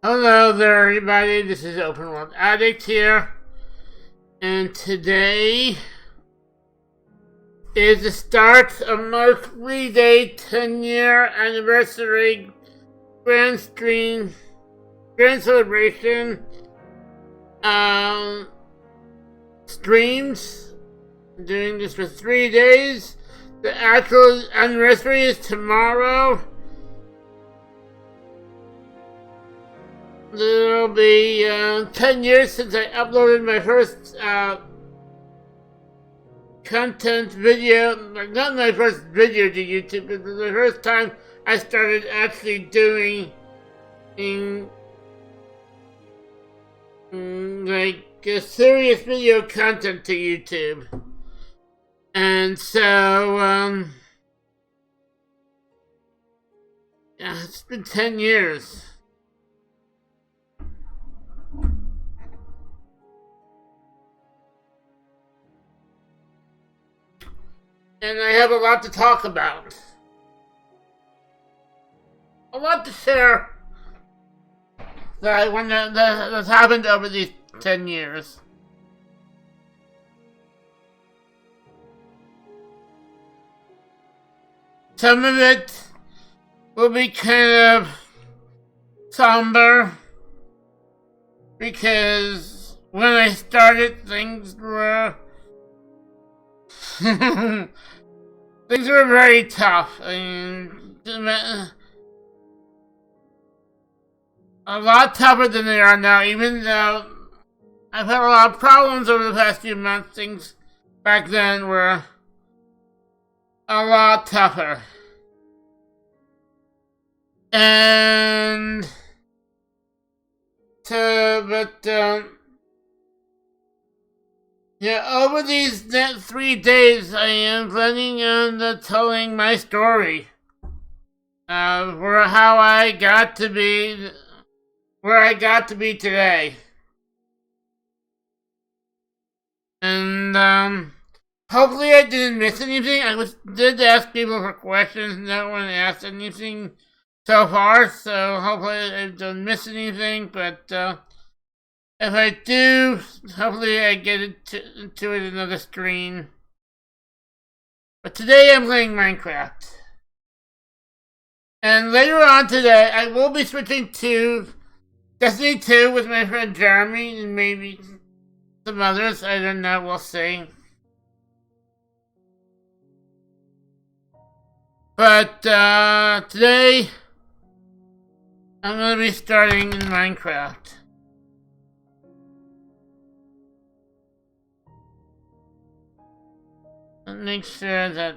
Hello there everybody, this is OpenWorldAddict here, and today is the start of my 3-day 10-year anniversary grand celebration streams. I'm doing this for 3 days. The actual anniversary is tomorrow. It'll be 10 years since I uploaded my first content video, not my first video to YouTube, but the first time I started actually doing like serious video content to YouTube. And so yeah, it's been 10 years. And I have a lot to talk about. A lot to share that's happened over these 10 years. Some of it will be kind of somber, because when I started, things were things were very tough. I mean, a lot tougher than they are now, even though I've had a lot of problems over the past few months. Things back then were a lot tougher. And yeah, over these next 3 days, I am planning on telling my story of how I got to be where I got to be today. And hopefully I didn't miss anything. I did ask people for questions. No one asked anything so far, so hopefully I don't miss anything. But if I do, hopefully I get into it another stream. But today I'm playing Minecraft. And later on today, I will be switching to Destiny 2 with my friend Jeremy and maybe some others. I don't know, we'll see. But today, I'm going to be starting in Minecraft. Make sure that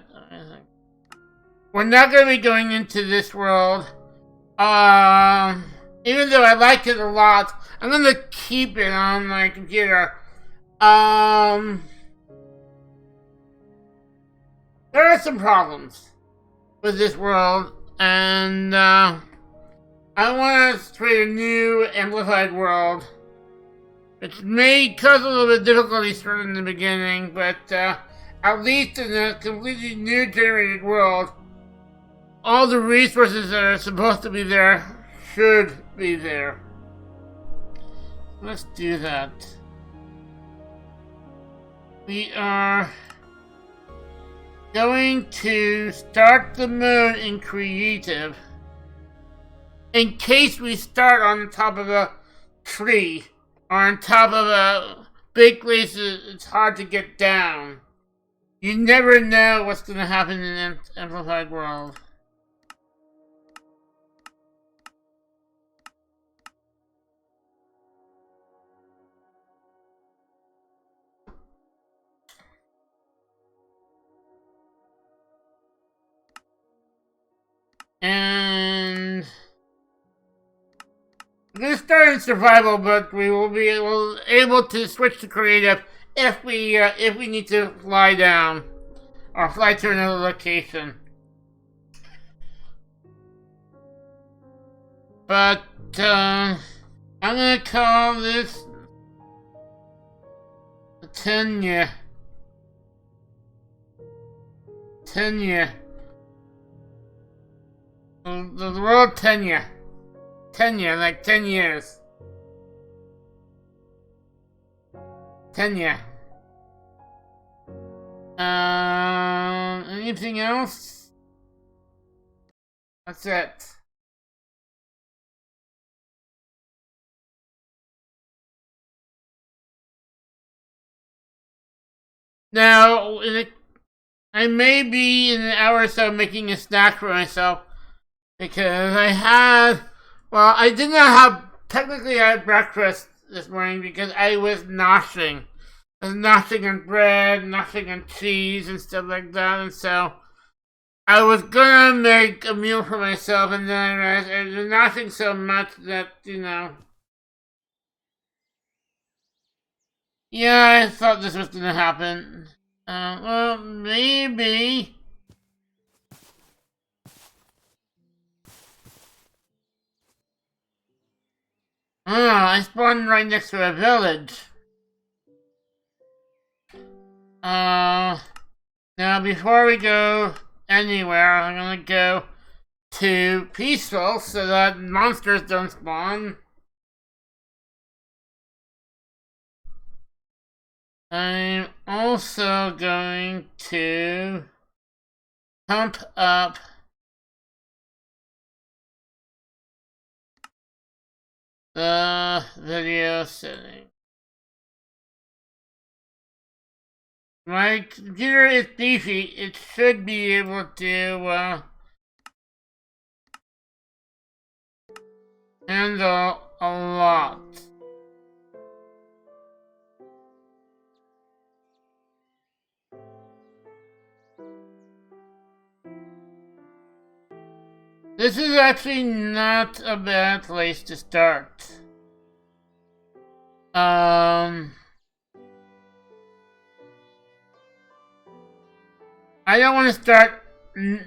we're not going to be going into this world. Even though I like it a lot, I'm going to keep it on my computer. There are some problems with this world, and I want to create a new amplified world, which may cause a little bit of difficulties in the beginning, but at least in a completely new generated world, all the resources that are supposed to be there should be there. Let's do that. We are going to start the moon in creative in case we start on the top of a tree or on top of a big place it's hard to get down. You never know what's going to happen in an amplified world. And we're going to start in survival, but we will be able to switch to creative if we need to fly down or fly to another location. But I'm gonna call this a 10-year. The world tenure. tenure, like 10 years. Tenure. Anything else? That's it. Now, I may be in an hour or so making a snack for myself because I did not have, technically I had breakfast this morning because I was noshing. I was noshing on bread, noshing on cheese and stuff like that, and so I was gonna make a meal for myself, and then I realized I was noshing so much that, yeah, I thought this was gonna happen. Well, maybe. I spawned right next to a village. Now before we go anywhere, I'm gonna go to peaceful so that monsters don't spawn. I'm also going to pump up the video setting. My computer is beefy. It should be able to handle a lot. This is actually not a bad place to start. I don't want to start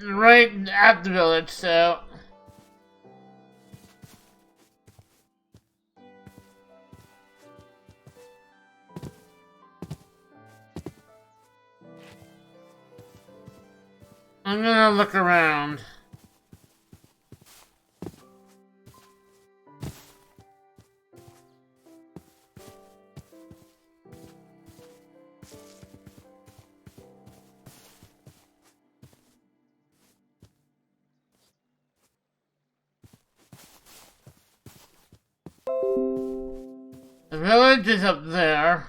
right at the village, so I'm gonna look around. The village is up there.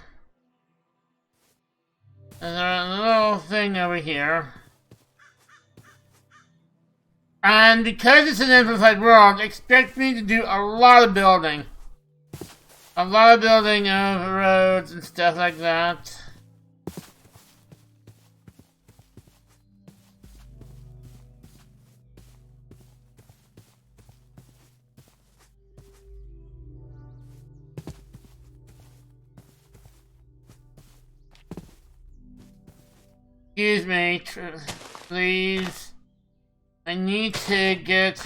And there's a little thing over here. And because it's an amplified world, expect me to do a lot of building. A lot of building of roads and stuff like that. Excuse me, please. I need to get...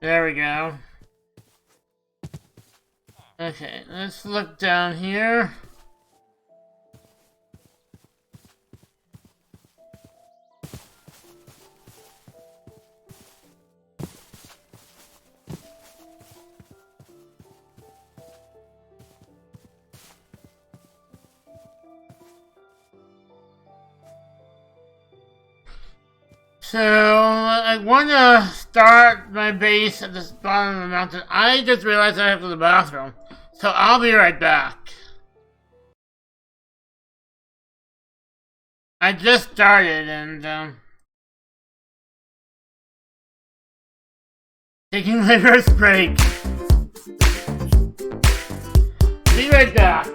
There we go. Okay, let's look down here. So, I want to start my base at the bottom of the mountain. I just realized I have to go to the bathroom. So, I'll be right back. I just started and, taking my first break. Be right back.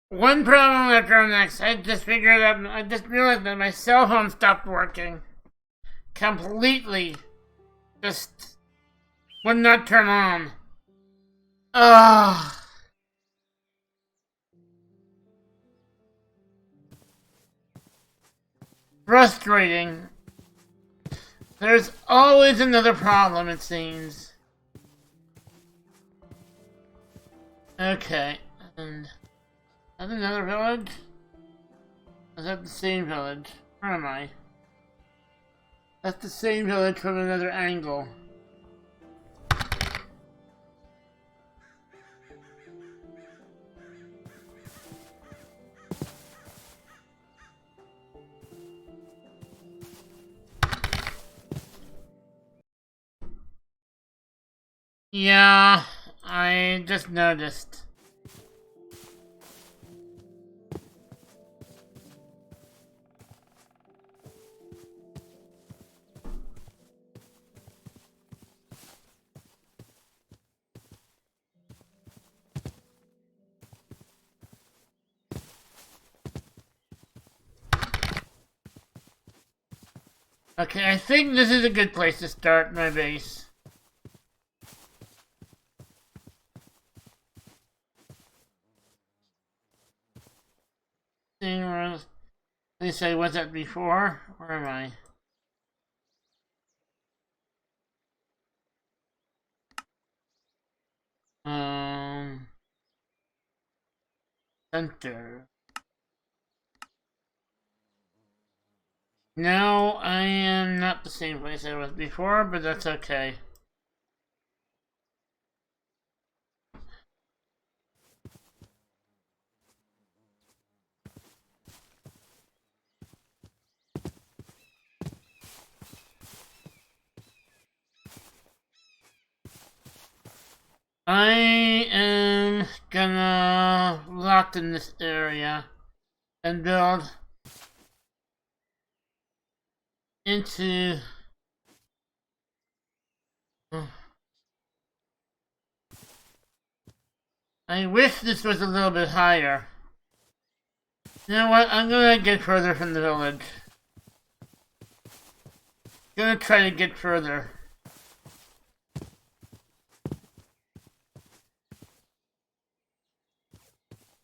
One problem after the next. I just realized that my cell phone stopped working. Completely. Just would not turn on. Ugh. Frustrating. There's always another problem, it seems. Okay, and that's another village? Is that the same village? Where am I? That's the same village from another angle. Yeah, I just noticed. Okay, I think this is a good place to start my base. Seeing where, at least I was at before. Where am I? Center. No, I am not the same place I was before, but that's okay. I am gonna lock in this area and build into I wish this was a little bit higher. You know what? I'm gonna get further from the village. Gonna try to get further.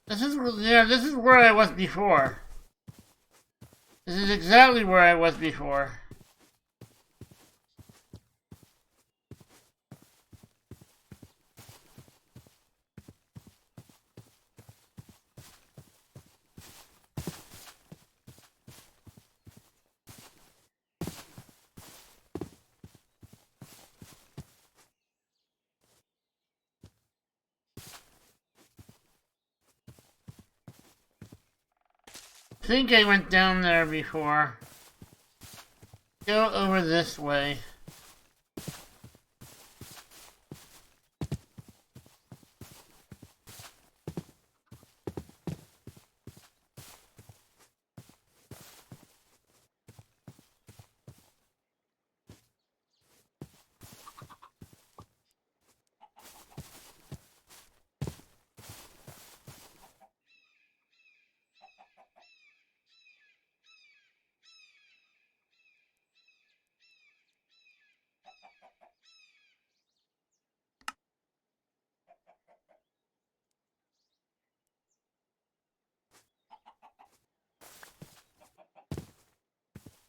This is where I was before. This is exactly where I was before. I think I went down there before. Go over this way.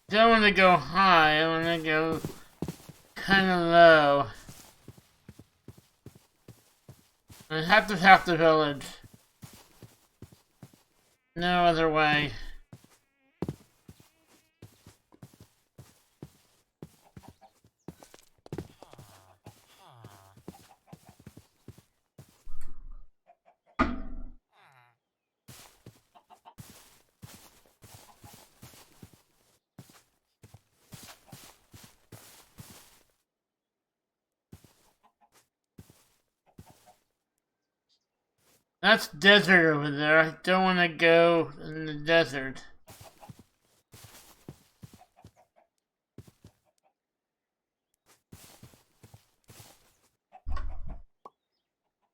Don't want to go high, I want to go kind of low. I have to half the village. No other way. That's desert over there. I don't want to go in the desert.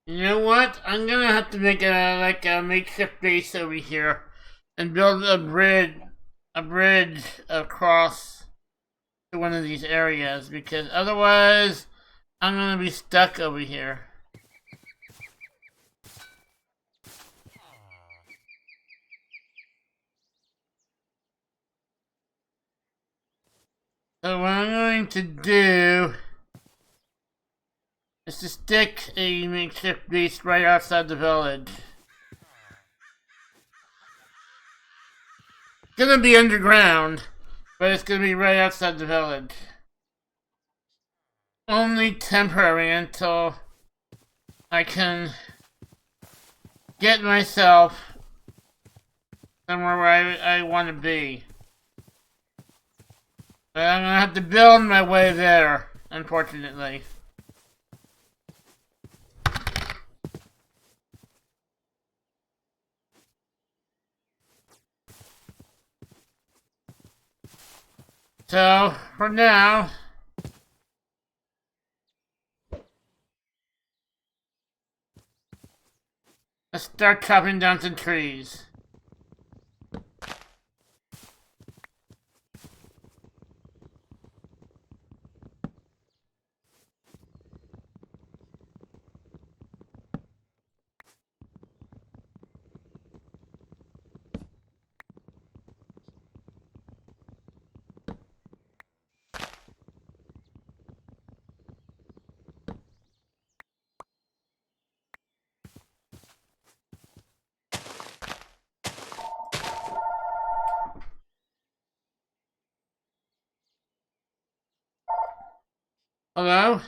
You know what? I'm gonna have to make a makeshift base over here and build a bridge across to one of these areas because otherwise I'm gonna be stuck over here. So what I'm going to do is to stick a makeshift base right outside the village. It's gonna be underground, but it's gonna be right outside the village. Only temporary until I can get myself somewhere where I want to be. But I'm gonna have to build my way there, unfortunately. So, for now, let's start chopping down some trees. Hello?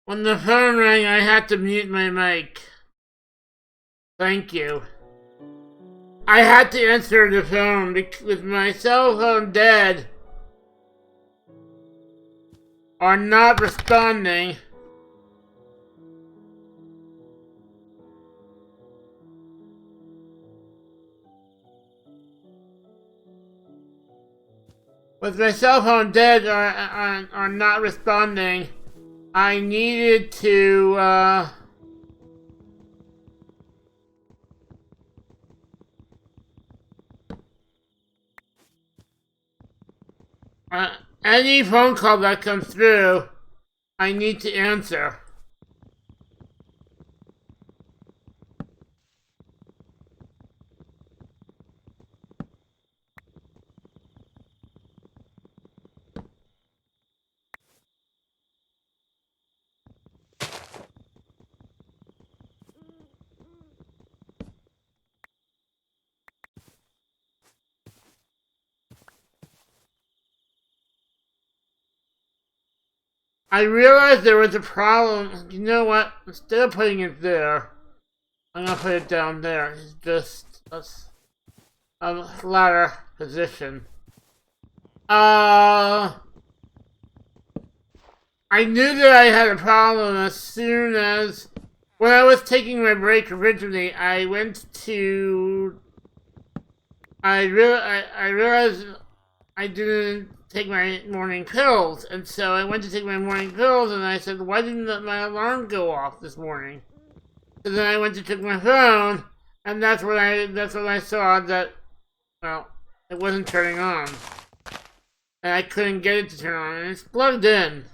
When the phone rang, I had to mute my mic. Thank you. I had to answer the phone with my cell phone dead or not responding. With my cell phone dead or not responding, I needed to any phone call that comes through, I need to answer. I realized there was a problem. You know what? Instead of putting it there, I'm gonna put it down there. It's just a ladder position. I knew that I had a problem as soon as when I was taking my break originally. I realized I didn't take my morning pills, and so I went to take my morning pills, and I said, why didn't my alarm go off this morning? So then I went to check my phone, and that's when I saw that, well, it wasn't turning on. And I couldn't get it to turn on, and it's plugged in.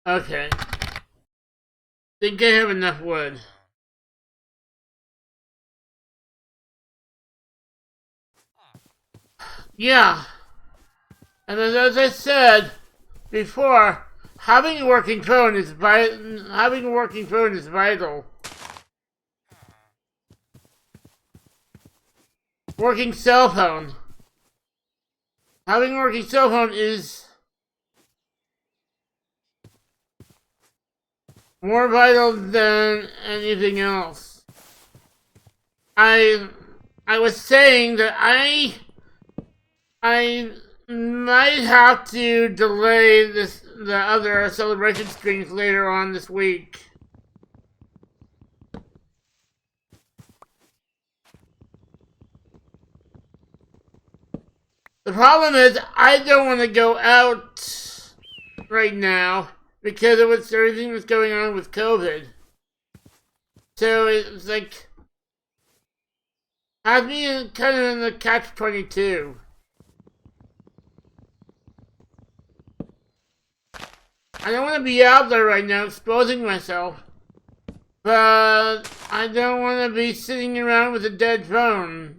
Okay. Think I have enough wood. Yeah. And as I said before, having a working phone is vital. Working cell phone. Having a working cell phone is more vital than anything else. I was saying that I might have to delay the other celebration streams later on this week. The problem is I don't want to go out right now because of everything that's going on with COVID. So it's like Has me kind of in the catch-22. I don't want to be out there right now exposing myself, but I don't want to be sitting around with a dead phone.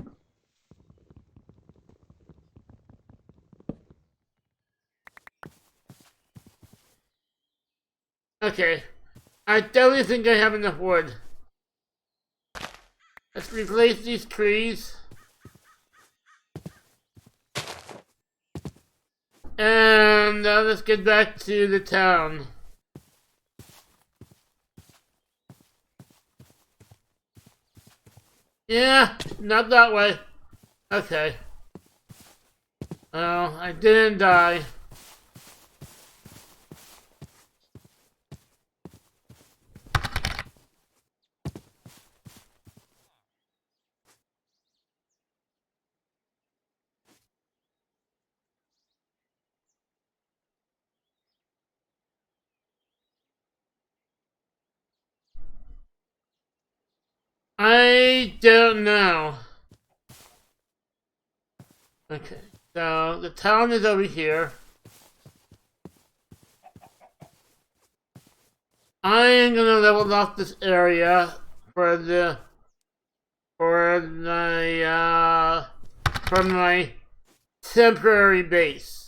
Okay, I definitely think I have enough wood. Let's replace these trees. And let's get back to the town. Yeah, not that way. Okay. Well, I didn't die. I don't know. Okay, so the town is over here. I am gonna level off this area for my temporary base.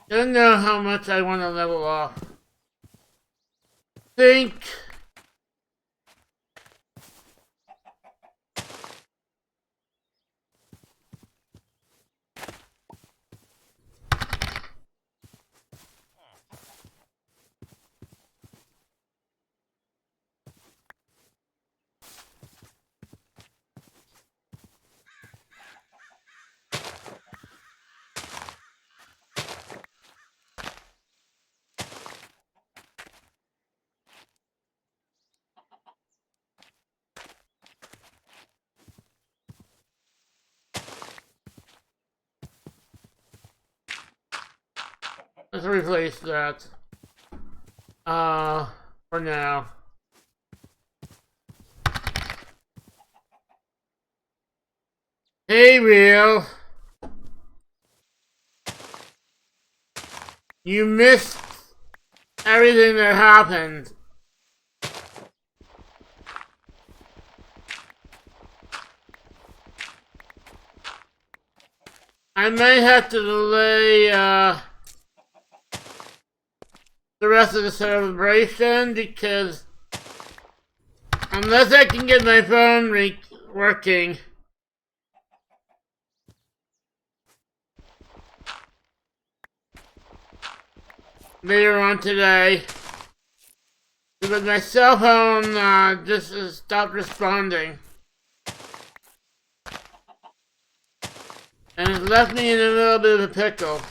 Don't know how much I want to level off. Think let's replace that. For now. Hey, Real. You missed everything that happened. I may have to delay, the rest of the celebration because unless I can get my phone working later on today, because my cell phone just stopped responding. And it left me in a little bit of a pickle.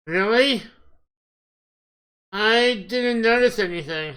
Really? I didn't notice anything.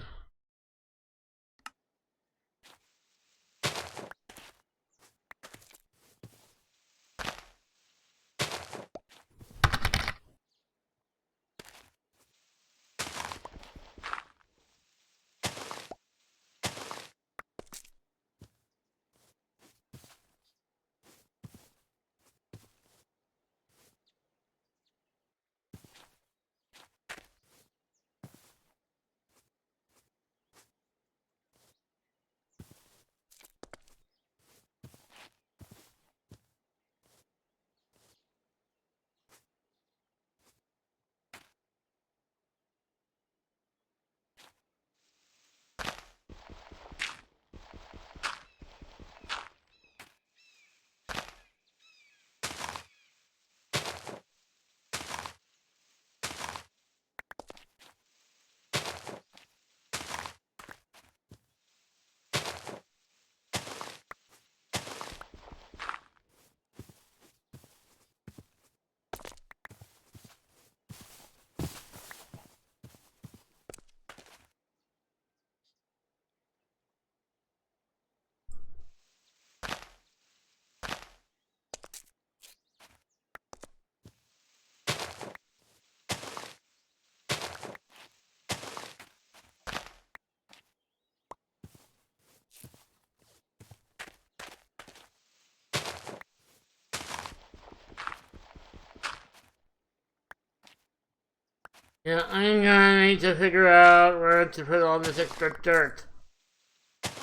Yeah, I'm gonna need to figure out where to put all this extra dirt.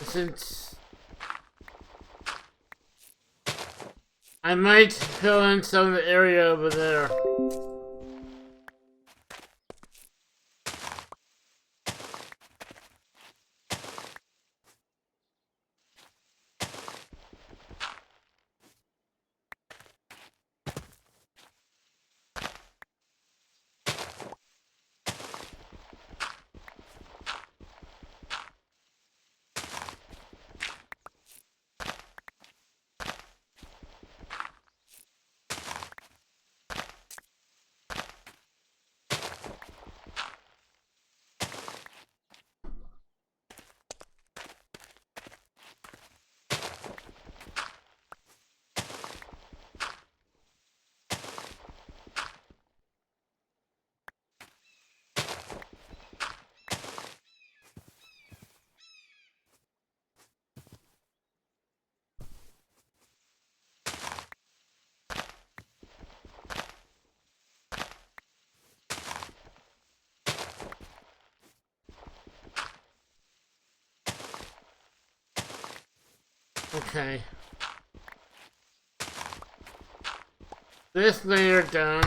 Since I might fill in some of the area over there. Okay. This layer done.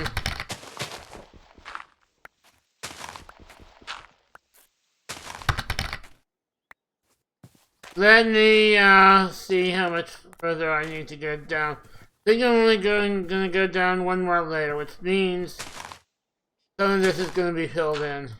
Let me see how much further I need to go down. I think I'm only gonna go down one more layer, which means some of this is gonna be filled in.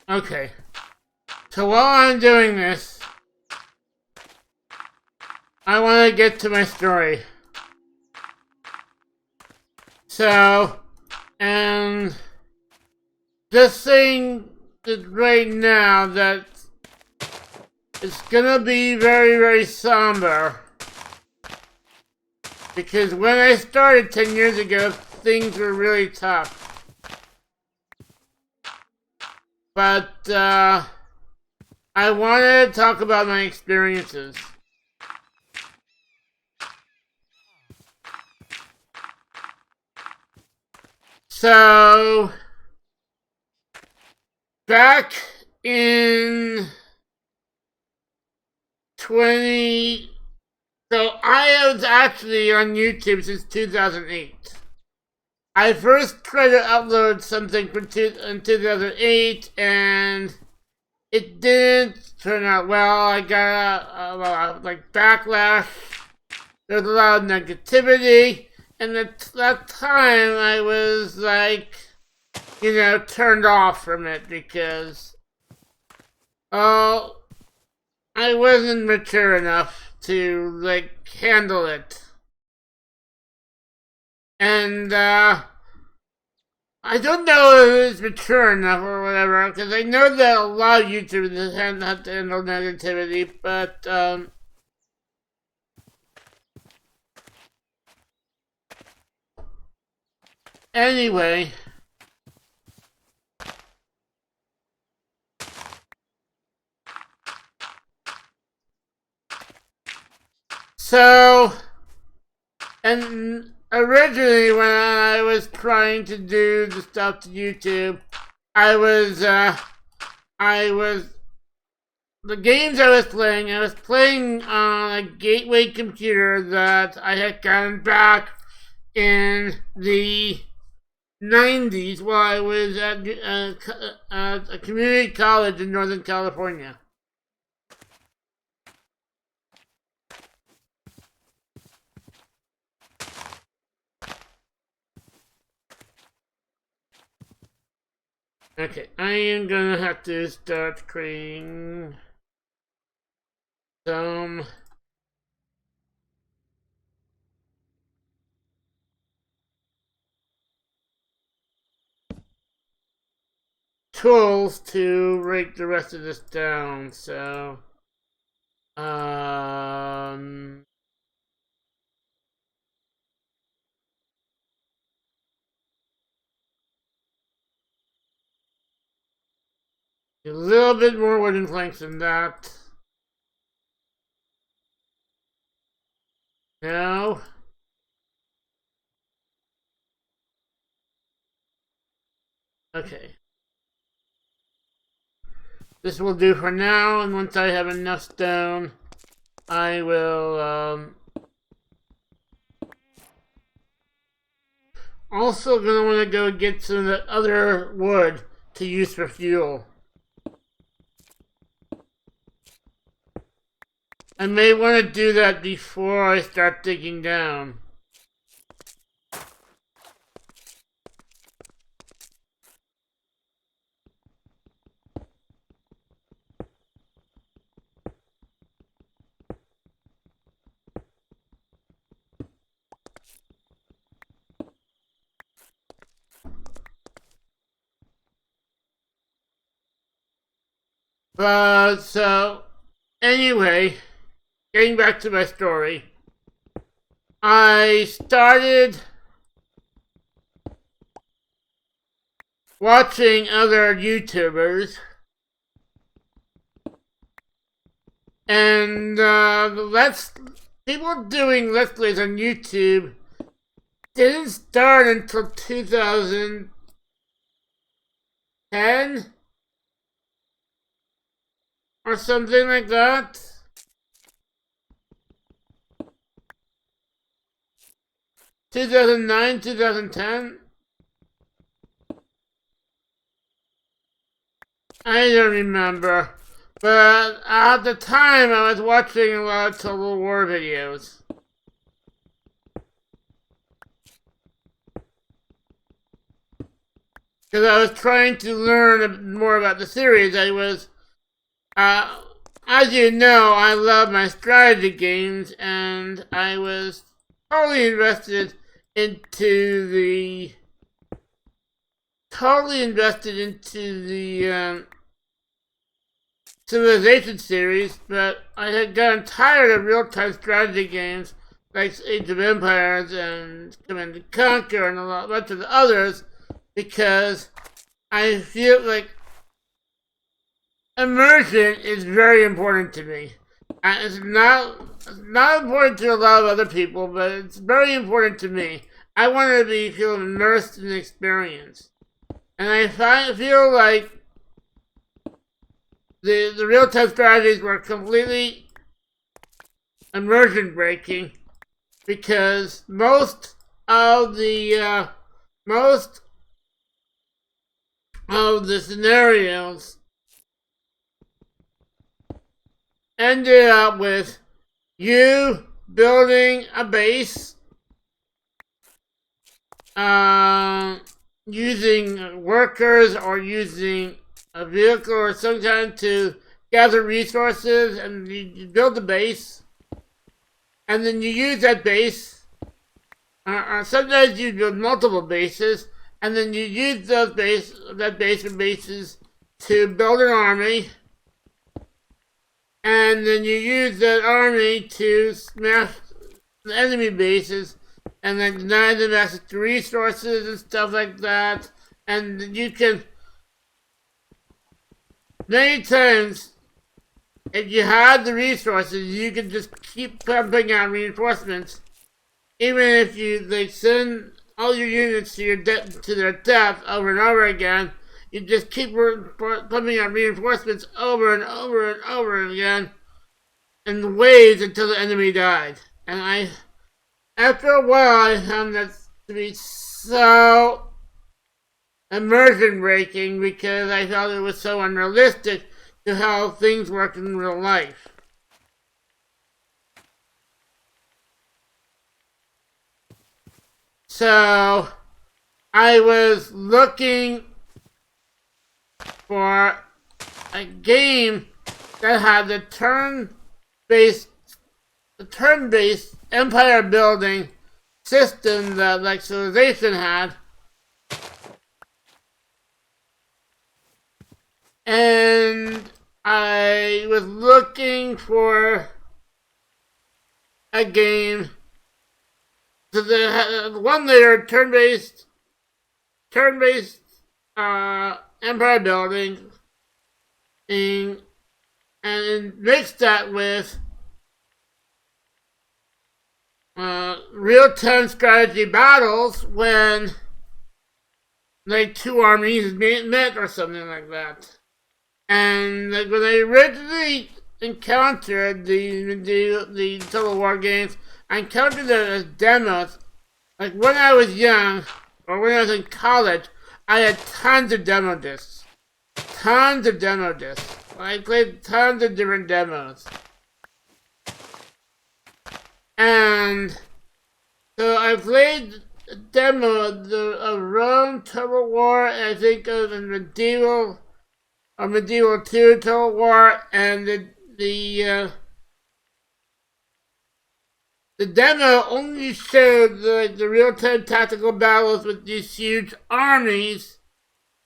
Okay. So while I'm doing this, I want to get to my story. So, and just saying that right now that it's gonna be very, very somber. Because when I started 10 years ago, things were really tough. But, I wanted to talk about my experiences. So, back in 20... So, I was actually on YouTube since 2008. I first tried to upload something in 2008, and it didn't turn out well. I got like backlash. There's a lot of negativity, and at that time I was like, you know, turned off from it because, oh, I wasn't mature enough to like handle it, and I don't know if it's mature enough or whatever, because I know that a lot of YouTubers have to handle negativity, but, anyway. So, and originally when I was trying to do the stuff to YouTube, the games I was playing on a gateway computer that I had gotten back in the 90s while I was at a community college in Northern California. Okay, I am gonna have to start creating some tools to break the rest of this down, so a little bit more wooden planks than that. No. Okay. This will do for now, and once I have enough stone, I will, also gonna want to go get some of the other wood to use for fuel. I may want to do that before I start digging down. So, anyway, getting back to my story, I started watching other YouTubers, and people doing Let's Plays on YouTube didn't start until 2010 or something like that. 2009, 2010. I don't remember. But at the time, I was watching a lot of Total War videos. Because I was trying to learn more about the series. As you know, I love my strategy games, and I was totally invested into the Civilization series, but I had gotten tired of real-time strategy games like Age of Empires and Command & Conquer and a bunch of the others, because I feel like immersion is very important to me. And it's not important to a lot of other people, but it's very important to me. I want to feel immersed in the experience. And I feel like the real-time strategies were completely immersion breaking, because most of the scenarios ended up with you building a base, using workers or using a vehicle or some kind to gather resources, and you build the base, and then you use that base, or sometimes you build multiple bases, and then you use that base or bases to build an army, and then you use that army to smash the enemy bases, and then deny them access to resources and stuff like that. And you can, many times, if you had the resources, you can just keep pumping out reinforcements, even if you send all your units to their death over and over again. You just keep pumping out reinforcements over and over and over again in waves until the enemy died. And after a while, I found that to be so immersion breaking, because I felt it was so unrealistic to how things work in real life. So I was looking for a game that had the turn-based empire building system that like Civilization had, and I was looking for a game. So the one layer turn-based empire building thing, and mixed that with real-time strategy battles when like two armies met or something like that. And like when I originally encountered the Total War games, I encountered them as demos. Like when I was young, or when I was in college, I had tons of demo discs. Tons of demo discs. I played tons of different demos. And so I played a demo of Rome Total War, I think of Medieval 2 Total War, and the demo only showed the real-time tactical battles with these huge armies,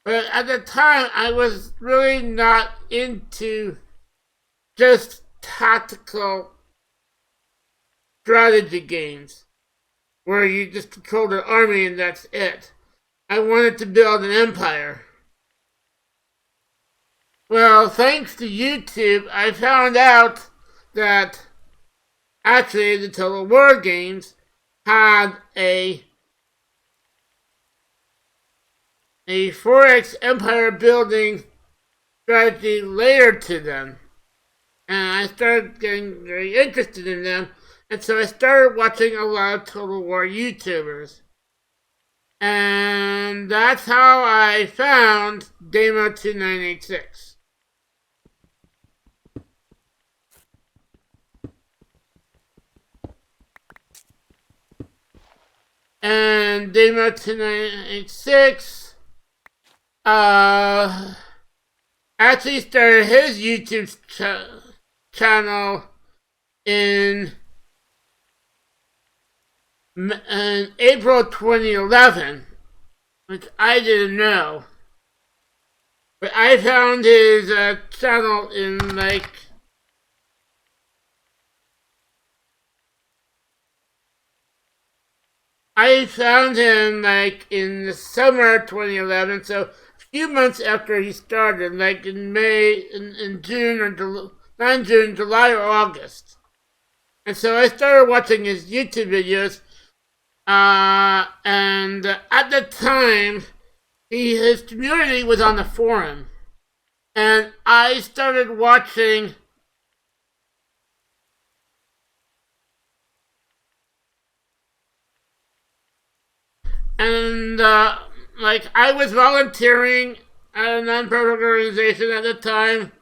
but at the time I was really not into just tactical strategy games where you just control the army and that's it. I wanted to build an empire. Well, thanks to YouTube, I found out that actually the Total War games had a 4X empire building strategy layer to them. And I started getting very interested in them. And so I started watching a lot of Total War YouTubers. And that's how I found Day1 And Day1 actually started his YouTube channel in April 2011, which I didn't know. But I found his channel in I found him in the summer 2011, so a few months after he started, like in June or not June, July or August. And so I started watching his YouTube videos, and at the time, his community was on the forum. And I started watching and I was volunteering at a non-profit organization at the time,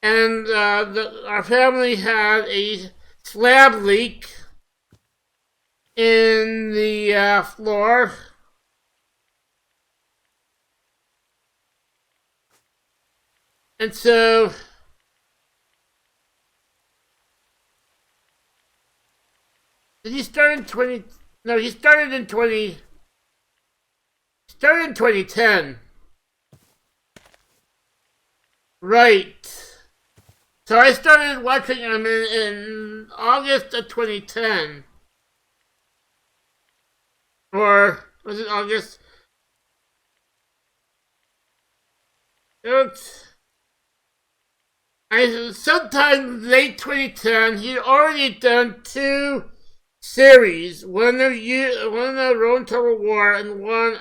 and our family had a slab leak in the floor. And so did he start in 20? No, he started in 2010. Right. So I started watching him in August of 2010. Or was it August? Sometime late 2010, he'd already done two series, one of Rome Total War and one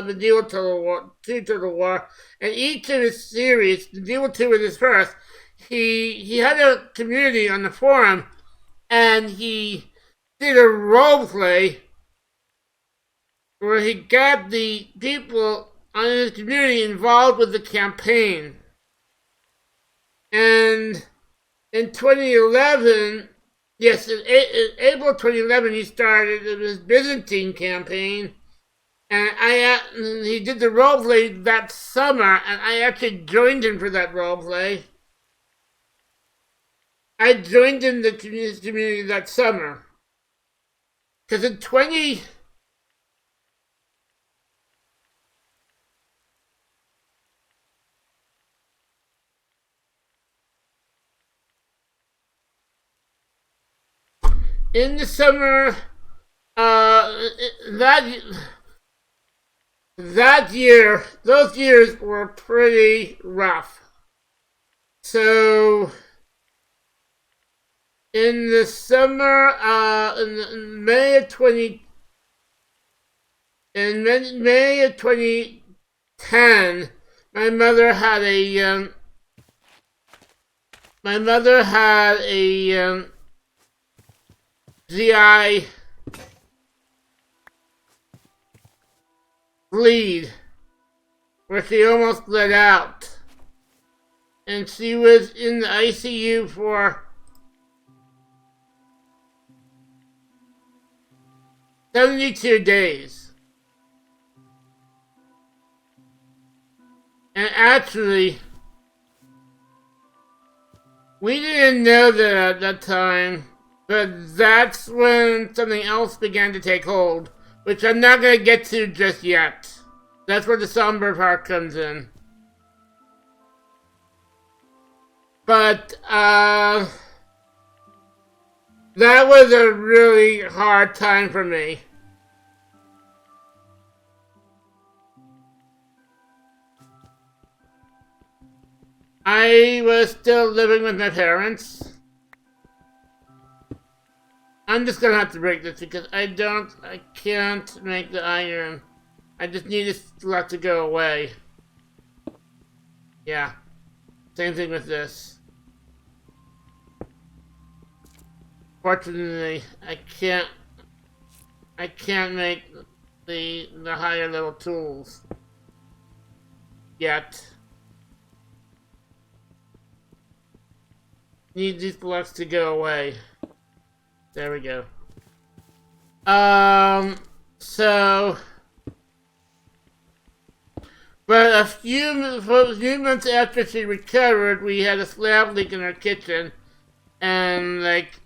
Medieval Total War, 2 Total War, and each of his series, Medieval 2 was his first, he had a community on the forum, and he did a role play where he got the people on his community involved with the campaign. And in 2011, yes, in April 2011, he started his Byzantine campaign, and he did the roleplay that summer, and I actually joined him for that roleplay. I joined in the community that summer, because in 20. in the summer, that year, those years were pretty rough. So, in the summer, in May of 2010, my mother had a GI bleed where she almost bled out, and she was in the ICU for 72 days. And actually, we didn't know that at that time, but that's when something else began to take hold, which I'm not going to get to just yet. That's where the somber part comes in. But, that was a really hard time for me. I was still living with my parents. I'm just gonna have to break this because I can't make the iron. I just need this lot to go away. Yeah. Same thing with this. Fortunately, I can't make the higher level tools yet. Need these blocks to go away. There we go. So, but a few months after she recovered, we had a slab leak in our kitchen, and like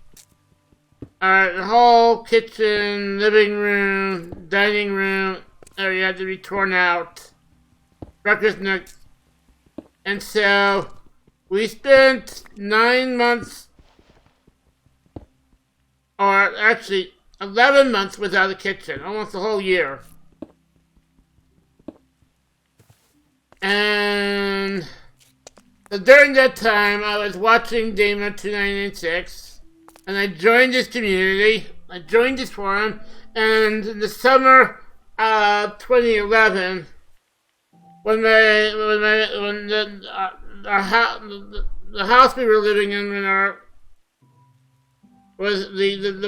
our whole kitchen, living room, dining room area had to be torn out. Breakfast nook, and so we spent 9 months, or actually 11 months without a kitchen, almost a whole year. And so during that time, I was watching Day1 2996, and I joined this community, I joined this forum, and in the summer of 2011, when the house we were living in the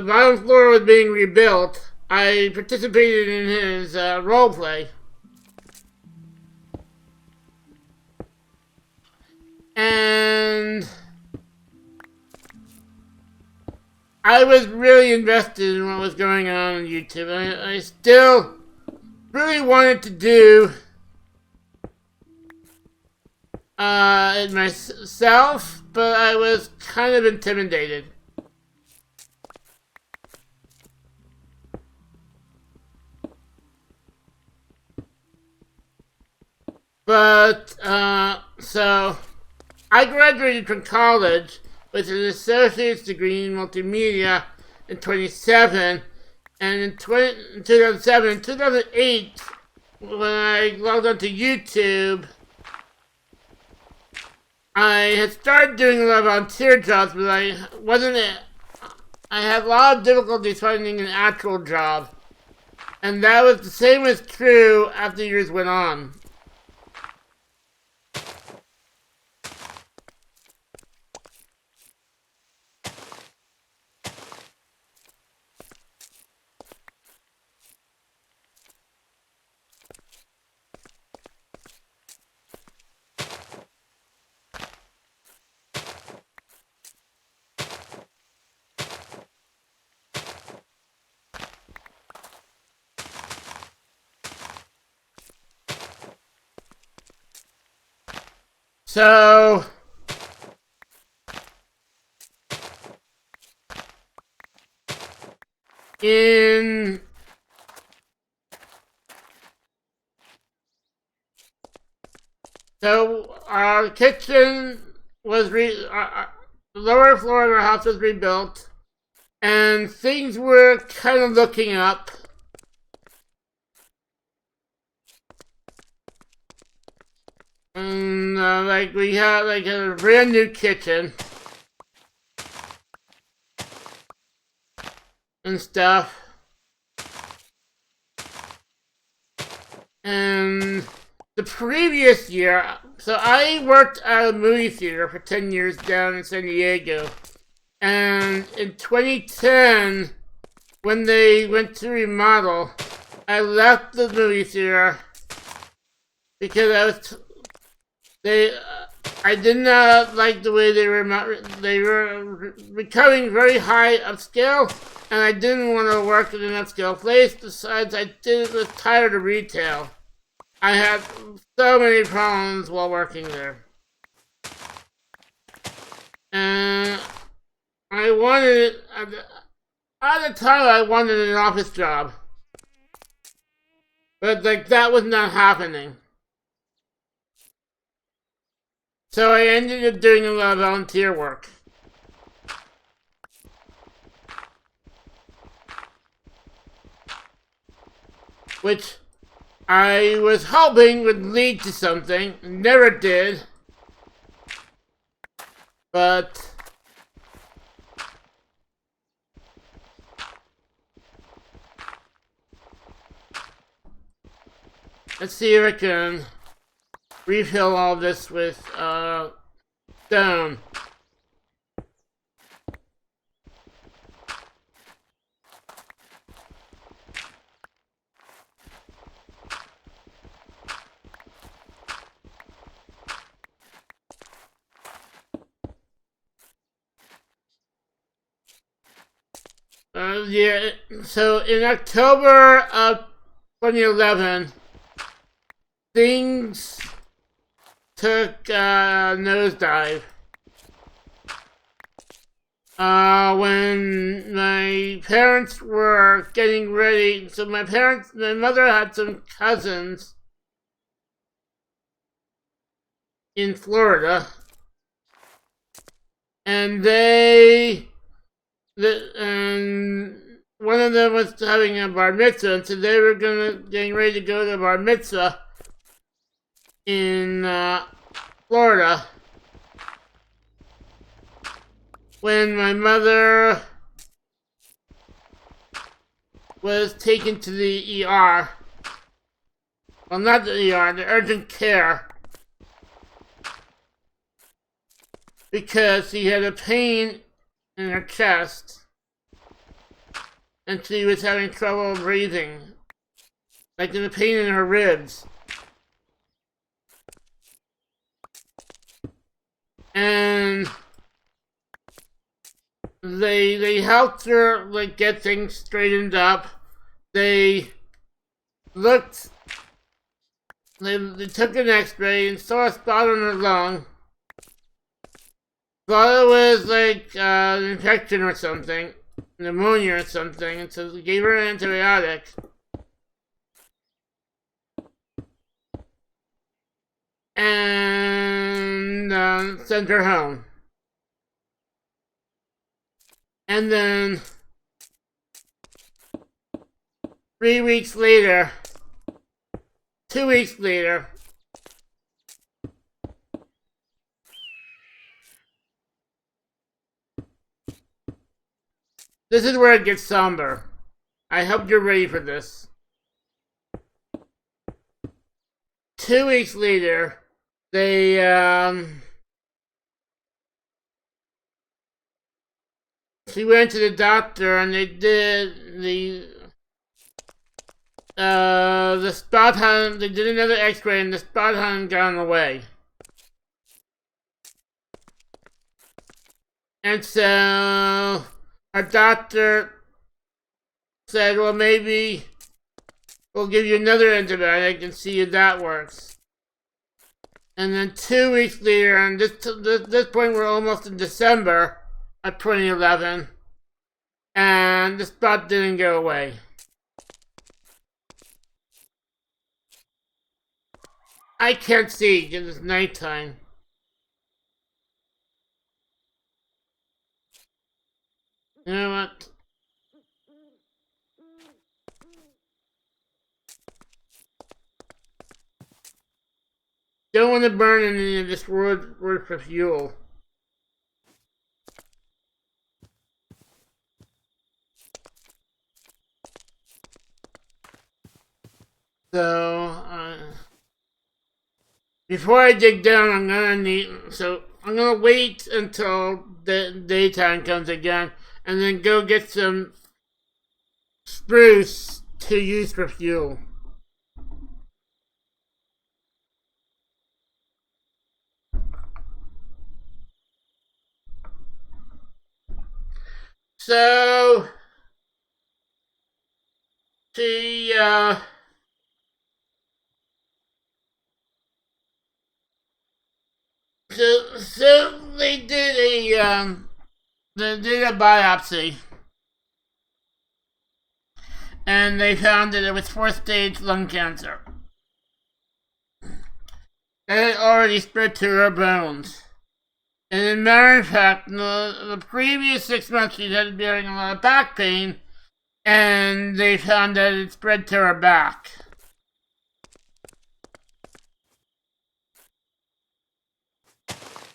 bottom floor was being rebuilt, I participated in his roleplay. And I was really invested in what was going on YouTube. I still really wanted to do it myself, but I was kind of intimidated. But, so, I graduated from college with an associate's degree in multimedia in 2007, and in 2007, 2008, when I logged onto YouTube, I had started doing a lot of volunteer jobs, but I had a lot of difficulties finding an actual job. And that was the same was true after years went on. So, our kitchen was the lower floor of our house was rebuilt, And things were kind of looking up. And like we had like a brand new kitchen and stuff. And the previous year, so I worked at a movie theater for 10 years down in San Diego. And in 2010, when they went to remodel, I left the movie theater because I did not like the way they were becoming very high upscale, and I didn't want to work in an upscale place. Besides, I was tired of retail. I had so many problems while working there. And I wanted, at the time I wanted an office job. But like that was not happening. So I ended up doing a lot of volunteer work. Which I was hoping would lead to something. Never did. But let's see if I can refill all this with stone. Yeah, so in October of 2011, things took a nosedive. When my parents were getting ready, so my mother had some cousins in Florida, and and one of them was having a bar mitzvah, and so they were getting ready to go to a bar mitzvah in Florida. When my mother was taken to the ER, well, not the ER, the urgent care, because she had a pain in her chest, and she was having trouble breathing, like there was pain in her ribs. And they helped her like get things straightened up. They took an x-ray and saw a spot on her lung. Thought it was like an infection or something, pneumonia or something, and so they gave her an antibiotic. And sent her home. And then 2 weeks later, this is where it gets somber. I hope you're ready for this. 2 weeks later, they she went to the doctor and they did the spot hadn't, they did another x-ray and the spot hadn't gone away. And so our doctor said, well, maybe we'll give you another antibiotic and see if that works. And then 2 weeks later, and this point we're almost in December of 2011, and the spot didn't go away. I can't see because it's nighttime. You know what? don't want to burn any of this wood for fuel. So, before I dig down, I'm gonna wait until the daytime comes again, and then go get some spruce to use for fuel. So, so they did a biopsy, and they found that it was 4th-stage lung cancer. It had already spread to her bones. And as a matter of fact, the previous 6 months she had been having a lot of back pain, and they found that it spread to her back.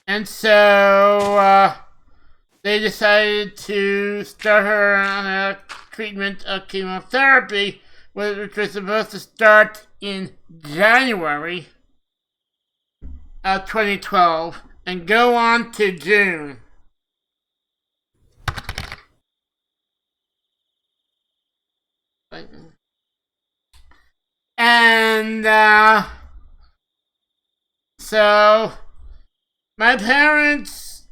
And so, they decided to start her on a treatment of chemotherapy, which was supposed to start in January of 2012 and go on to June. And, so, my parents,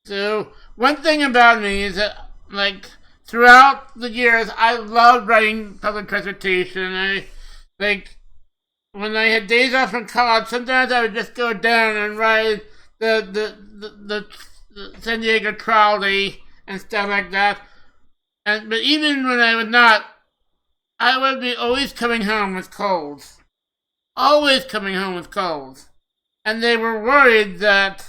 so, one thing about me is that, like, throughout the years, I loved riding public transportation. When I had days off from college, sometimes I would just go down and ride the San Diego trolley and stuff like that. But even when I would not, I would be always coming home with colds. Always coming home with colds. And they were worried that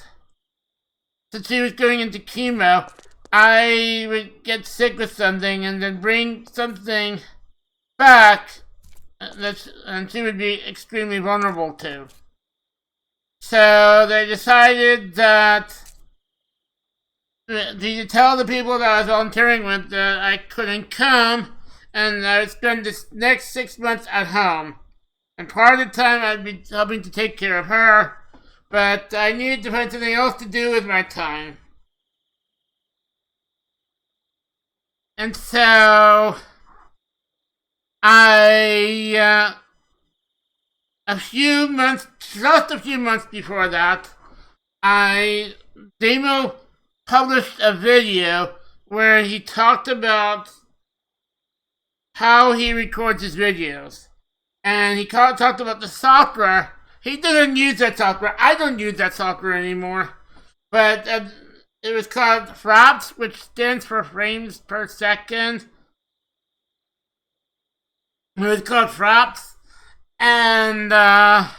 since she was going into chemo, I would get sick with something and then bring something back and she would be extremely vulnerable to. So they decided that to tell the people that I was volunteering with that I couldn't come and I would spend this next 6 months at home. And part of the time I'd be helping to take care of her, but I needed to find something else to do with my time. And so just a few months before that, Damo published a video where he talked about how he records his videos. And he talked about the software. He didn't use that software. I don't use that software anymore. But it was called FRAPS, which stands for frames per second. It was called FRAPS. And at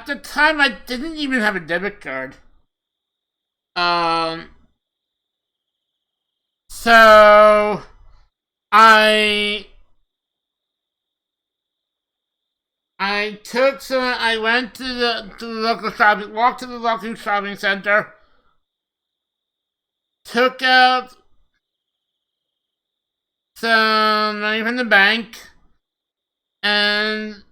the time, I didn't even have a debit card. So I went to the local shopping, walked to the local shopping center, took out some money from the bank, and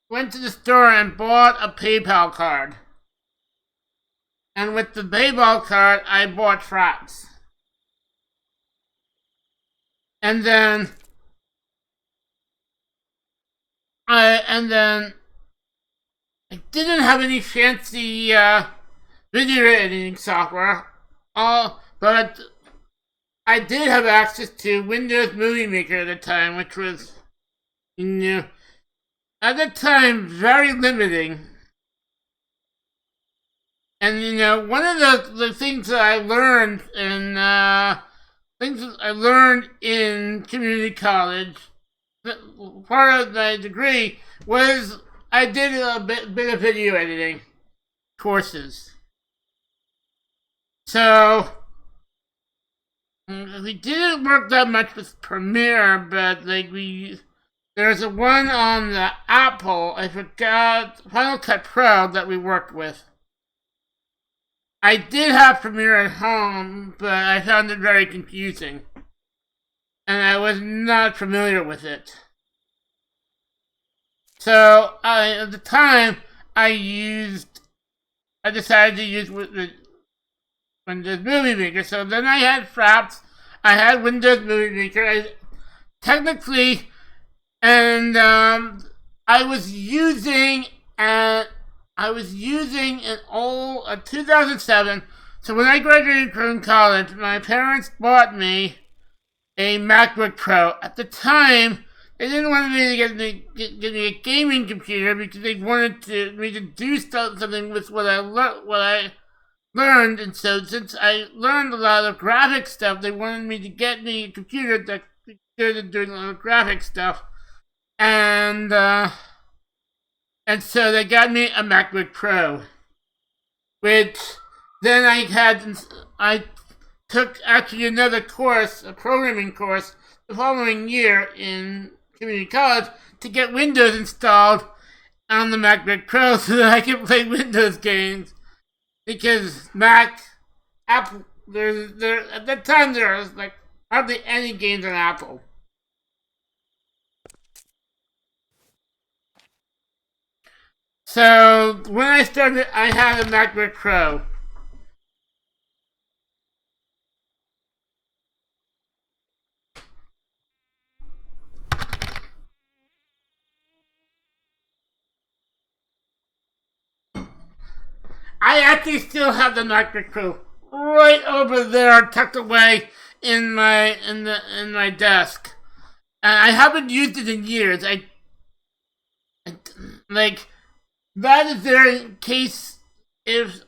went to the store and bought a PayPal card. And with the PayPal card, I bought fraps. And then I didn't have any fancy video editing software, but I did have access to Windows Movie Maker at the time, which was, at the time, very limiting. And, one of the things that I learned in community college, part of my degree, was I did a bit of video editing courses. So we didn't work that much with Premiere, but we there's a one on the Apple, I forgot, Final Cut Pro that we worked with. I did have Premiere at home, but I found it very confusing. And I was not familiar with it. So, at the time, I decided to use Windows Movie Maker. So then I had Fraps, I had Windows Movie Maker, technically, and I was using an old 2007. So when I graduated from college, my parents bought me a MacBook Pro. At the time, they didn't want me to get me a gaming computer because they wanted me to do something with what I learned. And so since I learned a lot of graphic stuff, they wanted me to get me a computer that could be good at doing a lot of graphic stuff. And so they got me a MacBook Pro, which then I took actually another course, a programming course, the following year in community college to get Windows installed on the MacBook Pro so that I could play Windows games. Because Apple, at that time there was like hardly any games on Apple. So when I started, I had a MacBook Pro. I actually still have the MacBook Pro right over there, tucked away in my desk. And I haven't used it in years. Like that is there in case if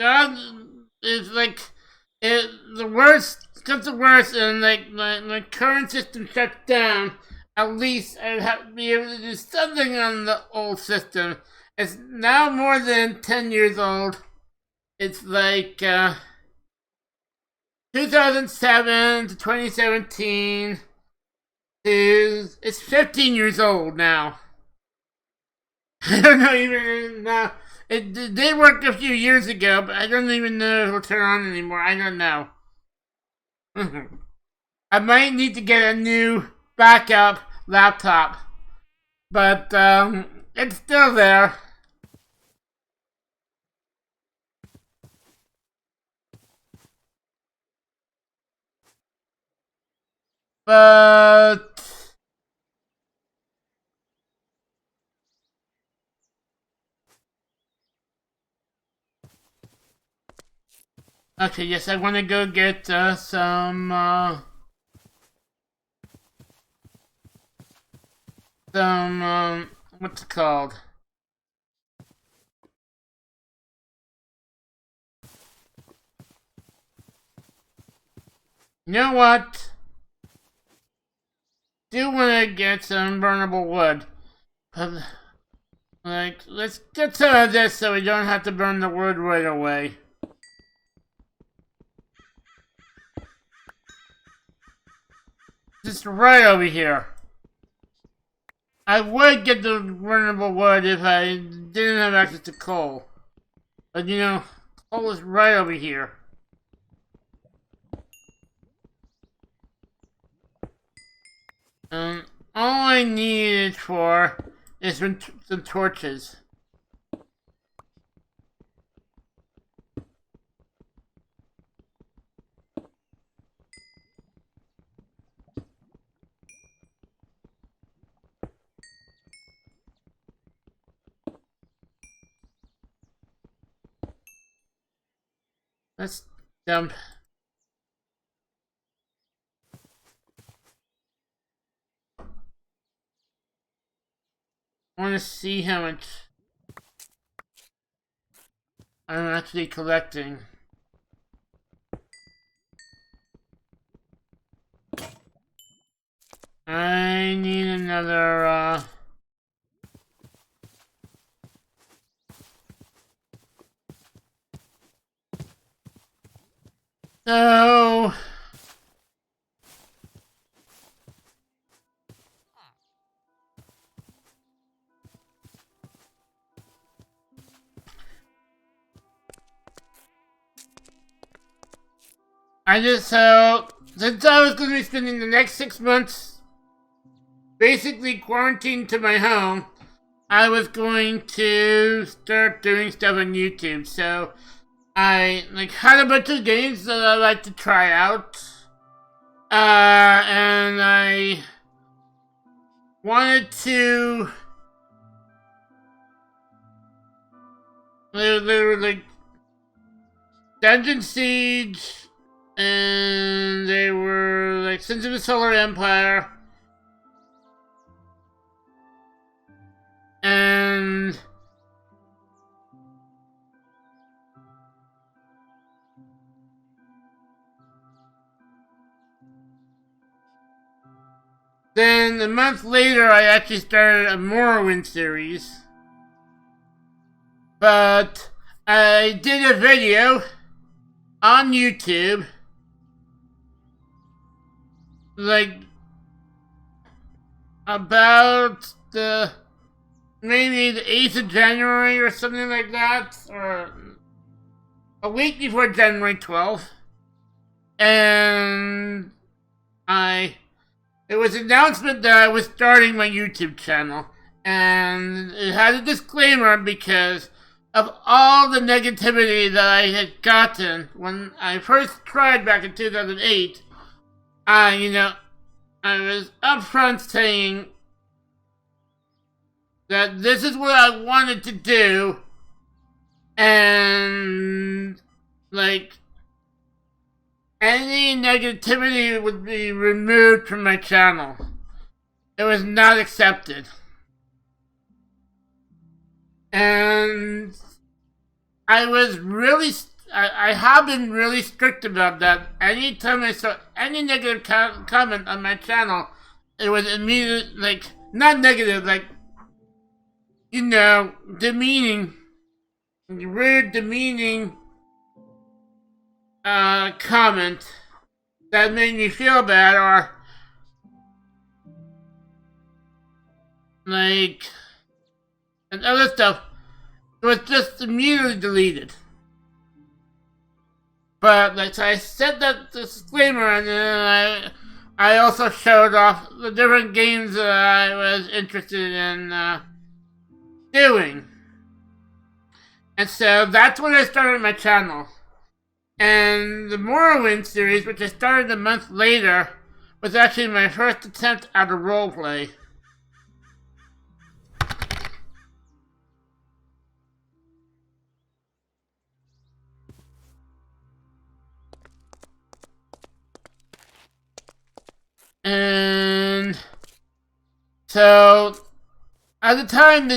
God is like if the worst comes to worst and like my current system shuts down, at least I'd have to be able to do something on the old system. It's now more than 10 years old. It's like 2007 to 2017. It's 15 years old now. I don't know even now. It did work a few years ago, but I don't even know if it'll turn on anymore. I don't know. I might need to get a new backup laptop, but it's still there. But okay, yes, I want to go get some what's it called? You know what? Do want to get some burnable wood. But, like, let's get some of this so we don't have to burn the wood right away. Just right over here. I would get the burnable wood if I didn't have access to coal. But you know, coal is right over here. All I need it for is some torches. Let's dump. I want to see how much I'm actually collecting. I need another, So since I was going to be spending the next 6 months basically quarantined to my home, I was going to start doing stuff on YouTube. So I had a bunch of games that I like to try out, and I wanted to. They were like Dungeon Siege, and they were like Sins of the Solar Empire, and then a month later I actually started a Morrowind series. But I did a video on YouTube, like, about maybe the 8th of January or something like that, or a week before January 12th. And it was an announcement that I was starting my YouTube channel. And it had a disclaimer because of all the negativity that I had gotten when I first tried back in 2008. I was upfront saying that this is what I wanted to do, and any negativity would be removed from my channel. It was not accepted. And I have been really strict about that. Anytime I saw any negative comment on my channel, it was immediately, not negative, demeaning, rude, demeaning, comment that made me feel bad, or, and other stuff. It was just immediately deleted. But so I said that disclaimer, and then I also showed off the different games that I was interested in doing. And so that's when I started my channel. And the Morrowind series, which I started a month later, was actually my first attempt at a roleplay. And so at the time,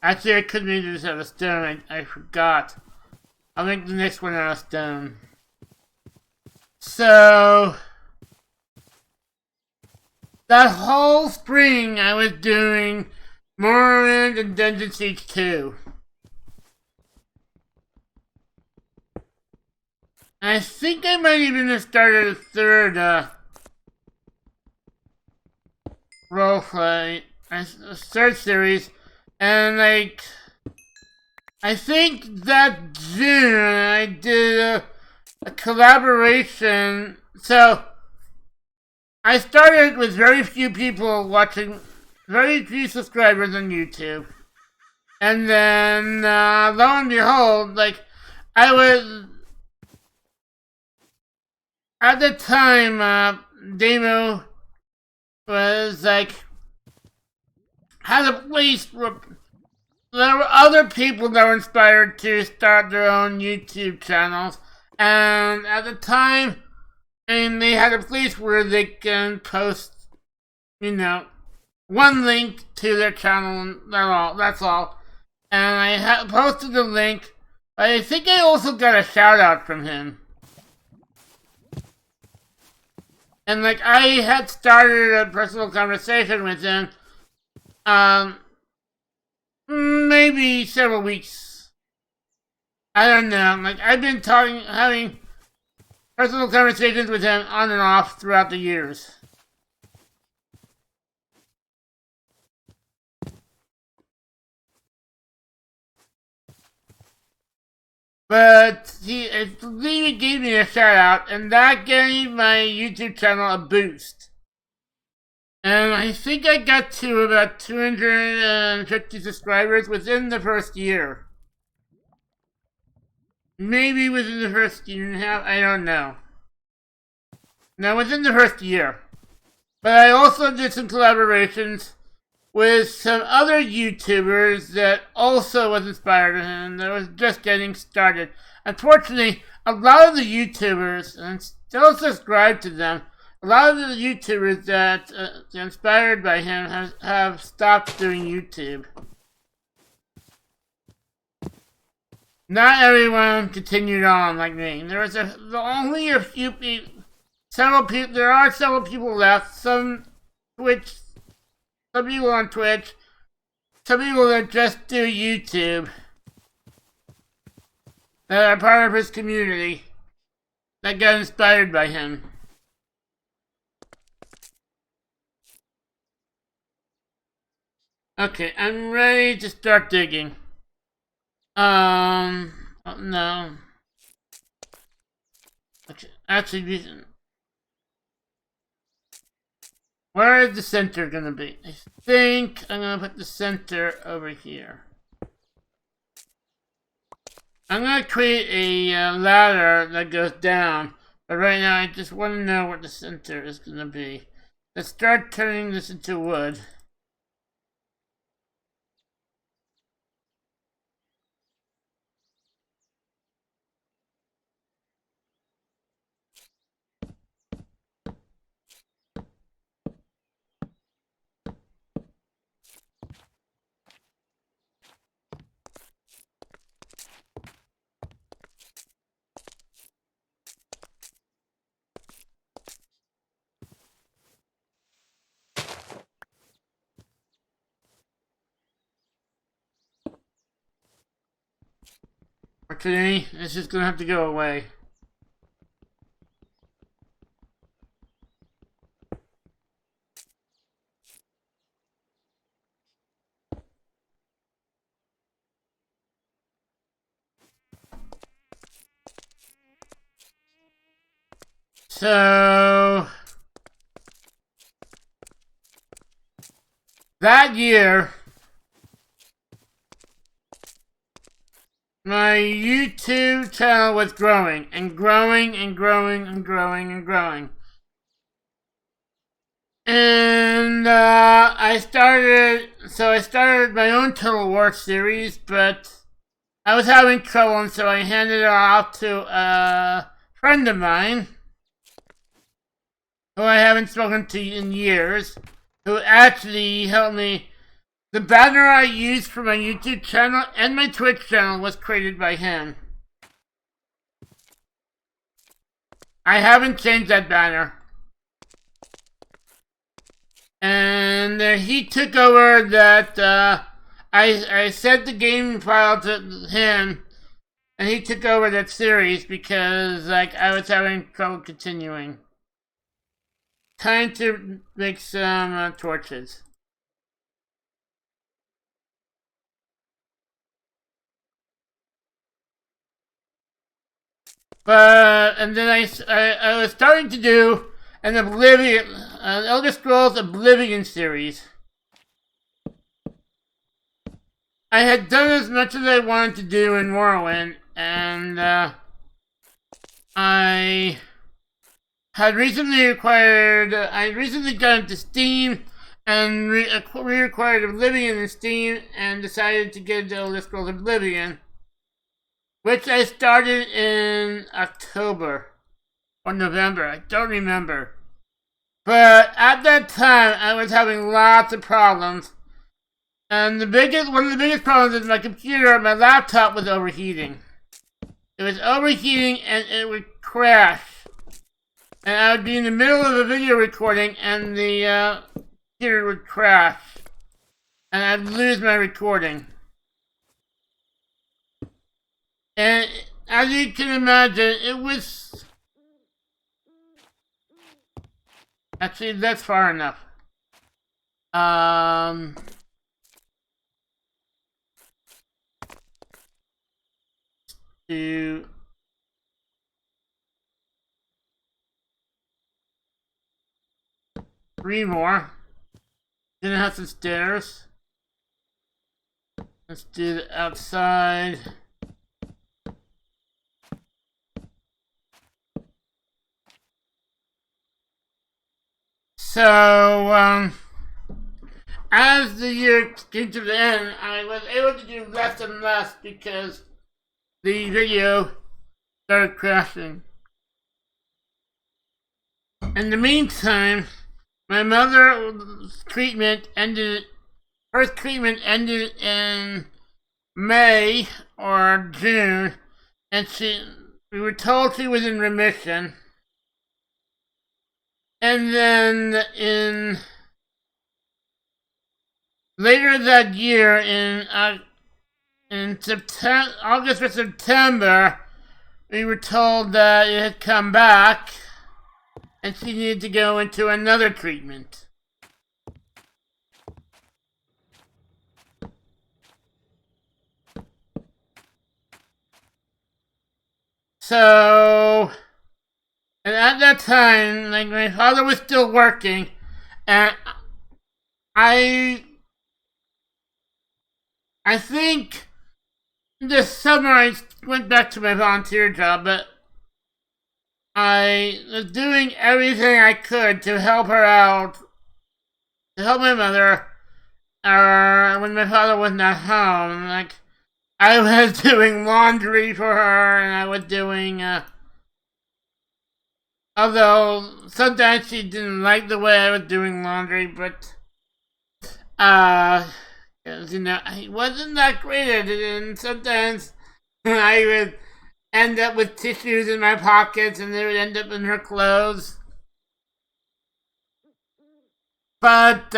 actually, I couldn't do this out of stone. I forgot. I'll make the next one out of stone. So that whole spring, I was doing Morrowind and Dungeon Siege 2. I think I might even have started a third roleplay, a third series, and I think that June I did a collaboration. So I started with very few people watching, very few subscribers on YouTube, and then lo and behold, I was. At the time, Demo was had a place where there were other people that were inspired to start their own YouTube channels, and at the time, And they had a place where they can post, you know, one link to their channel, and that's all. And I posted the link. I think I also got a shout out from him. And like, I had started a personal conversation with him, maybe several weeks. I don't know. Like, I've been having personal conversations with him on and off throughout the years. But I believe he gave me a shout out, and that gave my YouTube channel a boost. And I think I got to about 250 subscribers within the first year. Maybe within the first year and a half, I don't know. No, within the first year. But I also did some collaborations with some other YouTubers that also was inspired and that was just getting started. Unfortunately, a lot of the YouTubers, and still subscribe to them, a lot of the YouTubers that are inspired by him have stopped doing YouTube. Not everyone continued on like me. There was only a few people, there are several people left, some people on Twitch, some people that just do YouTube, that are part of his community, that got inspired by him. Okay, I'm ready to start digging. No. Okay, actually, where is the center gonna be? I think I'm gonna put the center over here. I'm gonna create a ladder that goes down, but right now I just want to know what the center is gonna be. Let's start turning this into wood. For today, it's just gonna have to go away. So that year, my YouTube channel was growing and growing and growing and growing and growing. And I started my own Total War series, but I was having trouble, and so I handed it off to a friend of mine who I haven't spoken to in years, who actually helped me. The banner I used for my YouTube channel and my Twitch channel was created by him. I haven't changed that banner. And he took over that, I sent the game file to him, and he took over that series because, like, I was having trouble continuing. Time to make some torches. And then I was starting to do an Elder Scrolls Oblivion series. I had done as much as I wanted to do in Morrowind, and I recently got into Steam and re-acquired Oblivion in Steam and decided to get into Elder Scrolls Oblivion, which I started in October or November. I don't remember. But at that time, I was having lots of problems. And one of the biggest problems is my computer, my laptop was overheating. It was overheating and it would crash. And I would be in the middle of a video recording and the computer would crash. And I'd lose my recording. And as you can imagine, it was... Actually, that's far enough. To... Three more. Gonna have some stairs. Let's do it outside. So, as the year came to the end, I was able to do less and less because the video started crashing. In the meantime, my mother's treatment ended. First treatment ended in May or June, and we were told she was in remission. And then later that year, in August or September, we were told that it had come back, and she needed to go into another treatment. So, and at that time, like, my father was still working, and I think this summer I went back to my volunteer job, but I was doing everything I could to help her out, to help my mother, when my father was not home. Like, I was doing laundry for her, and I was doing, although sometimes she didn't like the way I was doing laundry, but, you know, I wasn't that great at it, and sometimes I would end up with tissues in my pockets, and they would end up in her clothes. But,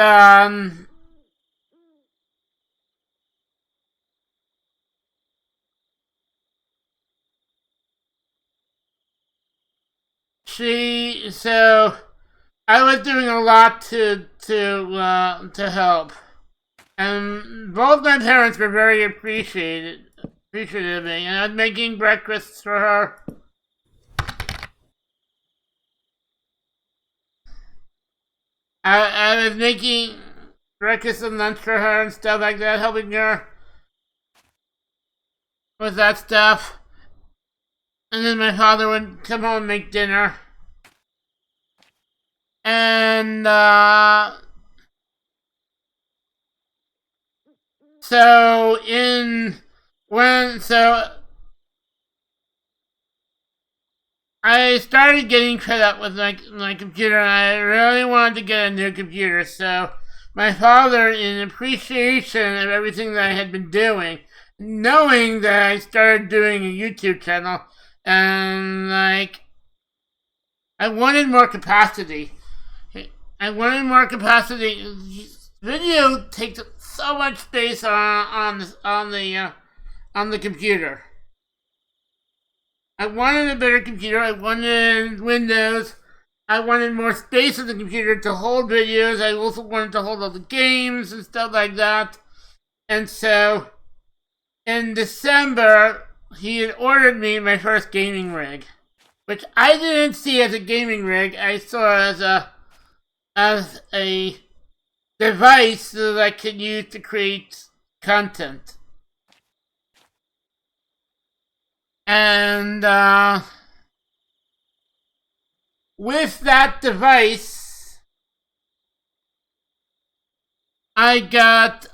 so I was doing a lot to help, and both my parents were very appreciative of me, and I was making breakfasts for her. I was making breakfast and lunch for her and stuff like that, helping her with that stuff. And then my father would come home and make dinner. And, so I started getting fed up with my computer, and I really wanted to get a new computer. So my father, in appreciation of everything that I had been doing, knowing that I started doing a YouTube channel, and like, I wanted more capacity. Video takes so much space on the computer. I wanted a better computer. I wanted Windows. I wanted more space on the computer to hold videos. I also wanted to hold all the games and stuff like that. And so, in December, he had ordered me my first gaming rig, which I didn't see as a gaming rig. I saw as a device that I could use to create content. And with that device, I got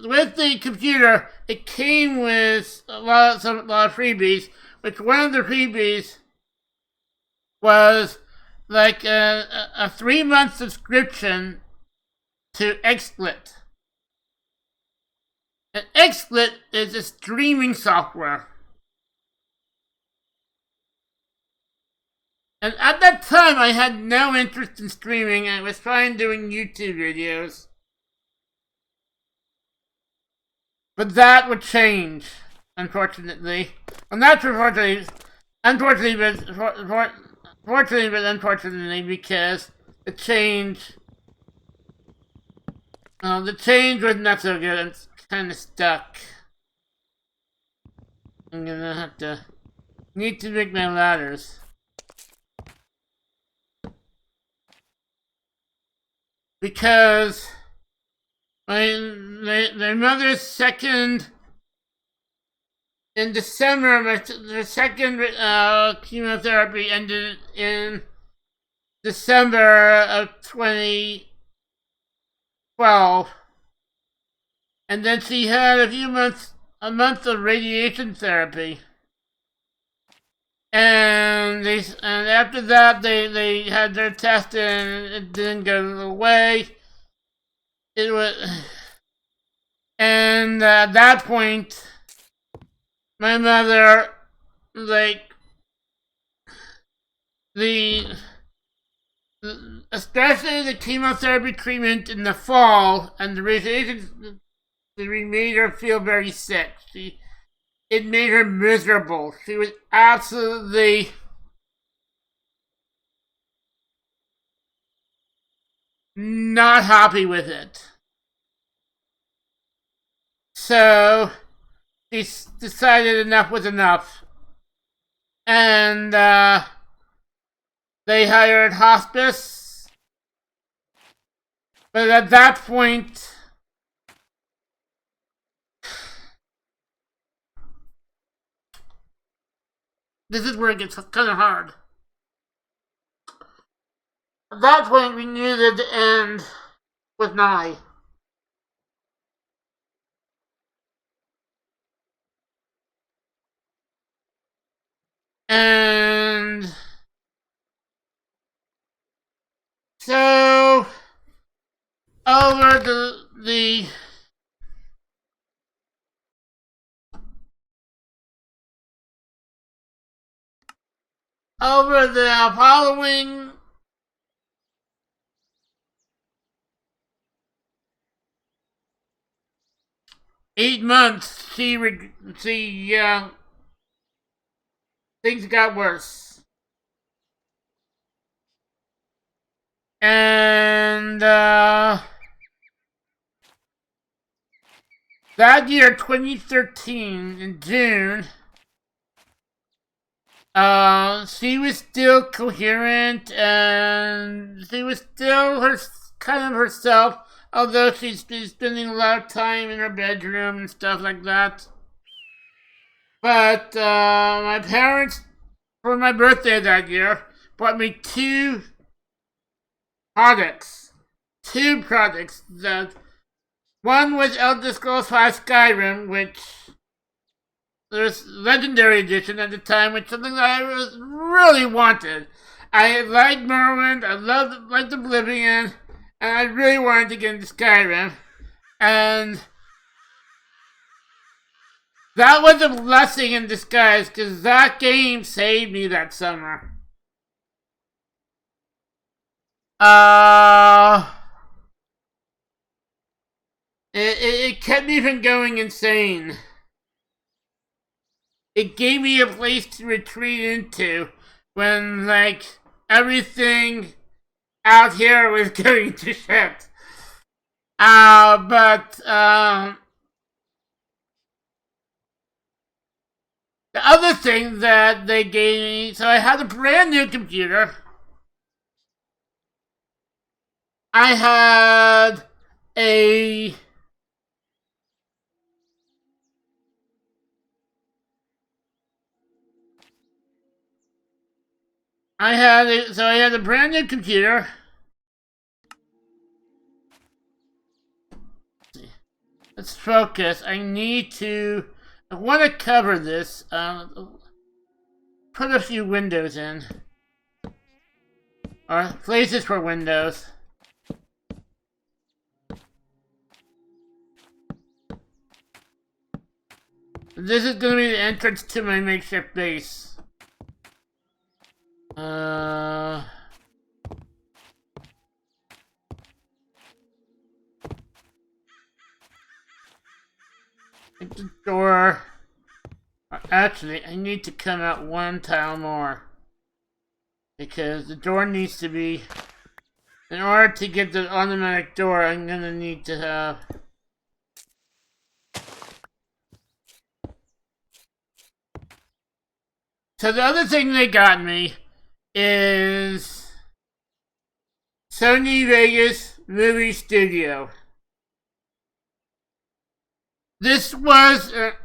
with the computer, it came with a lot of freebies, which one of the freebies was like a 3-month subscription to XSplit. And XSplit is a streaming software. And at that time, I had no interest in streaming. I was fine doing YouTube videos. But that would change, unfortunately. Well, not unfortunately, fortunately, but unfortunately, because the change was not so good. It's kind of stuck. I'm gonna need to make my ladders. Because my mother's second, in December, the second chemotherapy ended in December of 2012. And then she had a month of radiation therapy. And after that, they had their test and it didn't go away. It was, and at that point, my mother, especially the chemotherapy treatment in the fall and the radiation, it made her feel very sick. It made her miserable. She was absolutely not happy with it. So she decided enough was enough. And they hired hospice. But at that point, this is where it gets kind of hard. At that point, we knew that the end was nigh. And so, over the following eight months, things got worse. And that year, 2013, in June, she was still coherent and she was still kind of herself, although she's been spending a lot of time in her bedroom and stuff like that. But my parents, for my birthday that year, bought me two projects. That one was Elder Scrolls V Skyrim, which there's Legendary Edition at the time, which is something that I really wanted. I liked Morrowind, I liked Oblivion, and I really wanted to get into Skyrim. And that was a blessing in disguise, because that game saved me that summer. It kept me from going insane. It gave me a place to retreat into when, everything out here was going to shit. The other thing that they gave me, so I had a brand new computer. I had a brand new computer. let's focus. I want to cover this. Put a few windows in. Or places for windows. This is going to be the entrance to my makeshift base. The door. Actually, I need to come out one tile more. Because the door needs to be... In order to get the automatic door, I'm going to need to have... So the other thing they got me is Sony Vegas Movie Studio. This was it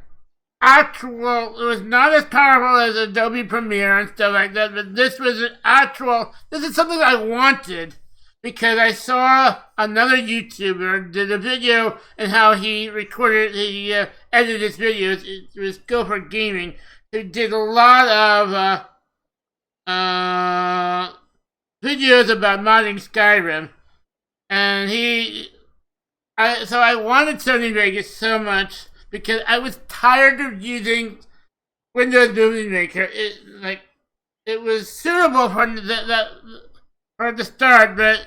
was not as powerful as Adobe Premiere and stuff like that, but this was this is something I wanted because I saw another YouTuber did a video and how he edited his videos. It was Go for Gaming. He did a lot of videos about modding Skyrim, and so I wanted Sony Vegas so much because I was tired of using Windows Movie Maker. It was suitable for the start, but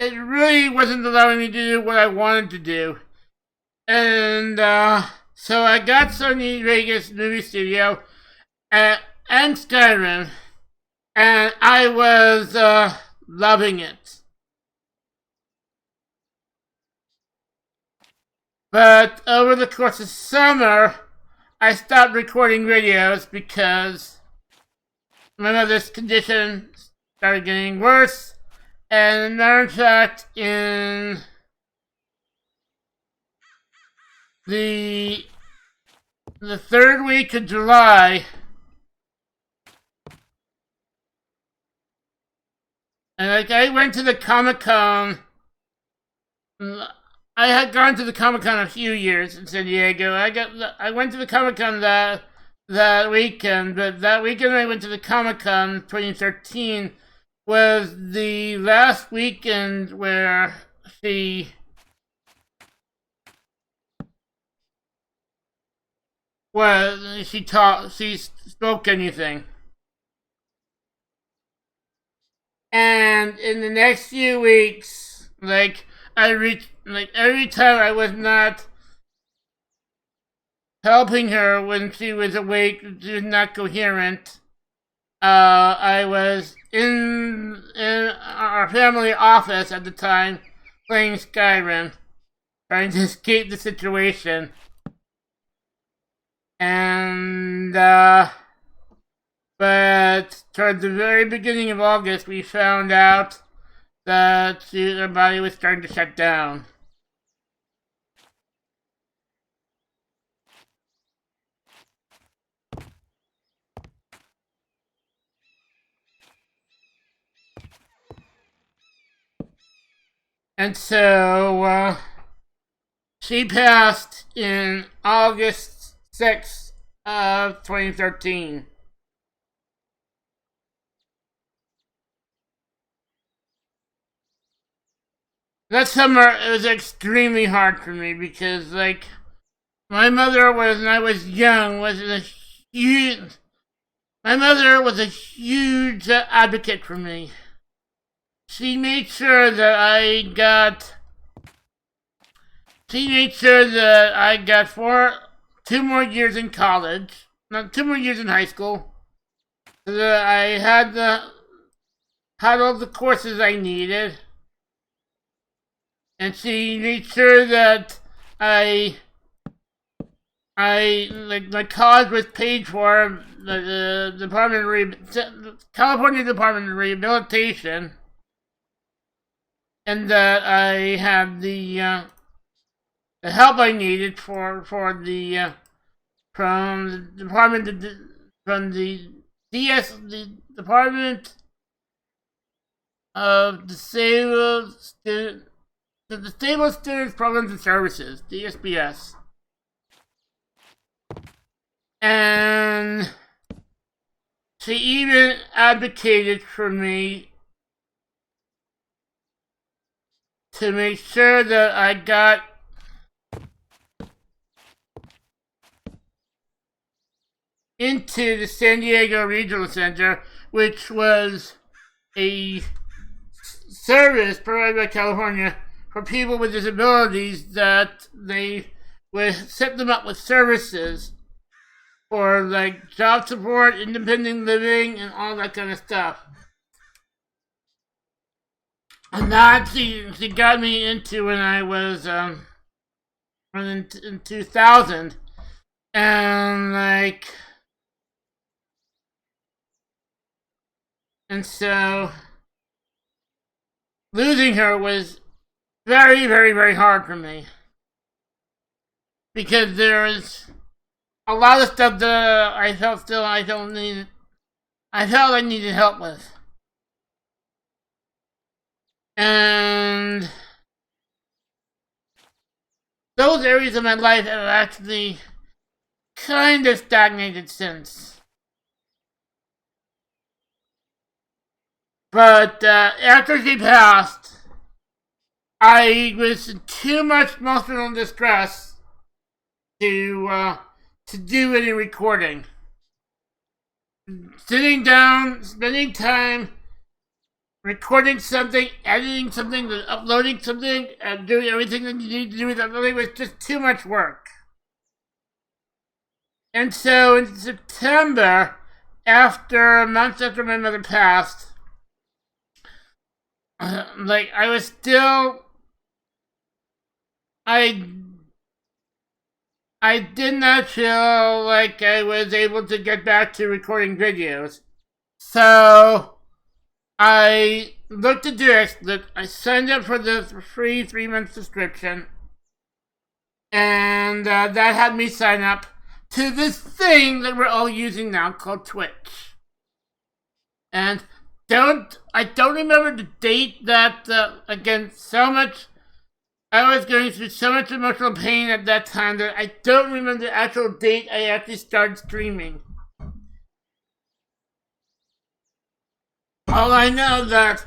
it really wasn't allowing me to do what I wanted to do, and so I got Sony Vegas Movie Studio and Skyrim, and I was loving it. But over the course of summer, I stopped recording videos because my mother's condition started getting worse, and as a matter of fact, in the third week of July, and I went to the Comic-Con. I had gone to the Comic-Con a few years in San Diego. I went to the Comic-Con that weekend, but that weekend I went to the Comic-Con 2013 was the last weekend where she she spoke anything. And in the next few weeks, every time I was not helping her when she was awake, she was not coherent, I was in our family office at the time, playing Skyrim, trying to escape the situation. And, but towards the very beginning of August, we found out that her body was starting to shut down. And so, she passed in August 6th of 2013. That summer, it was extremely hard for me because, my mother was, when I was young, my mother was a huge advocate for me. She made sure that I got 2 more years in college, not 2 more years in high school, so that I had all the courses I needed. And she made sure that my college was paid for, the California Department of Rehabilitation, and that I had the help I needed from the Department of Disabled Student the Disabled Students Programs and Services, DSPS. And she even advocated for me to make sure that I got into the San Diego Regional Center, which was a service provided by California for people with disabilities that they would set them up with services for like job support, independent living, and all that kind of stuff. And that she got me into when I was in 2000, and like, and so losing her was very, very, very hard for me, because there was a lot of stuff that I felt I felt I needed help with. And those areas of my life have actually kind of stagnated since. But after she passed, I was in too much emotional distress to do any recording. Sitting down, spending time recording something, editing something, uploading something, and doing everything that you need to do with uploading was just too much work. And so in September, months after my mother passed, like, I was still, I did not feel like I was able to get back to recording videos. So I looked at DirectSplit. I signed up for the free 3-month subscription, and that had me sign up to this thing that we're all using now called Twitch. And I don't remember the date that, again, I was going through so much emotional pain at that time that I don't remember the actual date I actually started streaming. All I know that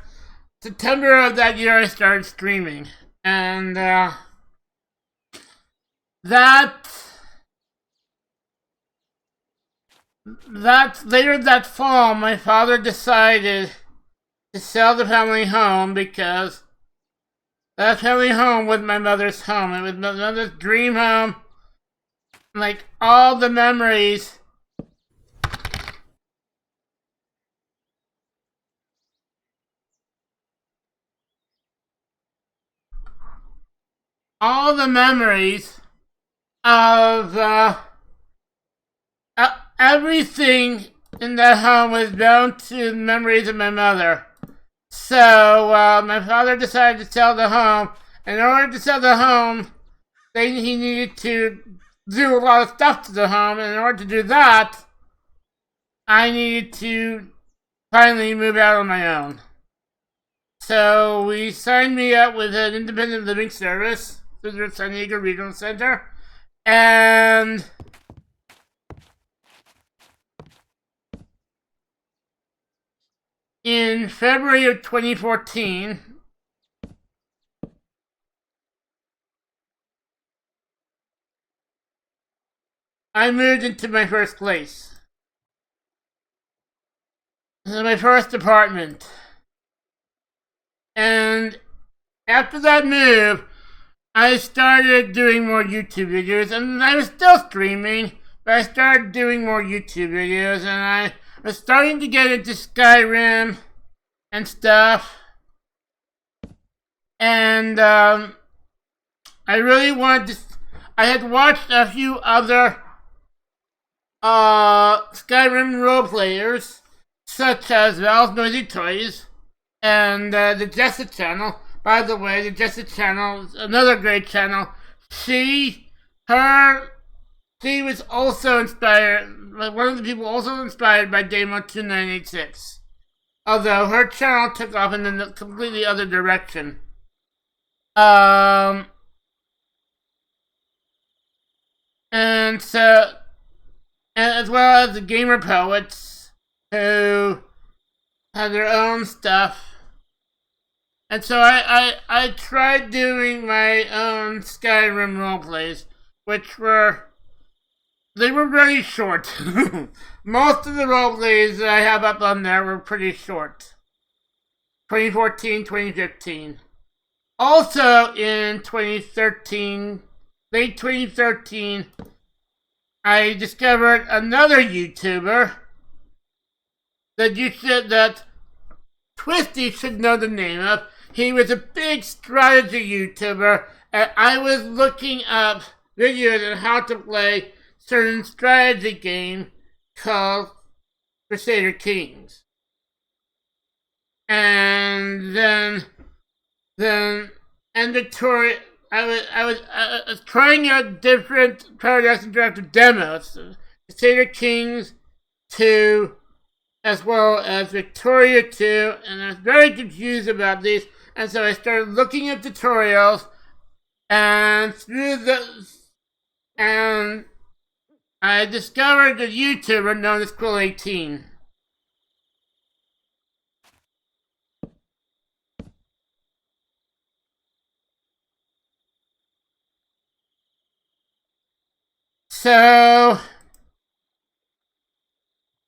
September of that year I started streaming, and later that fall, my father decided to sell the family home, because that family home was my mother's home. It was my mother's dream home. Like, all the memories of everything in that home was bound to memories of my mother. So my father decided to sell the home. In order to sell the home, he needed to do a lot of stuff to the home. And in order to do that, I needed to finally move out on my own. So he signed me up with an independent living service through the San Diego Regional Center. And in February of 2014, I moved into my first place. This is my first apartment. And after that move, I started doing more YouTube videos, and I was still streaming, but I started doing more YouTube videos, and I was starting to get into Skyrim and stuff. And I really wanted to. I had watched a few other Skyrim role players, such as Val's Noisy Toys and the Jessa channel. By the way, the Jessa channel is another great channel. She was also inspired, like, one of the people also inspired by Day1 2986. Although her channel took off in a completely other direction. And so, and as well as the gamer poets who have their own stuff. And so I tried doing my own Skyrim roleplays, which were very short. Most of the roleplays that I have up on there were pretty short. 2014, 2015. Also in 2013, late 2013, I discovered another YouTuber that Twisty should know the name of. He was a big strategy YouTuber, and I was looking up videos on how to play certain strategy game called Crusader Kings. And then and the I was trying out different Paradox Interactive demos, Crusader Kings 2, as well as Victoria 2, and I was very confused about these, and so I started looking at tutorials, and and I discovered a YouTuber known as Quill18. So,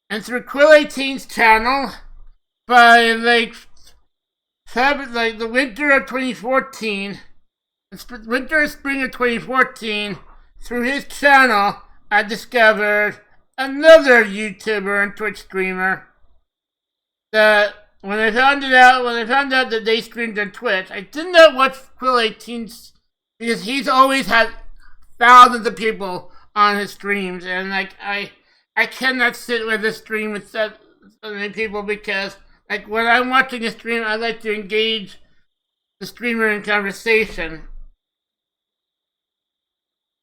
and through Quill18's channel, by like the winter of 2014, winter or spring of 2014, through his channel, I discovered another YouTuber and Twitch streamer that when I found out that they streamed on Twitch, I did not watch Quill18's because he's always had thousands of people on his streams, and like I cannot sit with a stream with so many people because like when I'm watching a stream, I like to engage the streamer in conversation,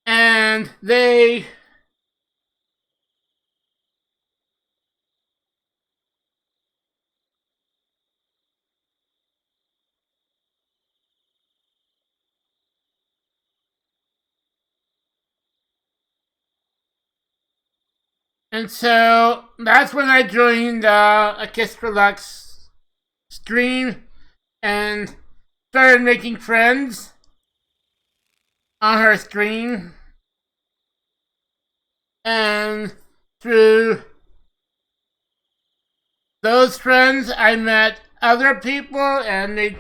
and so that's when I joined a Kiss for Lux stream and started making friends on her stream. And through those friends, I met other people and made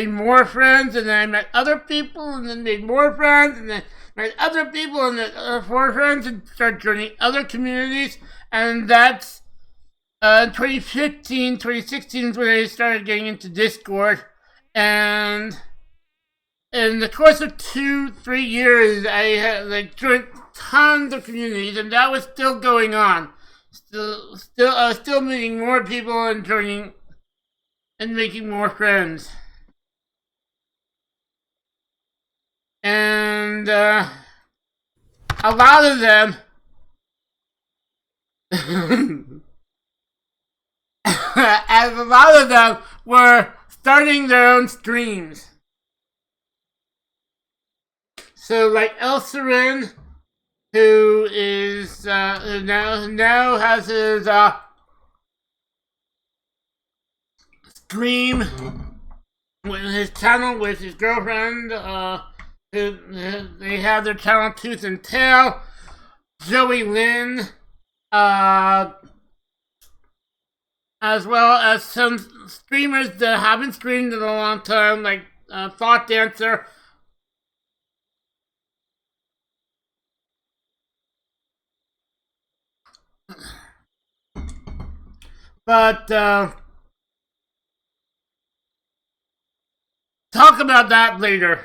more friends, and then I met other people and then made more friends, and then met other people and then more friends, and started joining other communities. And that's 2015, 2016 is when I started getting into Discord. And in the course of 2-3 years, I had like joined tons of communities, and that was still going on. I was still meeting more people and joining and making more friends. And a lot of them as a lot of them were starting their own streams. So like Elsarin, who is who now has his stream with his channel with his girlfriend. They have their channel Tooth and Tail. Joey Lynn, as well as some streamers that haven't streamed in a long time, like Thought Dancer. But talk about that later.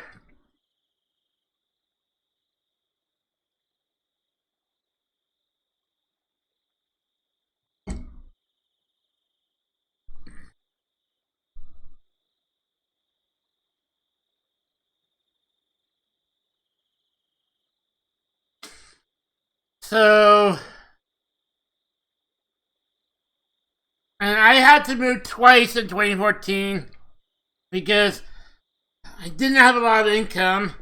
So, and I had to move twice in 2014 because I didn't have a lot of income,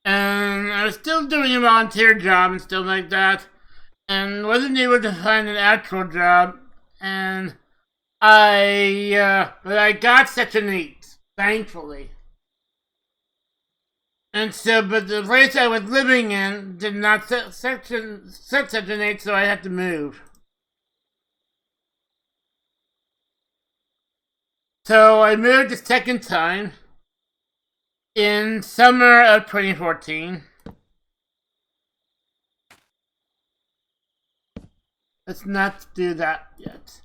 and I was still doing a volunteer job and stuff like that, and wasn't able to find an actual job, and but I got Section 8, thankfully. And so, but the place I was living in did not set Section 8, so I had to move. So I moved the second time in summer of 2014. Let's not do that yet.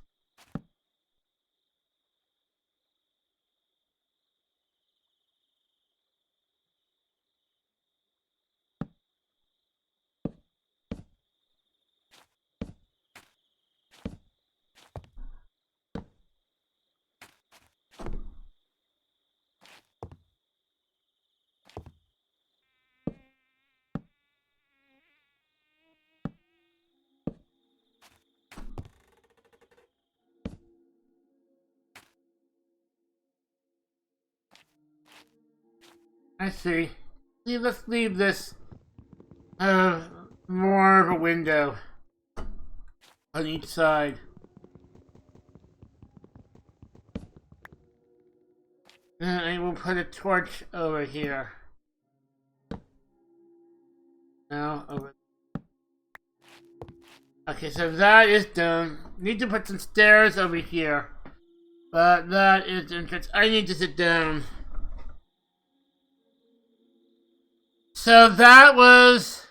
I see. See, let's leave this more of a window on each side. And I will put a torch over here. Now, over. Okay, so that is done. Need to put some stairs over here. But that is the entrance. I need to sit down. So that was,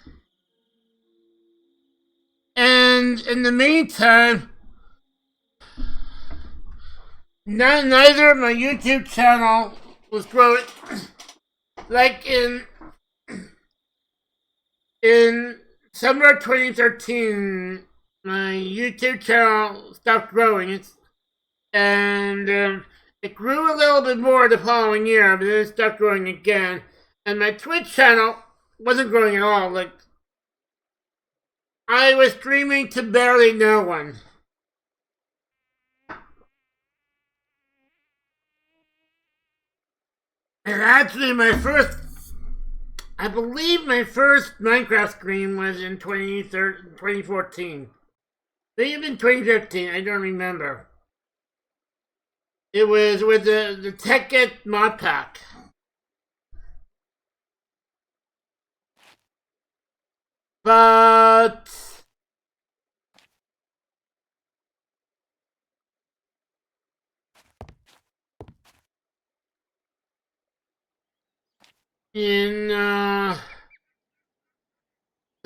and in the meantime, neither of my YouTube channel was growing. Like in summer 2013, my YouTube channel stopped growing, and it grew a little bit more the following year, but then it stopped growing again. And my Twitch channel wasn't growing at all. Like, I was streaming to barely no one. And actually I believe my first Minecraft stream was in 2014. Maybe in 2015, I don't remember. It was with the TechIt mod pack. But so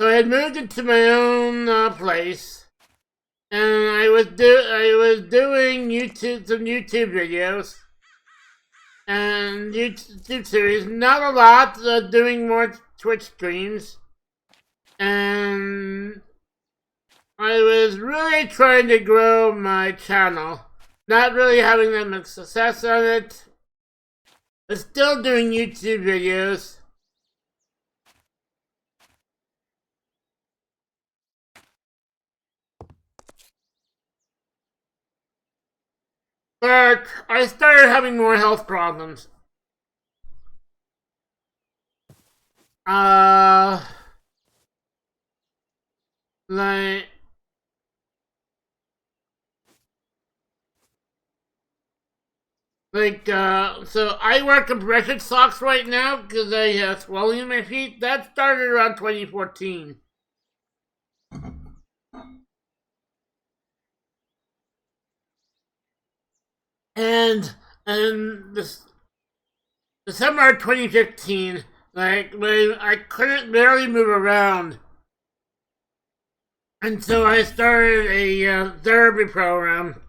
I had moved into my own place, and I was doing some YouTube videos and YouTube series. Not a lot, doing more Twitch streams. And I was really trying to grow my channel, not really having that much success on it, but still doing YouTube videos. But I started having more health problems. So I wear compression socks right now because I have swelling in my feet. That started around 2014. And the summer of 2015, when I couldn't barely move around. And so I started a therapy program.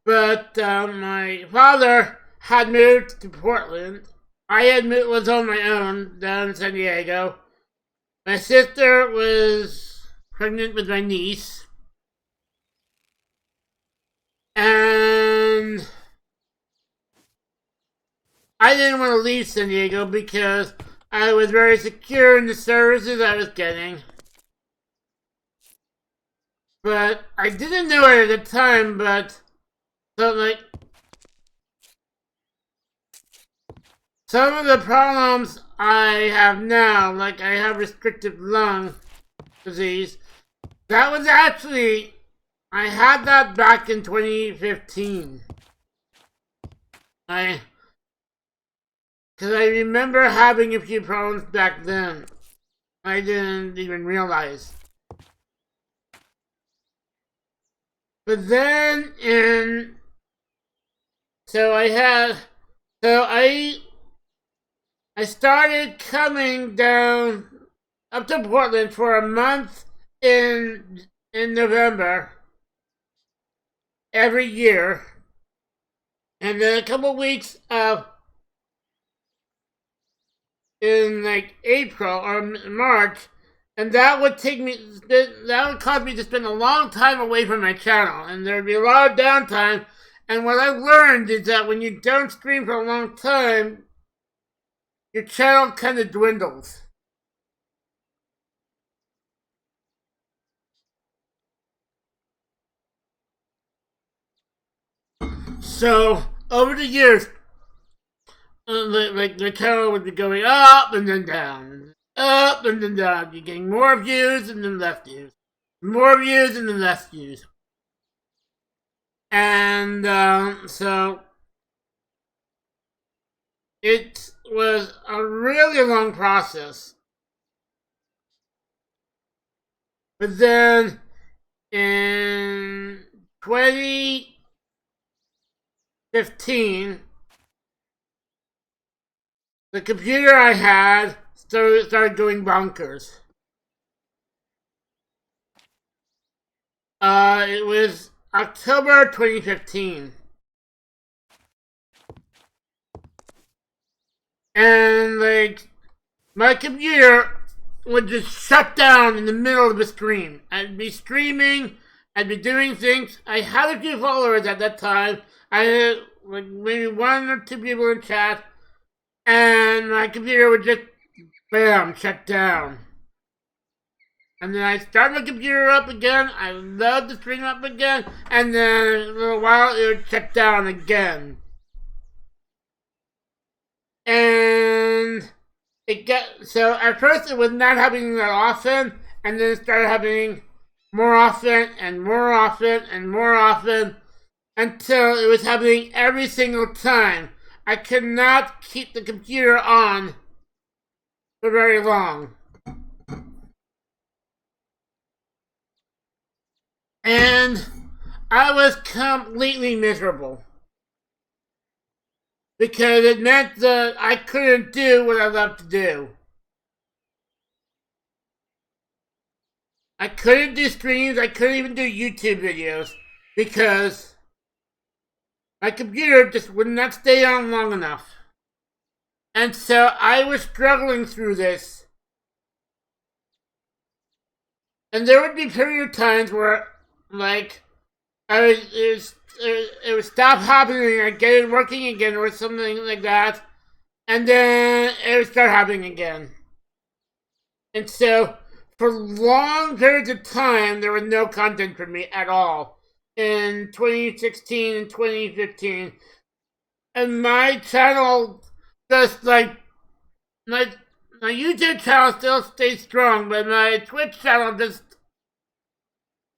But my father had moved to Portland. Was on my own down in San Diego. My sister was pregnant with my niece. And I didn't want to leave San Diego because I was very secure in the services I was getting. But I didn't know it at the time, but so some of the problems I have now, like I have restrictive lung disease, that was actually, I had that back in 2015. Because I remember having a few problems back then. I didn't even realize. But then I started coming down up to Portland for a month in November every year, and then a couple weeks in like April or March, and that would cause me to spend a long time away from my channel, and there'd be a lot of downtime. And what I learned is that when you don't stream for a long time, your channel kind of dwindles. So over the years, the channel would be going up and then down, up and then down. You're getting more views and then less views, more views and then less views, and so it was a really long process. But then in 2015, the computer I had started going bonkers. It was October 2015. And like, my computer would just shut down in the middle of a stream. I'd be streaming, I'd be doing things. I had a few followers at that time. I had like maybe 1 or 2 people in chat, and my computer would just, bam, shut down. And then I start my computer up again, I load the stream up again, and then in a little while it would shut down again. And so at first it was not happening that often, and then it started happening more often and more often and more often until it was happening every single time. I could not keep the computer on for very long. And I was completely miserable, because it meant that I couldn't do what I love to do. I couldn't do streams, I couldn't even do YouTube videos, because my computer just would not stay on long enough. And so I was struggling through this. And there would be period of times where, like, it would stop happening, I'd get it working again or something like that, and then it would start happening again. And so, for long periods of time, there was no content for me at all in 2016 and 2015. And my channel just like, my YouTube channel still stays strong, but my Twitch channel just,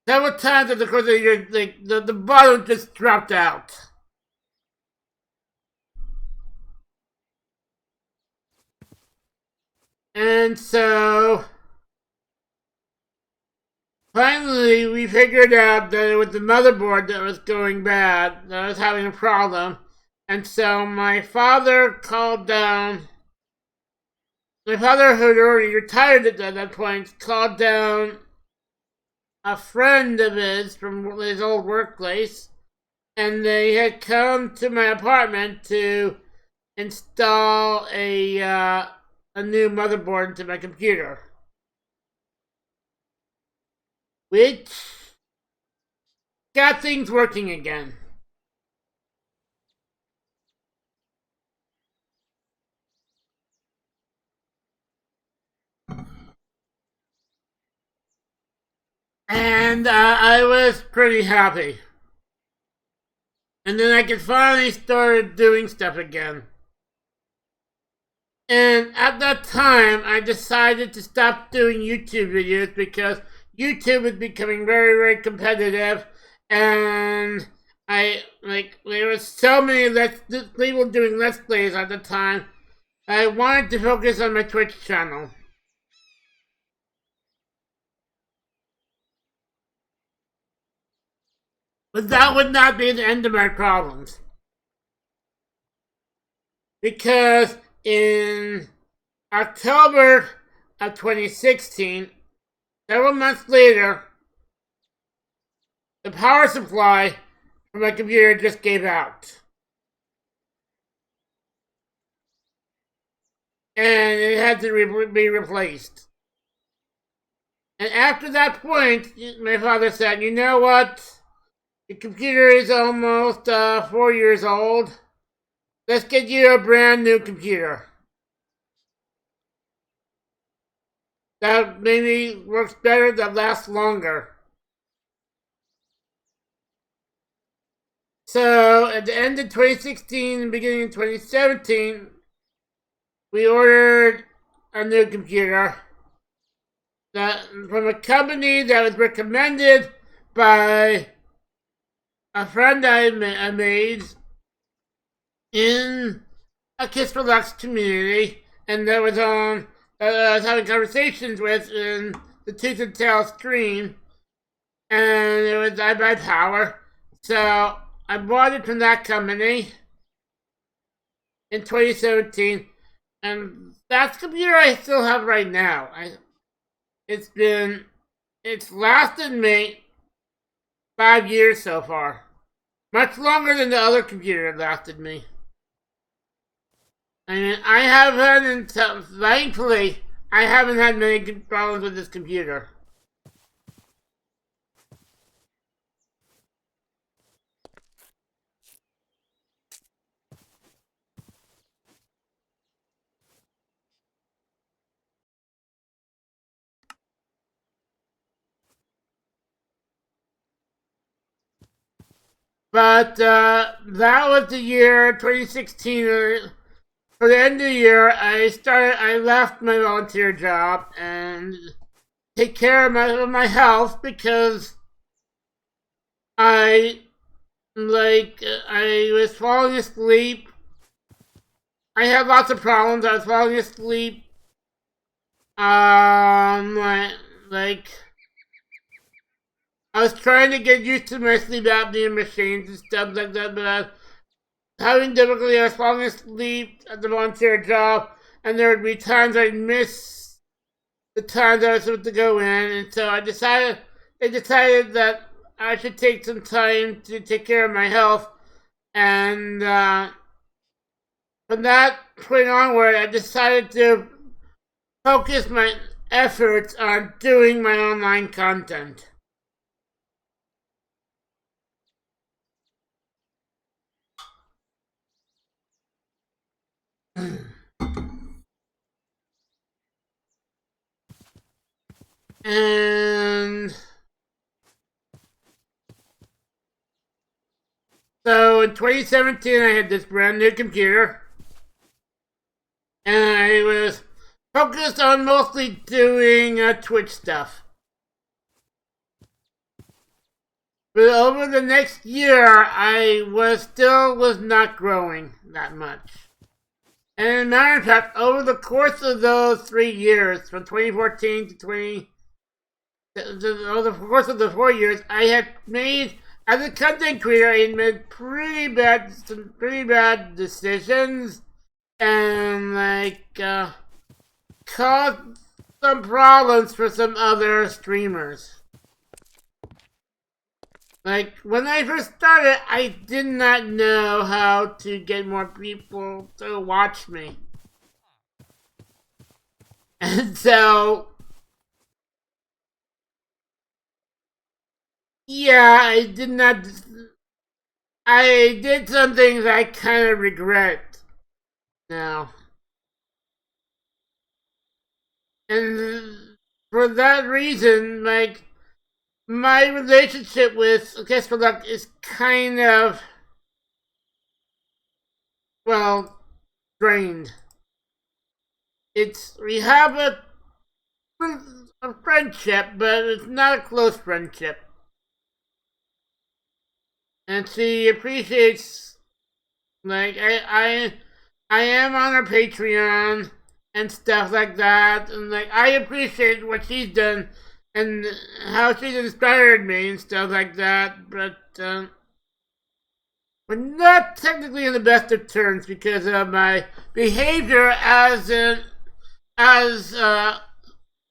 several times over the course of the year, the bottom just dropped out. And so, finally, we figured out that it was the motherboard that was going bad, that was having a problem. And so my father called down, my father, who had already retired at that point, called down a friend of his from his old workplace, and they had come to my apartment to install a new motherboard into my computer, which got things working again. And I was pretty happy. And then I could finally start doing stuff again. And at that time, I decided to stop doing YouTube videos because YouTube was becoming very, very competitive, and there was so many people doing Let's Plays at the time. I wanted to focus on my Twitch channel. But that would not be the end of my problems. Because in October of 2016, several months later, the power supply for my computer just gave out. And it had to be replaced. And after that point, my father said, you know what? The computer is almost 4 years old. Let's get you a brand new computer. That maybe works better, that lasts longer. So at the end of 2016 and beginning of 2017, we ordered a new computer from a company that was recommended by a friend I made in a Kiss for Lux community, and that was on I was having conversations with in the Tooth and Tail stream, and it was I Buy Power. So I bought it from that company in 2017, and that's the computer I still have right now. It's lasted me 5 years so far. Much longer than the other computer lasted me. I mean, thankfully, I haven't had many problems with this computer. But that was the year 2016. For the end of the year, I left my volunteer job and take care of my health because I was falling asleep. I had lots of problems. I was falling asleep. I was trying to get used to my sleep apnea machines and stuff like that, but I was having difficulty. I was falling asleep at the volunteer job, and there would be times I'd miss the times I was supposed to go in, and so they decided that I should take some time to take care of my health, and from that point onward, I decided to focus my efforts on doing my online content. And so in 2017, I had this brand new computer, and I was focused on mostly doing Twitch stuff. But over the next year, I was not growing that much. And as a matter of fact, over the course of those 3 years, from 2014 to over the course of the 4 years, I had made, as a content creator, I had made some pretty bad decisions, and caused some problems for some other streamers. Like, when I first started, I did not know how to get more people to watch me. And so, yeah, I did some things I kind of regret now. And for that reason, my relationship with Guess for Luck is kind of, well, strained. we have a friendship, but it's not a close friendship. And she appreciates, like, I am on her Patreon and stuff like that, and like I appreciate what she's done and how she's inspired me and stuff like that, but we're not technically in the best of terms because of my behavior as a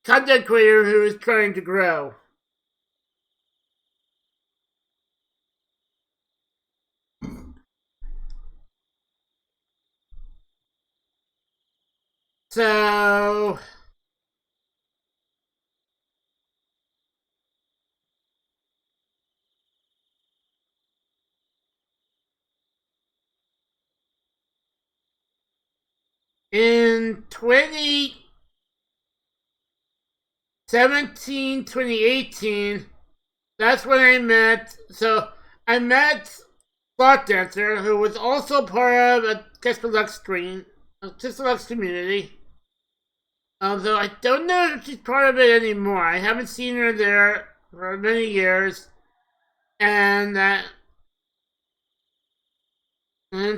content creator who is trying to grow. So in 2018, that's when I met. So I met Slot Dancer, who was also part of a Kiss4Lux stream, a Kiss4Lux community. Although I don't know if she's part of it anymore. I haven't seen her there for many years. And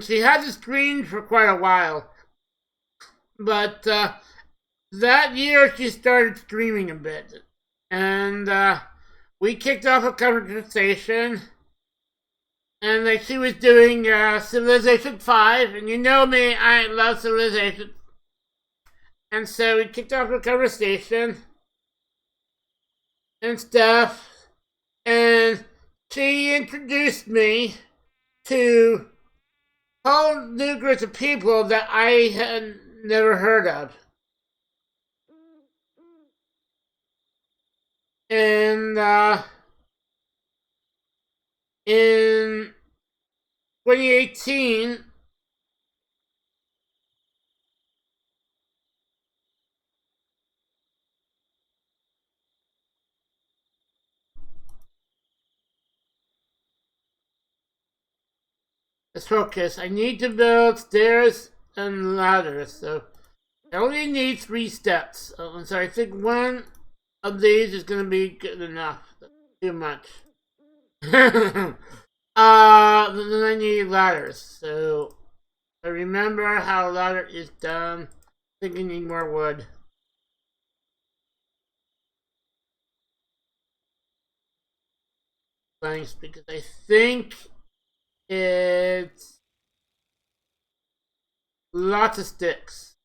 she hasn't streamed for quite a while. But that year she started streaming a bit. And we kicked off a conversation. And like she was doing Civilization 5. And you know me, I love Civilization. And so we kicked off a conversation and stuff. And she introduced me to a whole new group of people that I had never heard of. And in 2018, let's focus. I need to build stairs and ladders, so I only need 3 steps. So I think one of these is going to be good enough. Too much. Then I need ladders. So I remember how a ladder is done. I think I need more wood. Thanks, because I think it's lots of sticks.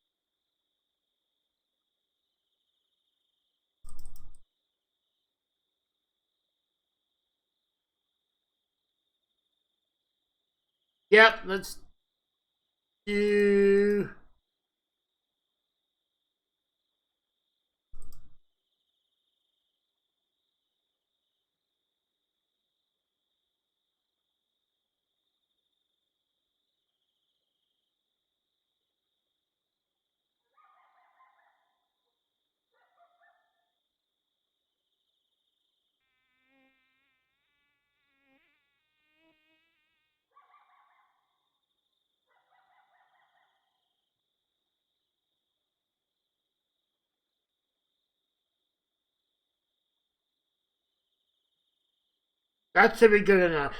Yep, let's do... That should be good enough.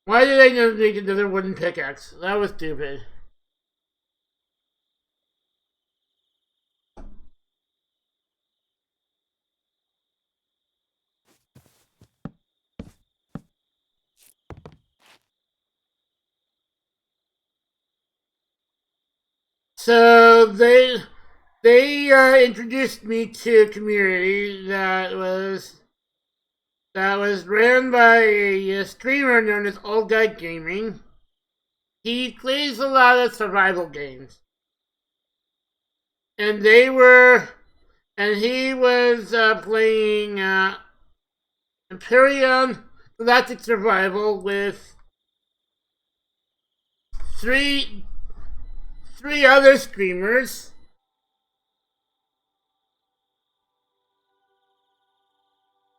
Why did I not make another wooden pickaxe? That was stupid. So they introduced me to a community that was ran by a streamer known as Old Guy Gaming. He plays a lot of survival games, and he was playing Imperium Galactic Survival with three other streamers.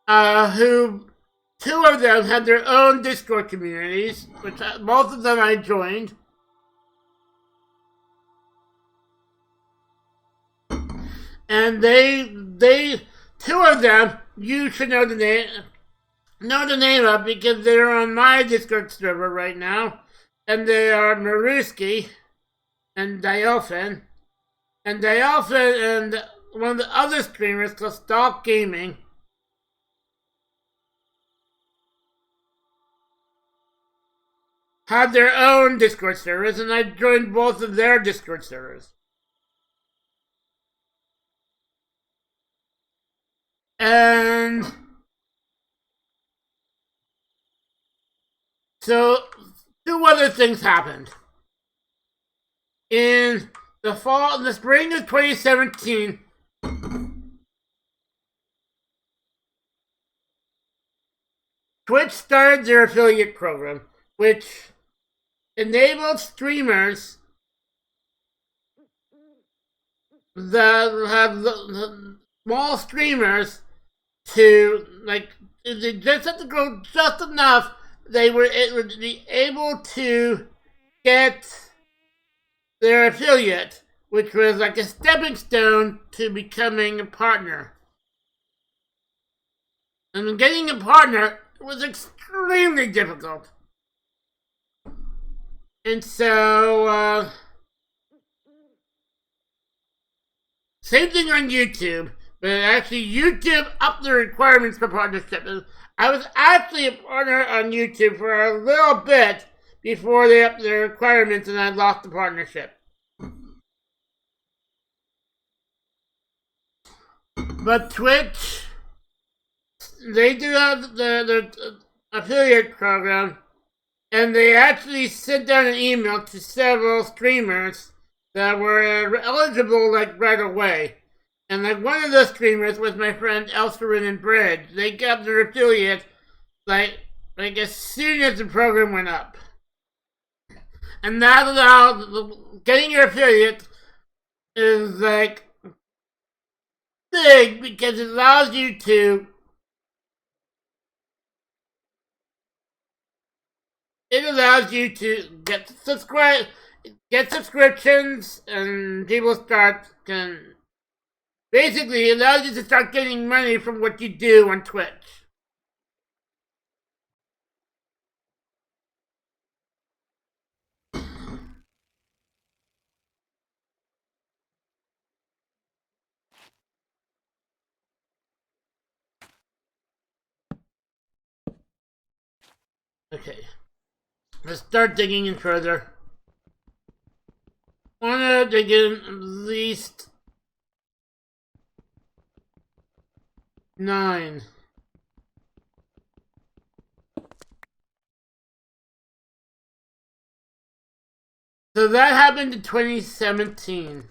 Who two of them had their own Discord communities, which both of them I joined. And two of them, you should know the name of because they're on my Discord server right now. And they are Maruski and Dialphin. And Dialphin and one of the other streamers called Stalk Gaming had their own Discord servers, and I joined both of their Discord servers. And so two other things happened. In the spring of 2017, Twitch started their affiliate program, which enabled streamers that have small streamers to, like, they just have to grow just enough. They would be able to get their affiliate, which was like a stepping stone to becoming a partner. And getting a partner was extremely difficult. And so, same thing on YouTube, but actually YouTube upped the requirements for partnership. I was actually a partner on YouTube for a little bit before they upped the requirements and I lost the partnership. But Twitch, they do have their affiliate program, and they actually sent out an email to several streamers that were eligible, like, right away. And, like, one of those streamers was my friend Elsarin and Bridge. They got their affiliate, like as soon as the program went up. And that allowed, getting your affiliate is, like, big because it allows you to get subscriptions, and people basically it allows you to start getting money from what you do on Twitch. Okay, let's start digging in further. I want to dig in at least 9. So that happened in 2017.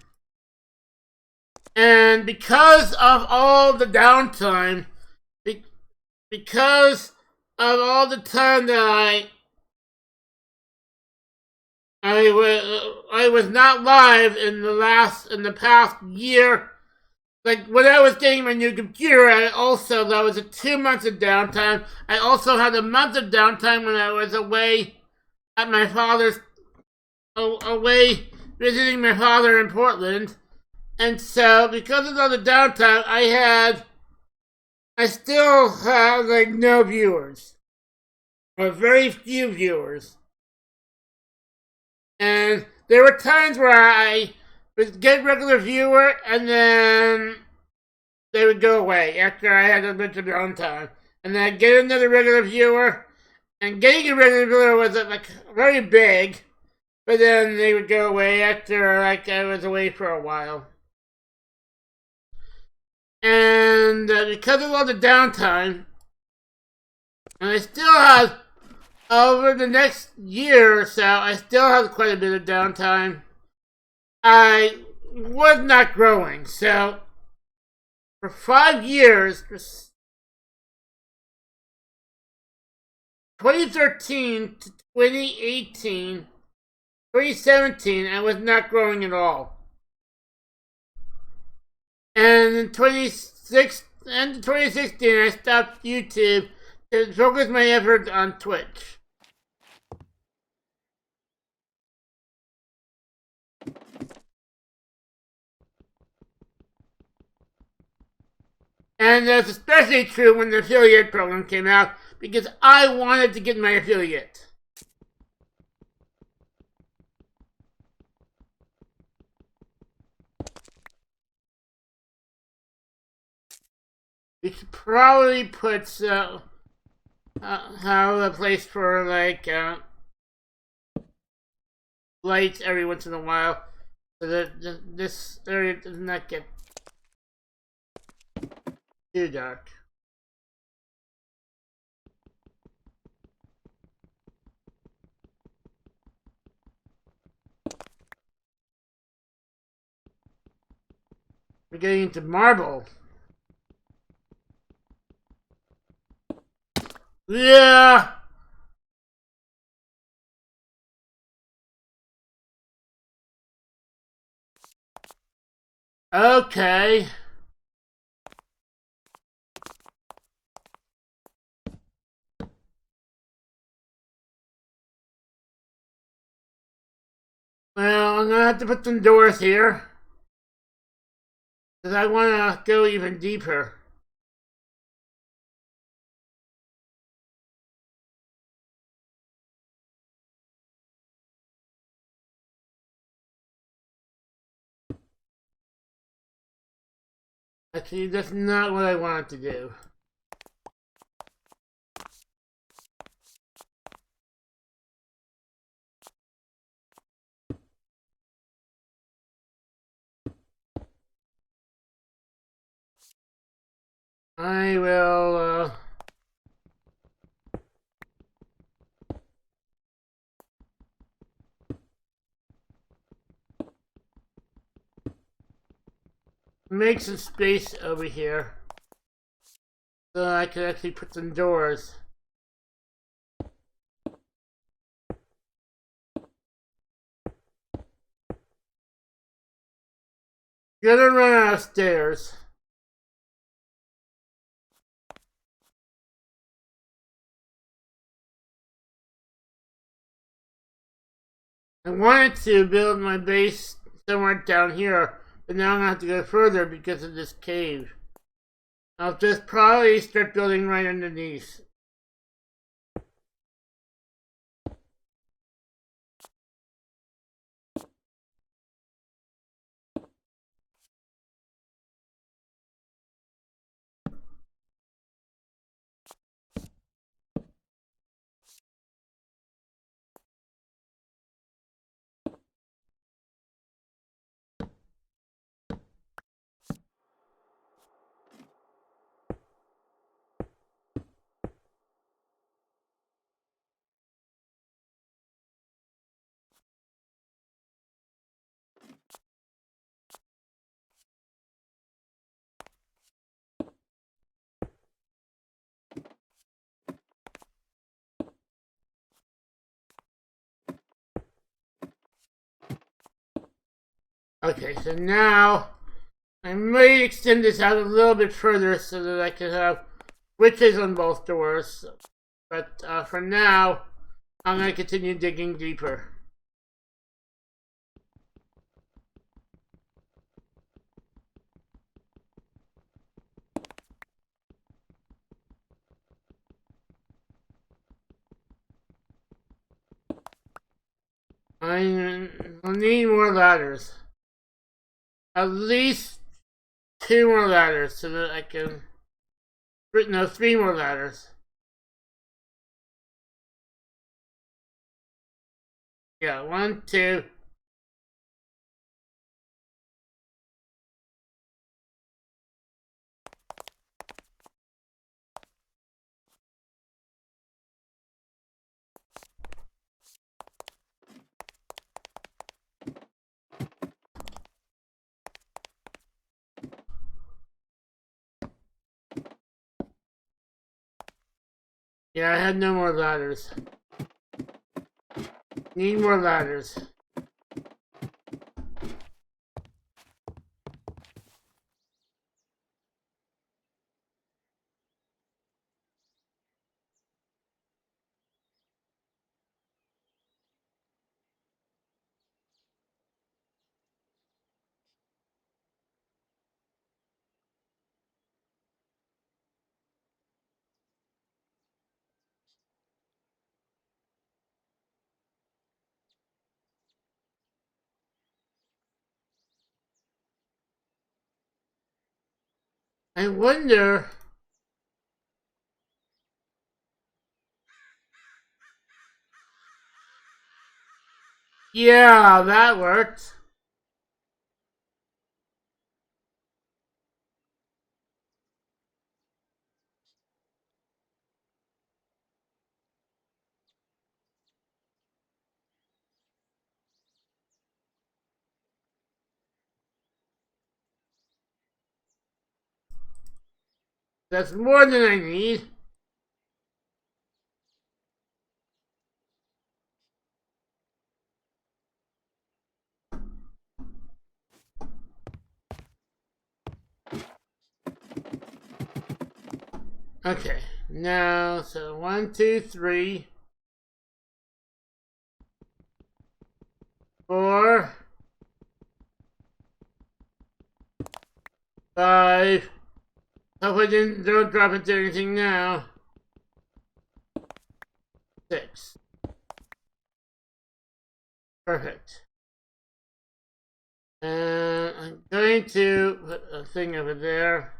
And because of all the downtime, because of all the time that I was not live in the past year. Like, when I was getting my new computer, that was a 2 months of downtime. I also had a month of downtime when I was away at my father's, away visiting my father in Portland. And so, because of all the downtime, I still have, like, no viewers. Or very few viewers. And there were times where I would get regular viewer, and then they would go away after I had a bunch of downtime. And then I'd get another regular viewer, and getting a regular viewer was, like, very big. But then they would go away after, like, I was away for a while. And because of all the downtime, and I still have, over the next year or so, I still have quite a bit of downtime. I was not growing, so for 5 years, 2013 to 2018, 2017, I was not growing at all. And in 2016, I stopped YouTube to focus my efforts on Twitch. And that's especially true when the affiliate program came out, because I wanted to get my affiliate. We should probably put have a place for like lights every once in a while, so that this area does not get too dark. We're getting into marble. Yeah. Okay. Well, I'm gonna have to put some doors here, because I want to go even deeper. Actually, that's not what I wanted to do. I will, make some space over here, so I can actually put some doors. Gonna run out of stairs. I wanted to build my base somewhere down here, but now I'm gonna have to go further because of this cave. I'll just probably start building right underneath. Okay, so now I may extend this out a little bit further so that I can have switches on both doors. But for now, I'm going to continue digging deeper. I'll need more ladders. At least 2 more ladders so that I can... No, 3 more ladders. Yeah, 1, 2... Yeah, I had no more ladders. Need more ladders. I wonder. Yeah, that worked. That's more than I need. Okay, now, so 1, 2, 3, 4, 5. Hope I don't drop into anything now. 6. Perfect. And I'm going to put a thing over there.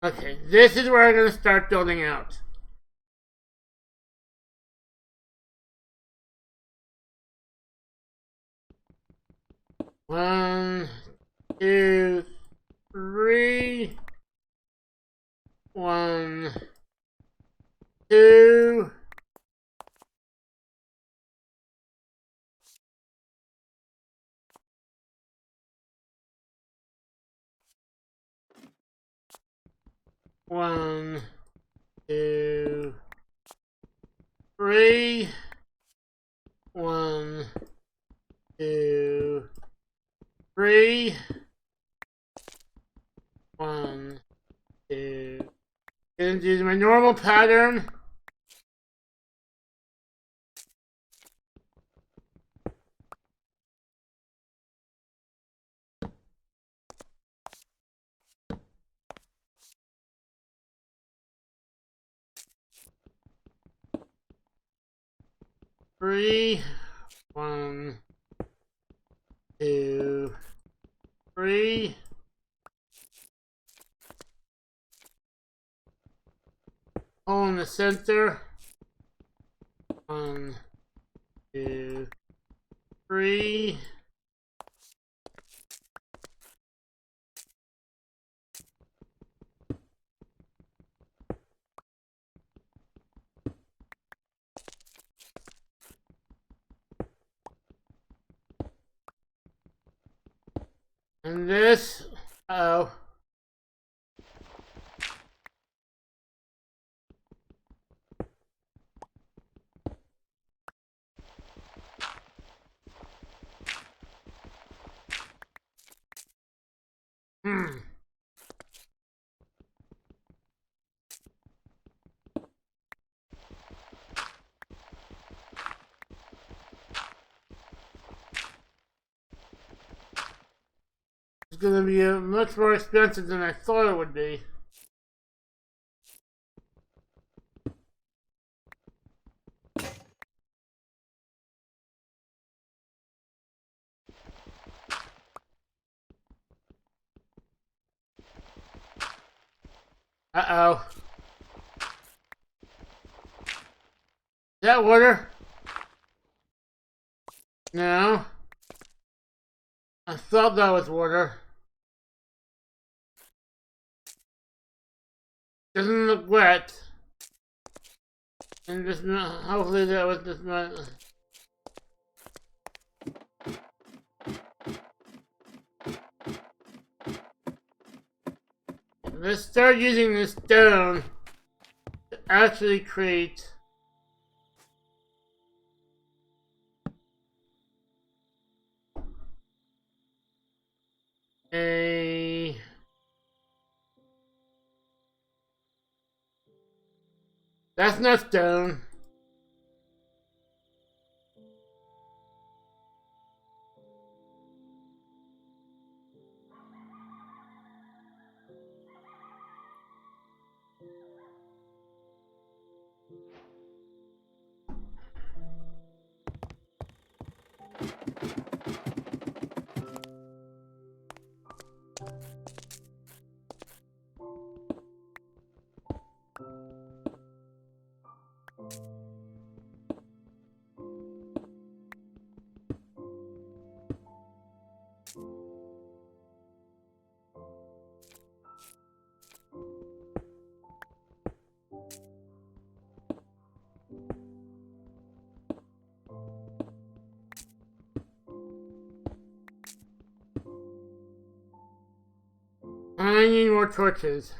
Okay, this is where I'm going to start building out. One, 2, 3. 1, 2. 1, 2, 3. 1, 2, 3. 1, 2. Gonna do my normal pattern. Three. 1, 2, 3. Hole in the center. 1, 2, 3. And this, oh. It's gonna be much more expensive than I thought it would be. Uh-oh. Is that water? No. I thought that was water. Doesn't look wet. And just not, hopefully that was just not. Let's start using this stone to actually create a That's not stone. I need more torches.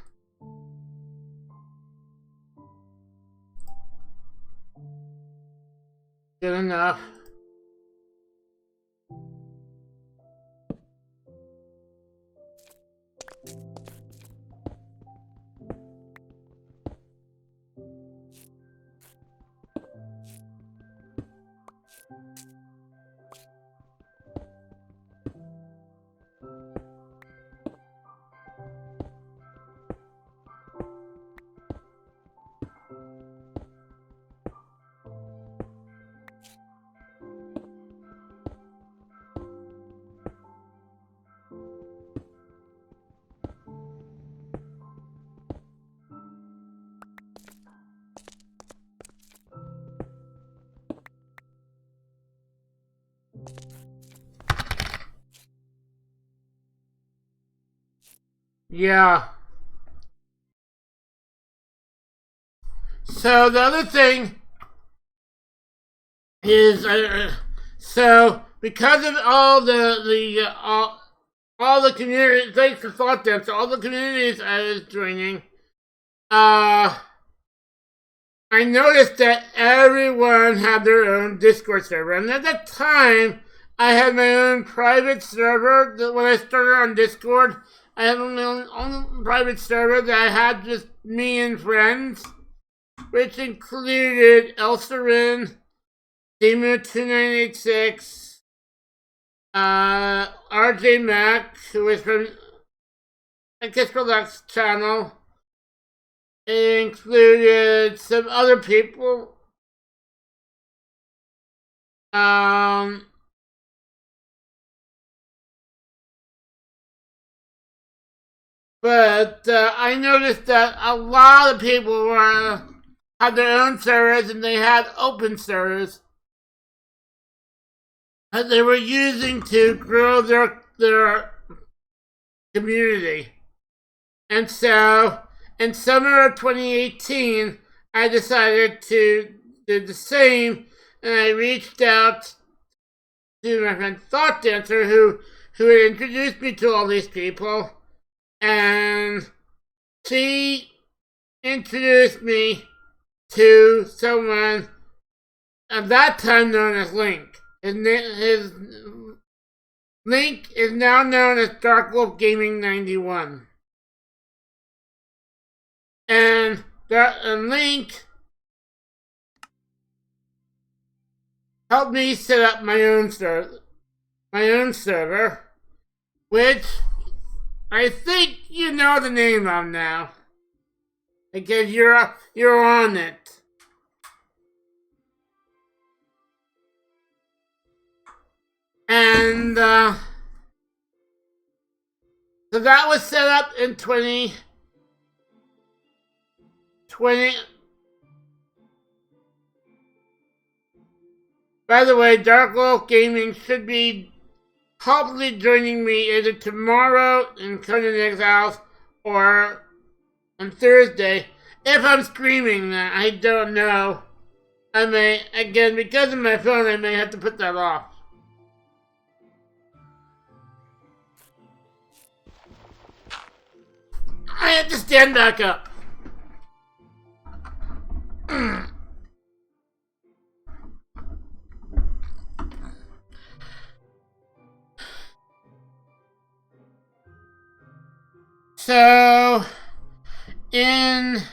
Good enough. Yeah. So the other thing is, so because of all the community, thanks for thought them, so all the communities I was joining, I noticed that everyone had their own Discord server, and at that time, I had my own private server. When I started on Discord, I had my own private server that I had just me and friends, which included Elsarin, Demon2986, RJ Mac, who was from I guess Relax channel. It included some other people. But I noticed that a lot of people had their own servers and they had open servers that they were using to grow their community. And so, in summer of 2018, I decided to do the same, and I reached out to my friend Thought Dancer, who had introduced me to all these people, and she introduced me to someone at that time known as Link. His Link is now known as Dark Wolf Gaming 91. And Link helped me set up my own server, which I think you know the name of now, because you're on it. And so that was set up in 2020. By the way, Dark Wolf Gaming should be hopefully joining me either tomorrow in Conan Exiles or on Thursday. If I'm streaming that, I don't know. I may, again, because of my phone, I may have to put that off. I have to stand back up. So, in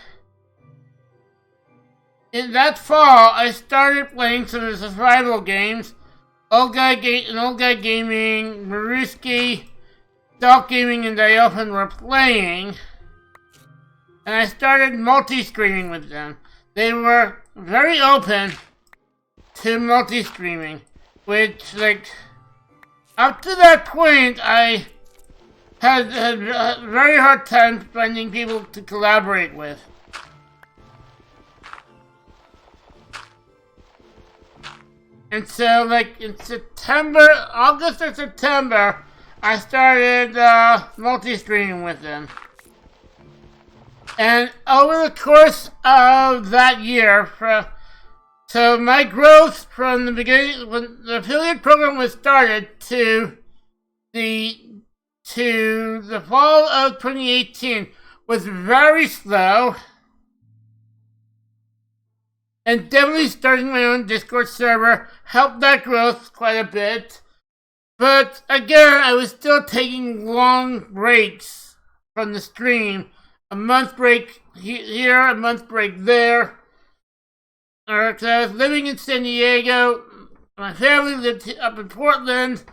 that fall, I started playing some of the survival games. Old Guy Gaming, Maruski, Dark Gaming, and Day1 were playing. And I started multi-streaming with them. They were very open to multi-streaming, which, like, up to that point, I had a very hard time finding people to collaborate with. And so, like, in August or September, I started multi-streaming with them. And over the course of that year, so my growth from the beginning, when the affiliate program was started, to the fall of 2018 was very slow. And definitely starting my own Discord server helped that growth quite a bit. But again, I was still taking long breaks from the stream. A month break here, a month break there. Because I was living in San Diego. My family lived up in Portland.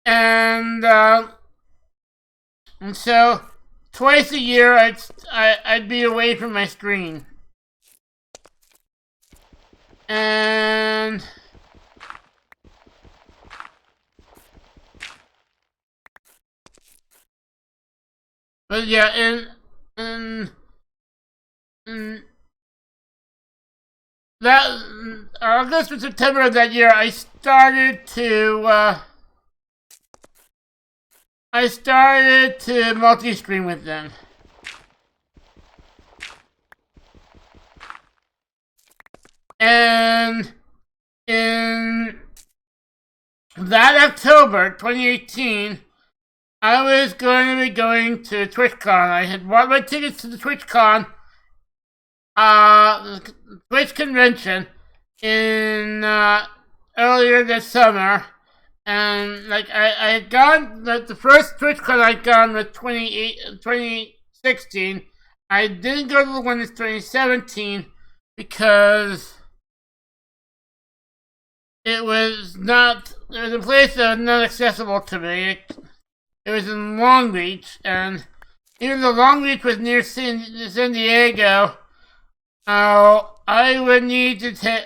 And so twice a year I'd be away from my screen. And but yeah, and that August or September of that year, I started to multi-stream with them. And in that October 2018, I was going to be going to TwitchCon. I had bought my tickets to the TwitchCon, Twitch convention in earlier this summer, and like I had gone. The first TwitchCon I'd gone was 2016. I didn't go to the one in 2017 because it was a place that was not accessible to me. It was in Long Beach, and even though Long Beach was near San Diego, I would need to take.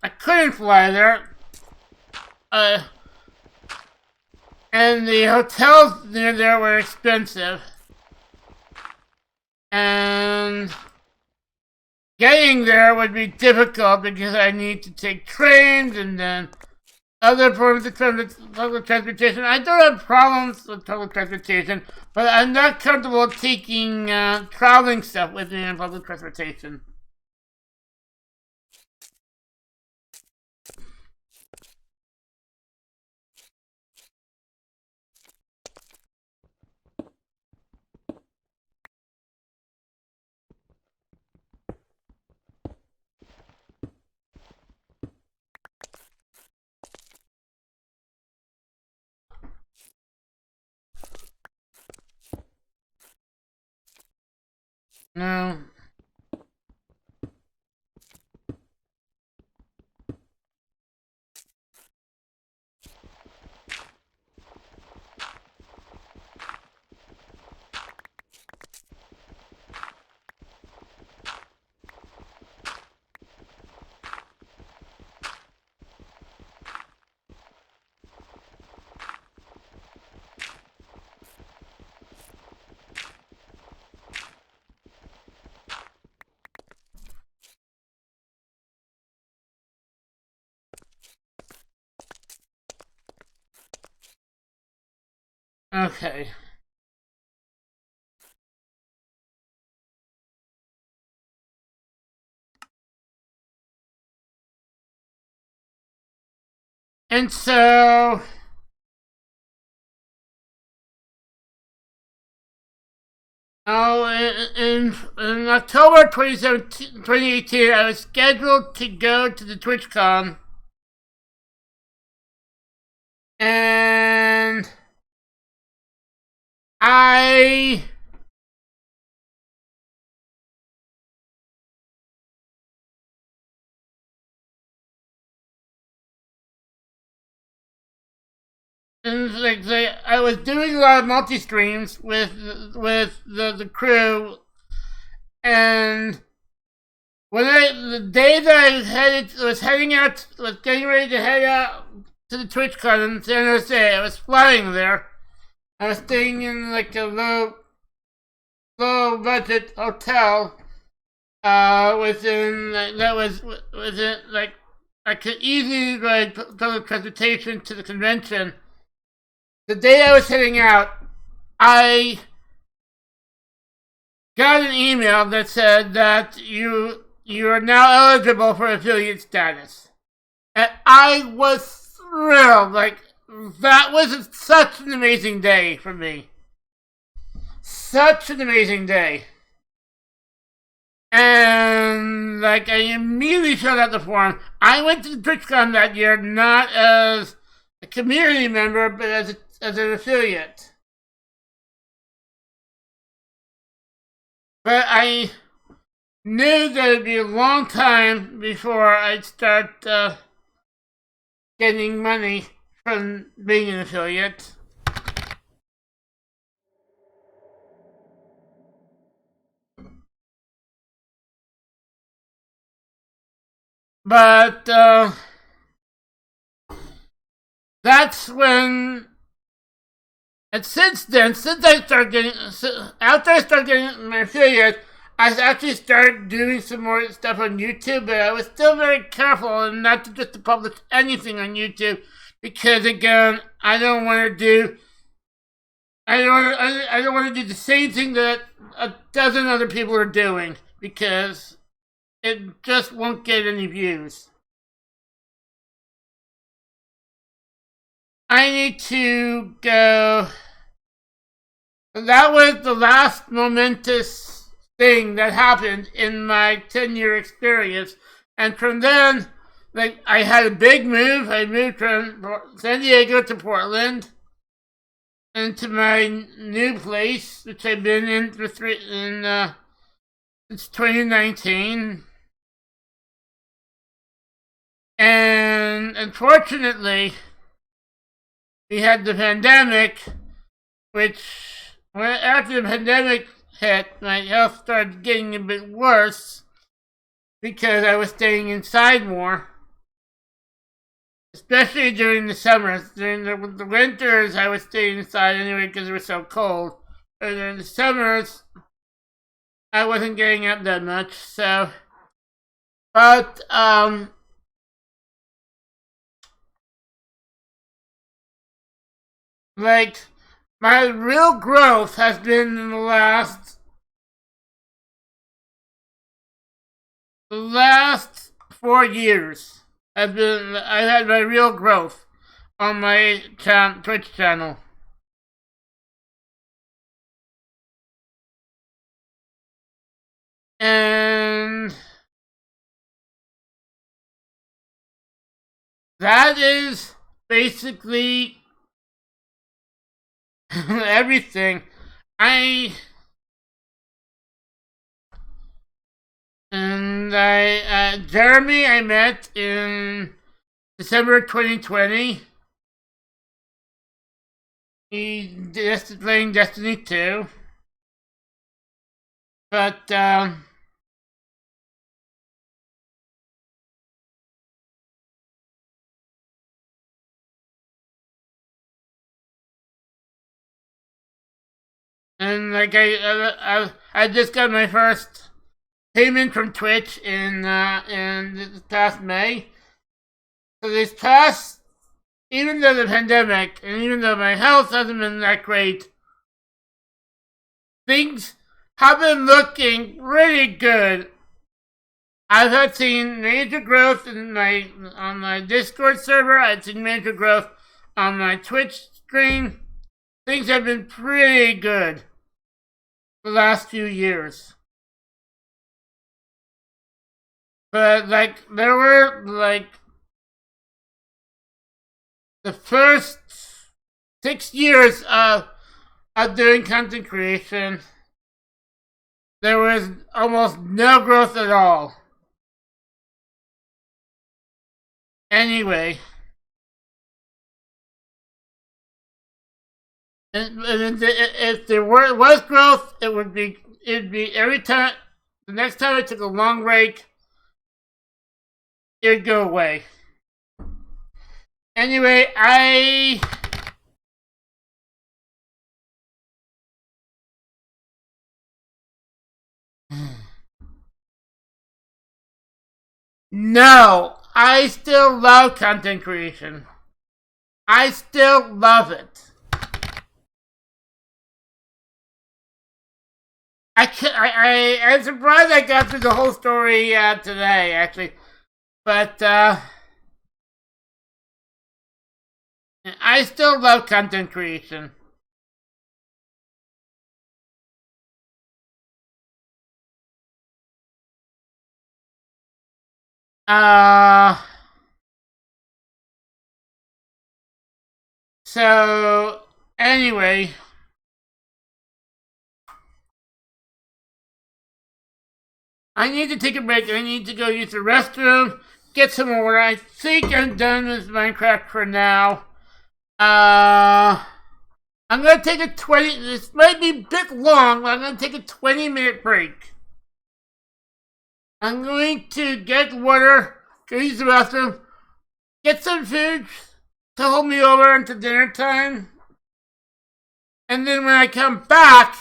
I couldn't fly there, and the hotels near there were expensive, and getting there would be difficult because I need to take trains and then other forms of public transportation. I don't have problems with public transportation, but I'm not comfortable taking traveling stuff with me in public transportation. No. Okay. And so in October 2018, I was scheduled to go to the TwitchCon, and I and I was doing a lot of multi-streams with the crew, and the day that I was getting ready to head out to the TwitchCon in San Jose, I was flying there. I was staying in like a low budget hotel. Within like I could easily ride public transportation to the convention. The day I was heading out, I got an email that said that you are now eligible for affiliate status. And I was thrilled. Like, that was such an amazing day for me. Such an amazing day. And, like, I immediately filled out the form. I went to the TwitchCon that year not as a community member, but as an affiliate. But I knew that it'd be a long time before I'd start getting money from being an affiliate. But that's when, and since then, after I started getting my affiliate, I actually started doing some more stuff on YouTube, but I was still very careful and not to just publish anything on YouTube, because again, I don't want to do the same thing that a dozen other people are doing, because it just won't get any views. I need to go. That was the last momentous thing that happened in my 10-year experience. And from then, like, I had a big move. I moved from San Diego to Portland, into my new place, which I've been in since 2019. And unfortunately, we had the pandemic, which, after the pandemic hit, my health started getting a bit worse because I was staying inside more. Especially during the summers. During the winters, I was staying inside anyway because it was so cold. But during the summers, I wasn't getting up that much, so. But, like, my real growth has been in the last 4 years. I've had my real growth on my Twitch channel. And that is basically everything. Jeremy I met in December 2020. He's just playing Destiny 2. But, and like I just got my first payment from Twitch in this past May. So even though the pandemic, and even though my health hasn't been that great, things have been looking really good. I've seen major growth on my Discord server. I've seen major growth on my Twitch stream. Things have been pretty good the last few years. But, like, there were, like, the first 6 years of doing content creation, there was almost no growth at all. Anyway, And if there was growth, it'd be every time. The next time I took a long break, it'd go away. Anyway, no, I still love content creation. I still love it. I'm surprised I got through the whole story today, actually. But I still love content creation. So anyway, I need to take a break. I need to go use the restroom, get some water. I think I'm done with Minecraft for now. I'm gonna take a 20. This might be a bit long, but I'm gonna take a 20-minute break. I'm going to get water, go use the restroom, get some food to hold me over until dinner time. And then when I come back,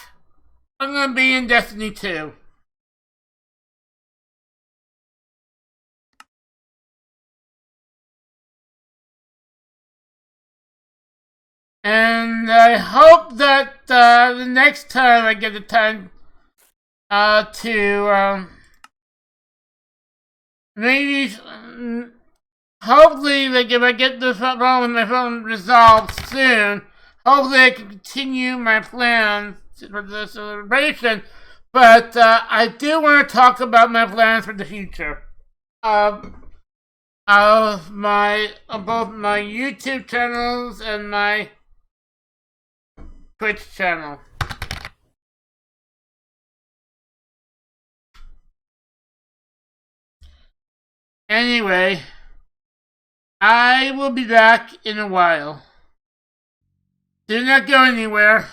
I'm gonna be in Destiny 2. And I hope that the next time I get the time to maybe, hopefully, like if I get this problem with my phone resolved soon, hopefully I can continue my plans for the celebration. But I do want to talk about my plans for the future of both my YouTube channels and my Twitch channel. Anyway, I will be back in a while. Do not go anywhere.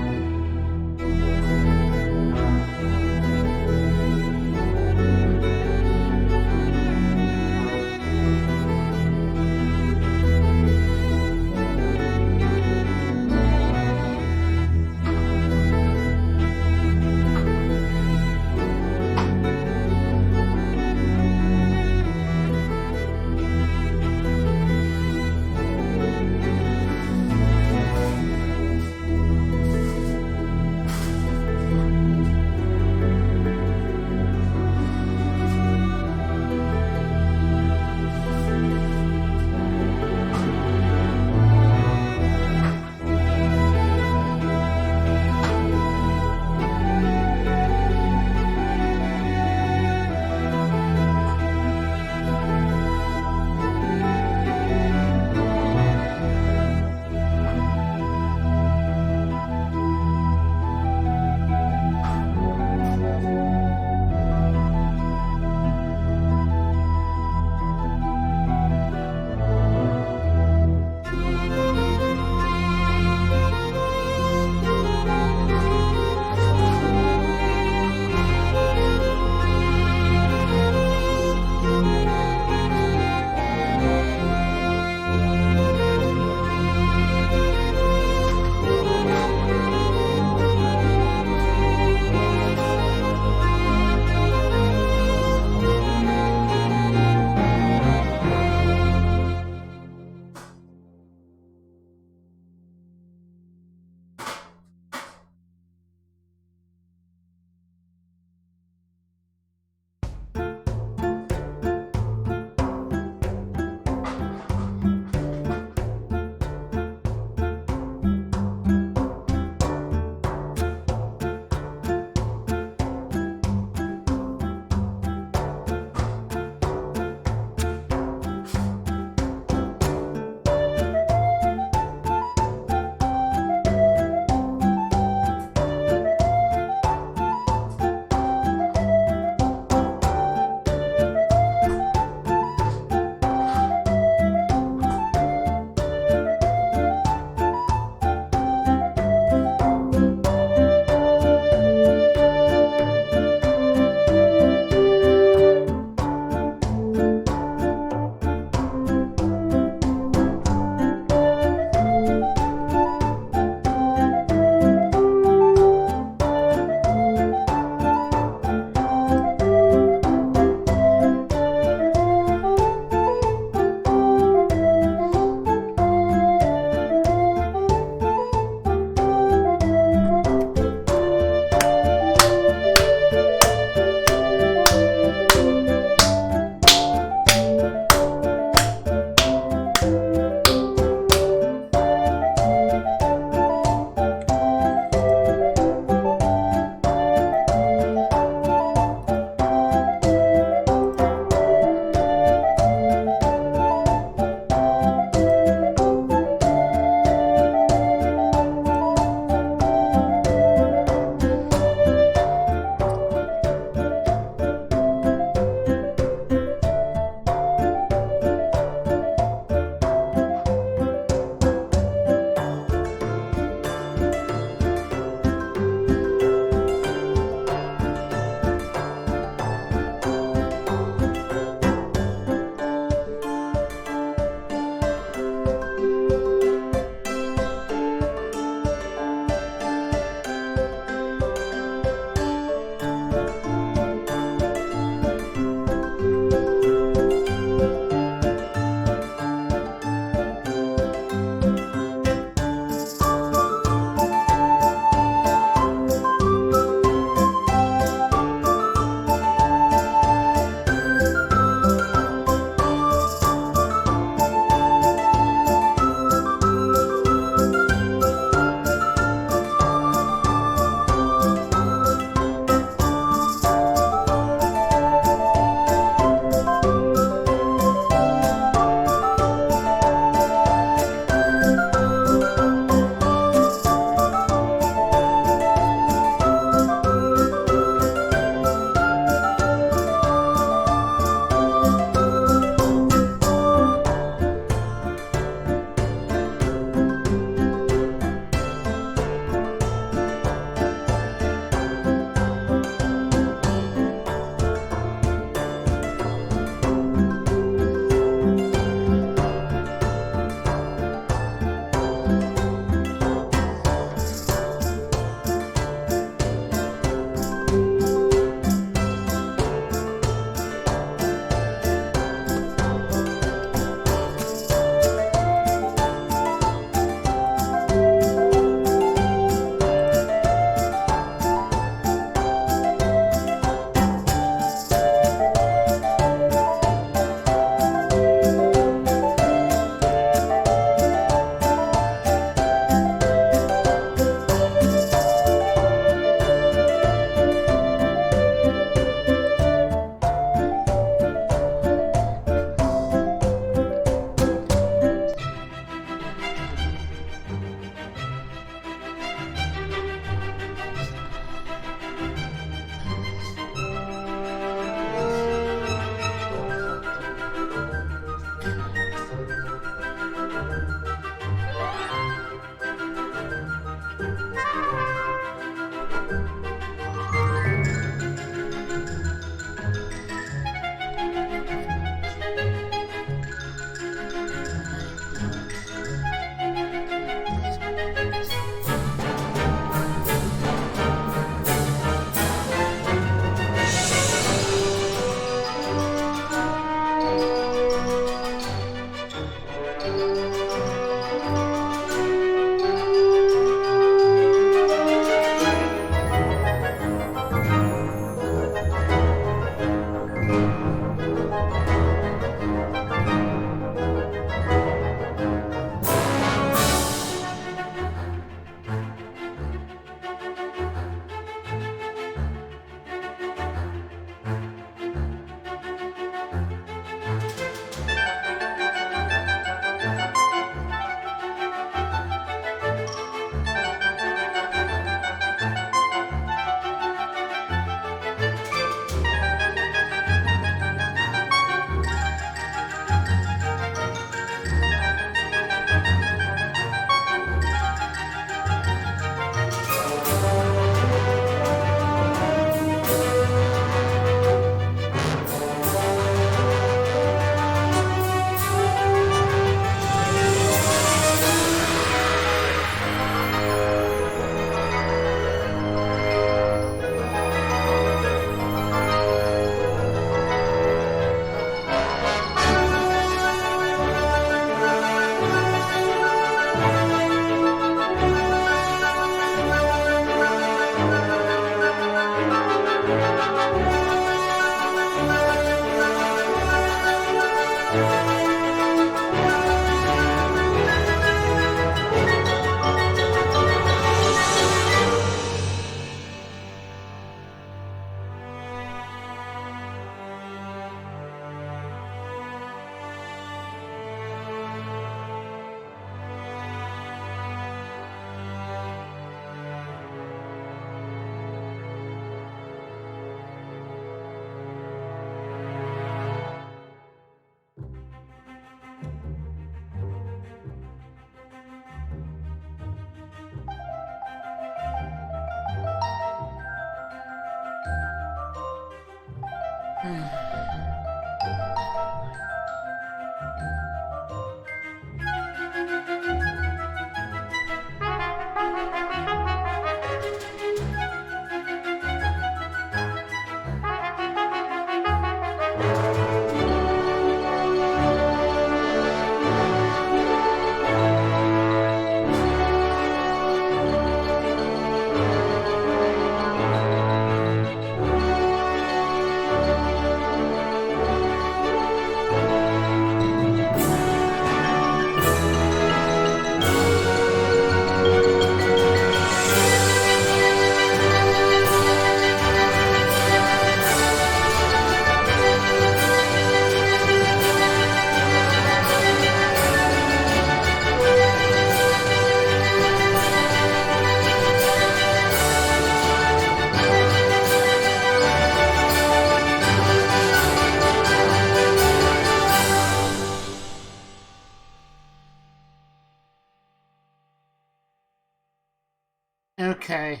Okay.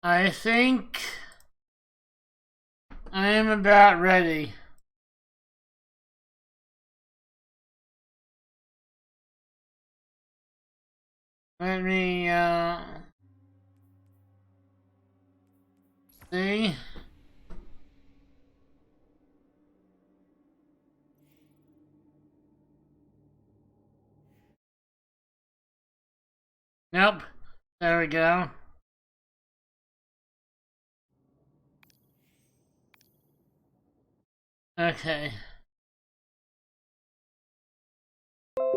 I think I am about ready. Let me, see. Nope. There we go. Okay.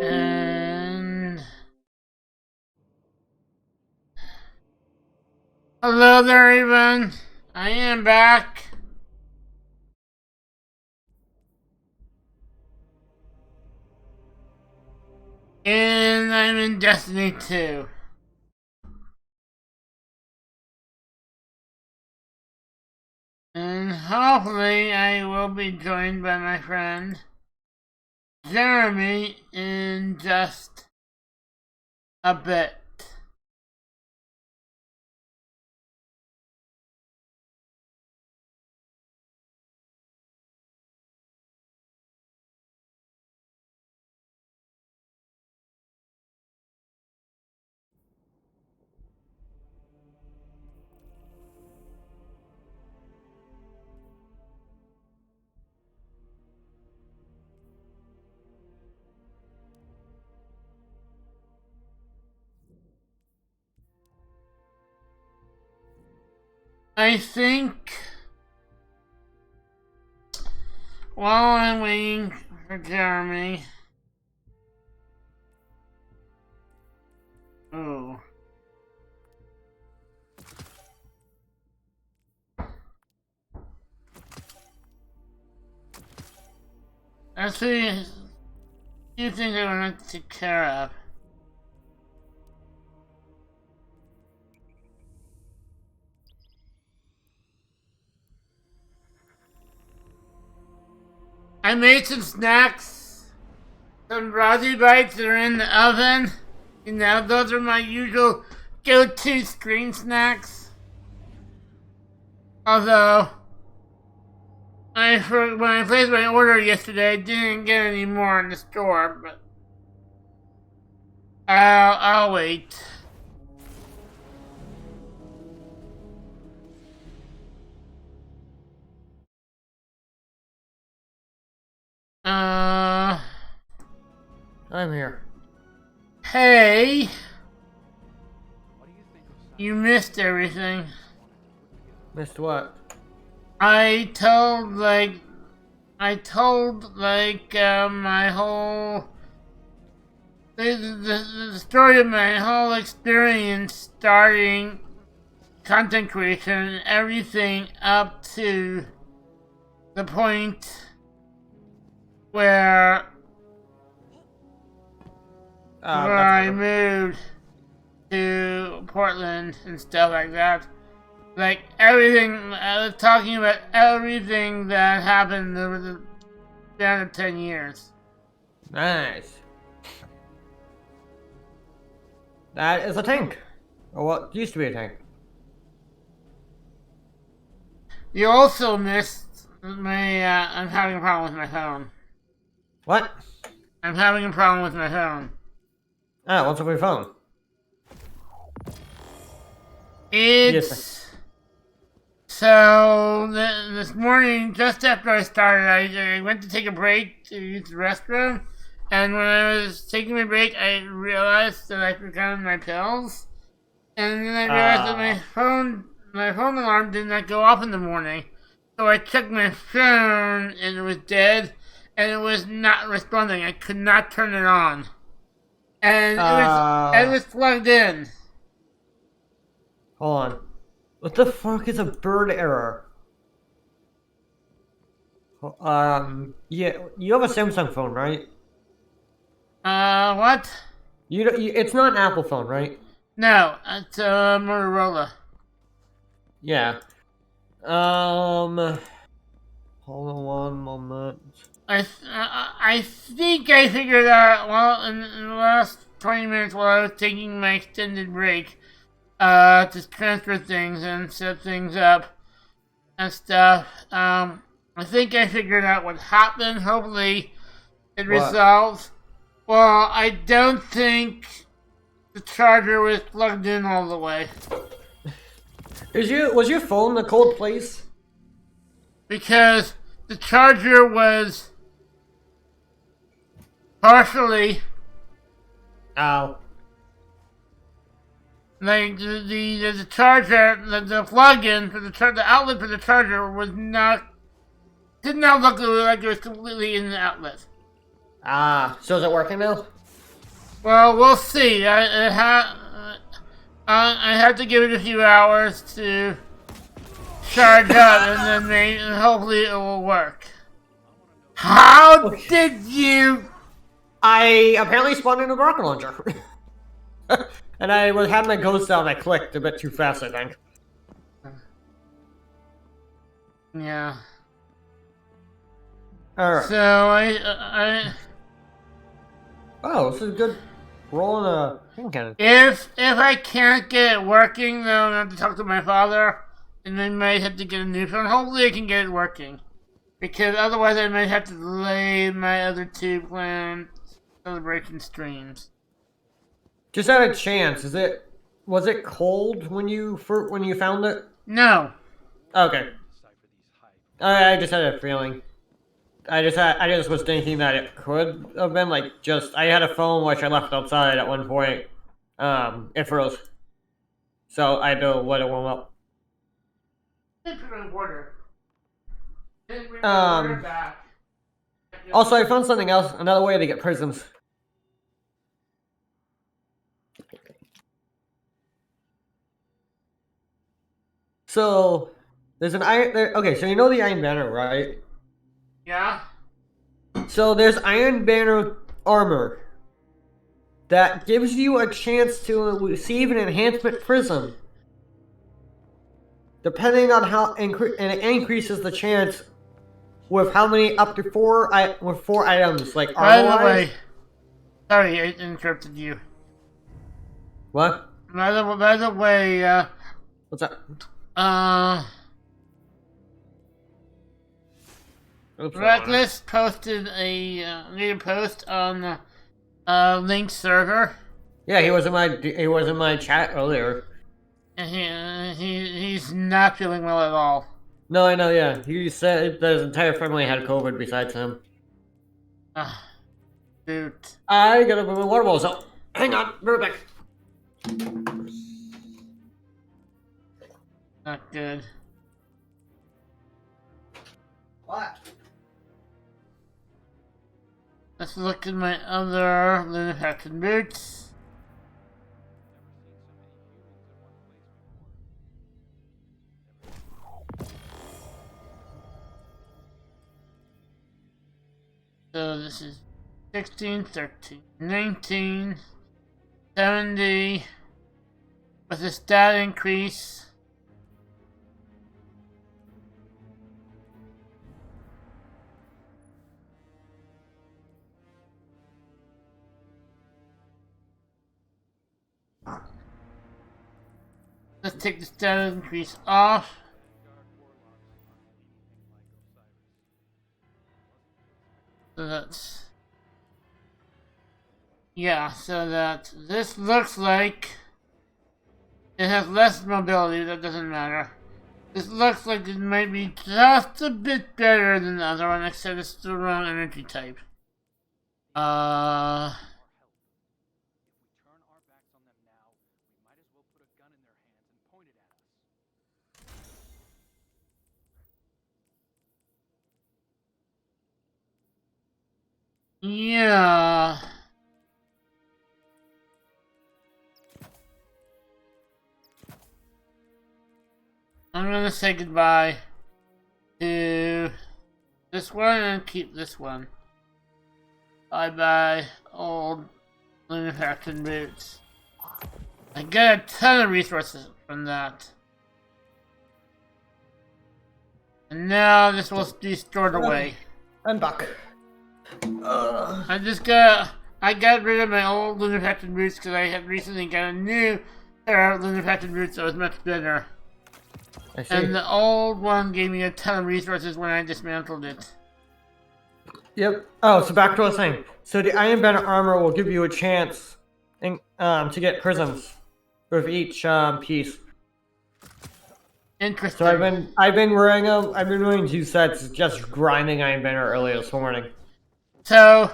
And... hello there, everyone. I am back. And I'm in Destiny 2. And hopefully I will be joined by my friend Jeremy in just a bit. I think while I'm waiting for Jeremy. Oh. Actually, a few things I want to take care of. I made some snacks. Some Rosy Bites that are in the oven. You know, those are my usual go-to screen snacks. Although, when I placed my order yesterday, I didn't get any more in the store, but I'll wait. I'm here. Hey! You missed everything. Missed what? I told my whole the story of my whole experience starting content creation and everything up to the point where I moved to Portland and stuff like that. Like everything, I was talking about everything that happened over the span of 10 years. Nice. That is a tank. Or what used to be a tank. You also missed my, I'm having a problem with my phone. What? I'm having a problem with my phone. Ah, what's up with your phone? It's... Yes. So, this morning, just after I started, I went to take a break to use the restroom. And when I was taking my break, I realized that I forgot my pills. And then I realized that my phone alarm did not go off in the morning. So I checked my phone and it was dead. And it was not responding. I could not turn it on. And it was plugged in. Hold on. What the fuck is a bird error? Yeah, you have a Samsung phone, right? What? It's not an Apple phone, right? No, it's a Motorola. Yeah. Hold on one moment. I think I figured out, well, in the last 20 minutes while I was taking my extended break, to transfer things and set things up and stuff. I think I figured out what happened. Hopefully it resolves. Well, I don't think the charger was plugged in all the way. Was your phone in a cold place? Because the charger was partially... Ow. Like the charger, the plug-in for the outlet for the charger did not look like it was completely in the outlet. Ah, so is it working now? Well, we'll see. I have to give it a few hours to charge up, and then hopefully it will work. How did you? I apparently spawned in a rocket launcher. And I was having my ghost down, I clicked a bit too fast, I think. Yeah. Alright. So I Oh, this is good. Rolling a hand cannon. If I can't get it working, then I'll have to talk to my father, and I might have to get a new phone. Hopefully I can get it working. Because otherwise I might have to delay my other two planned celebration streams. Just out of chance, was it cold when you found it? No. Okay. I just had a feeling. I just was thinking that it could have been like I had a phone which I left outside at one point. It froze. So I had to let it warm up. Also I found something else, another way to get prisms. So there's an iron okay, so you know the Iron Banner, right? Yeah? So there's Iron Banner armor that gives you a chance to receive an enhancement prism. Depending on how and it increases the chance with how many up to four items like By armor. the way, sorry I interrupted you. What? By the way, What's that? Oops, Reckless posted made a post on the Link server. Yeah, he was in my chat earlier. And he's not feeling well at all. No, I know. Yeah, he said that his entire family had COVID besides him. Dude. I gotta move my water bowl. So hang on, be right back. Not good. What? Let's look at my other Linifacted boots. So this is 16, 13, 19, 70, with a stat increase. Let's take the stat increase off. let's... Yeah, so that this looks like it has less mobility, that doesn't matter. This looks like it might be just a bit better than the other one, except it's still wrong energy type. Yeah. I'm gonna say goodbye to this one and keep this one. Bye bye, old Lunafaction boots. I got a ton of resources from that. And now this will be stored away. I'm back. I got rid of my old Lunafaction boots because I had recently got a new pair of Lunafaction boots that was much better. I see. And the old one gave me a ton of resources when I dismantled it. Yep. Oh, so back to what I was saying. So the Iron Banner armor will give you a chance to get prisms with each piece. Interesting. So I've been wearing them. I've been wearing 2 sets, just grinding Iron Banner earlier this morning. So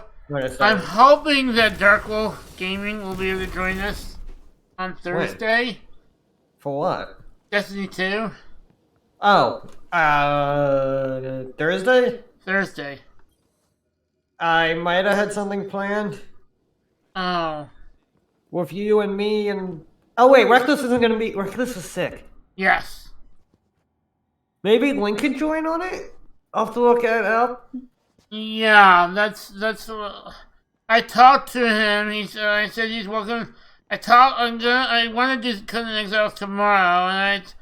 I'm hoping that Dark Wolf Gaming will be able to join us on Thursday. When? For what? Destiny 2. Oh, Thursday? Thursday. I might have had something planned. Oh. With you and me and... Oh wait, Reckless isn't gonna be... Reckless is sick. Yes. Maybe Link can join on it? I'll have to look it up. Yeah, that's I talked to him. I said he's welcome. I want to do Cousin Exiles tomorrow, and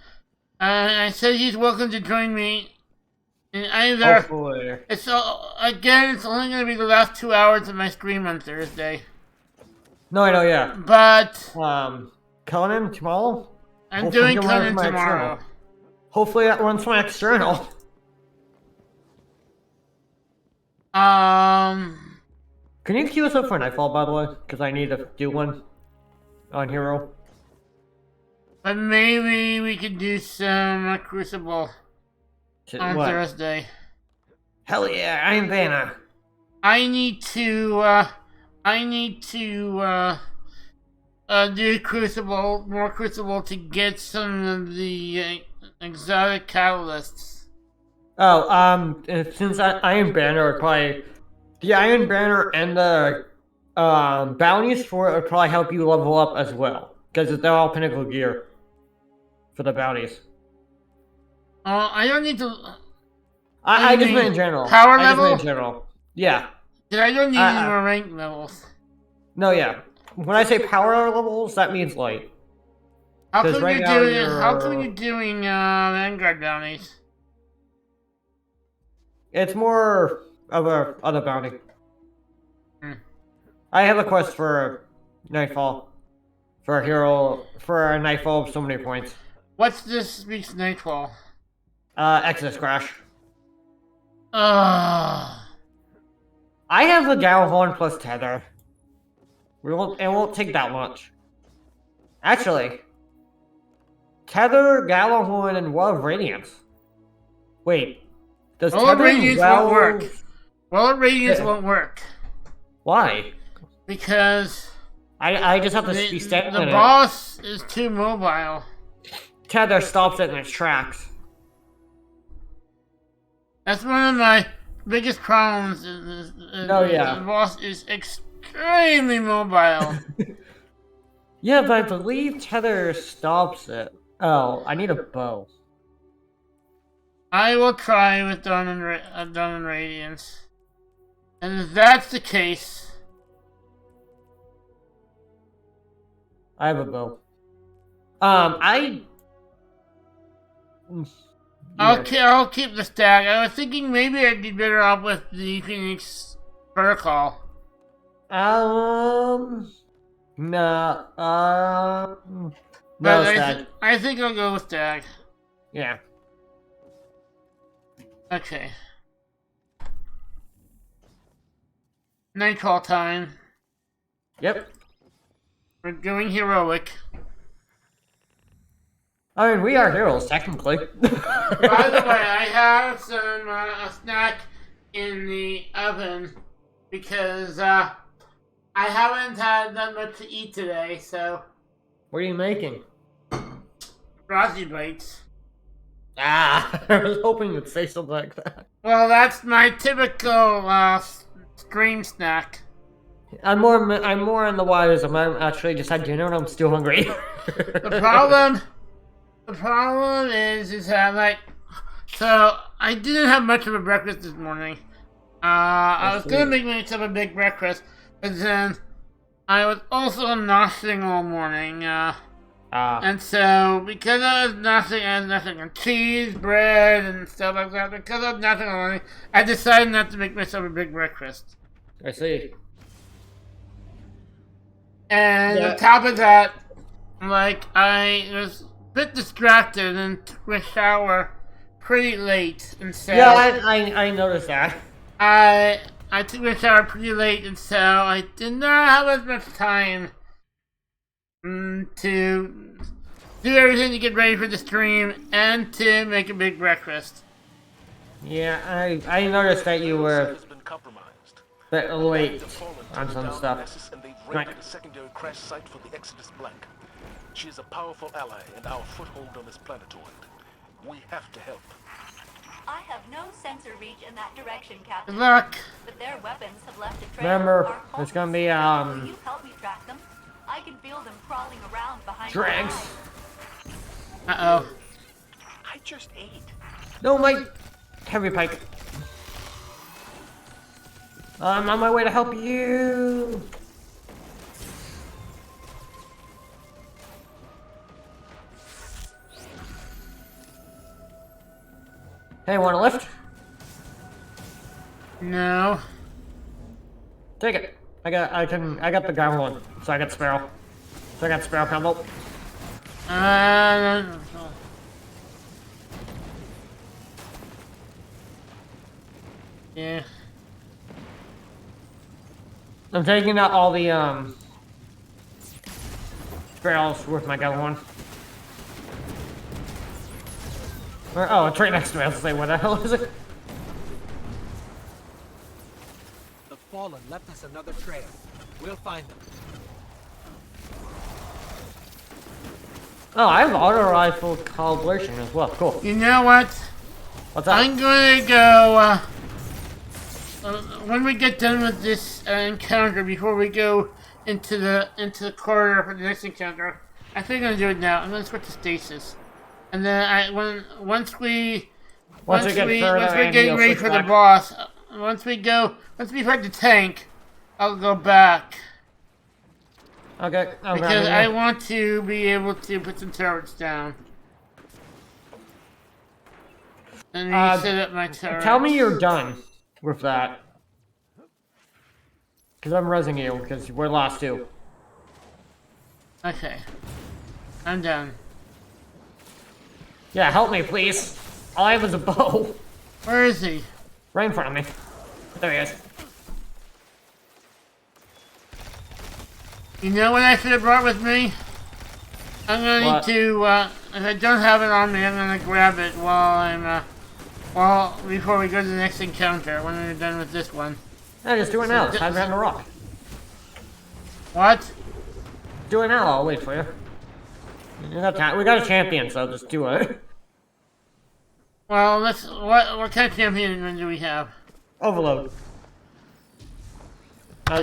I said he's welcome to join me. And either hopefully. It's only going to be the last 2 hours of my stream on Thursday. No, I know, yeah. But Conan tomorrow. I'm doing Conan tomorrow. External. Hopefully that runs my external. Can you queue us up for Nightfall, by the way? Because I need to do one on Hero. But maybe we could do some Crucible on Thursday. Hell yeah, Iron Banner. I need to do Crucible, more Crucible to get some of the exotic catalysts. Oh, since Iron Banner would probably... The Iron Banner and the bounties for it would probably help you level up as well. Because they're all pinnacle gear for the bounties. I don't need to... I just meant in general. Power level? I just meant in general. Yeah. I don't need any more rank levels. No, yeah. When I say power levels, that means light. How come you're doing Vanguard bounties? It's more of a other bounty. I have a quest for Nightfall. For a hero, for a Nightfall of so many points. What's this week's Nightfall? Exodus Crash. I have a Galahorn plus Tether. It won't take that much. Actually, Tether, Galahorn, and Well of Radiance. Wait, does Well of Tether Radiance won't work. Well of Radiance won't work. Why? Because I just have to be standing the boss is too mobile. Tether stops it in its tracks. That's one of my biggest problems. The boss is extremely mobile. Yeah, but I believe Tether stops it. Oh, I need a bow. I will try with Dawn and Radiance. And if that's the case... I have a bow. I'll keep the stack. I was thinking maybe I'd be better off with the Phoenix Protocol. No, Stag. I think I'll go with Stag. Yeah. Okay. Nightfall time. Yep. We're doing heroic. I mean, we are heroes, technically. By the way, I have some a snack in the oven because I haven't had that much to eat today, so. What are you making? Frosty Bites. Ah, I was hoping you'd say something like that. Well, that's my typical stream snack. I'm more on the wires. I'm actually just had dinner and I'm still hungry. The problem is that, like, so I didn't have much of a breakfast this morning. I was gonna make myself a big breakfast, but then I was also noshing all morning. And so, because I was nothing on cheese, bread, and stuff like that, because I was nothing all morning, I decided not to make myself a big breakfast. I see. And on top of that, like, I was a bit distracted and took a shower pretty late, and so... Yeah, I noticed that. I took a shower pretty late, and so I did not have as much time to do everything to get ready for the stream and to make a big breakfast. Yeah, I noticed that you were a bit late on some stuff. Right. Secondary crash site for the Exodus Black. She is a powerful ally and our foothold on this planetoid. We have to help. I have no sensor reach in that direction, Captain. Good luck. But their weapons have left a trail. Remember, it's gonna be Will you help me track them? I can feel them crawling around behind Drags. Uh-oh. I just ate. No, my heavy pike. I'm on my way to help you. Hey, want a lift? No. Take it. I got the gun one, so I got Sparrow. So I got Sparrow combo. Yeah. I'm taking out all the barrels with my gun one. Oh, it's right next to me. I was like, what the hell is it? The Fallen left us another trail. We'll find them. Oh, I have auto rifle calibration as well. Cool. You know what? What's that? I'm going to go, when we get done with this encounter, before we go into the corridor for the next encounter, I think I'm going to do it now. I'm going to switch to stasis. And then once we get ready for the boss, once we fight the tank, I'll go back. Okay. Because I want to be able to put some turrets down. And set up my turrets. Tell me you're done with that. Because I'm rezzing you, because we're lost too. Okay. I'm done. Yeah, help me, please. All I have is a bow. Where is he? Right in front of me. There he is. You know what I should have brought with me? I'm gonna need to, if I don't have it on me, I'm gonna grab it before we go to the next encounter, when we're done with this one. Yeah, just do it now. It's time behind the rock. What? Do it now, I'll wait for you. We got a champion, so just do it. Well, what kind of champion do we have? Overload. I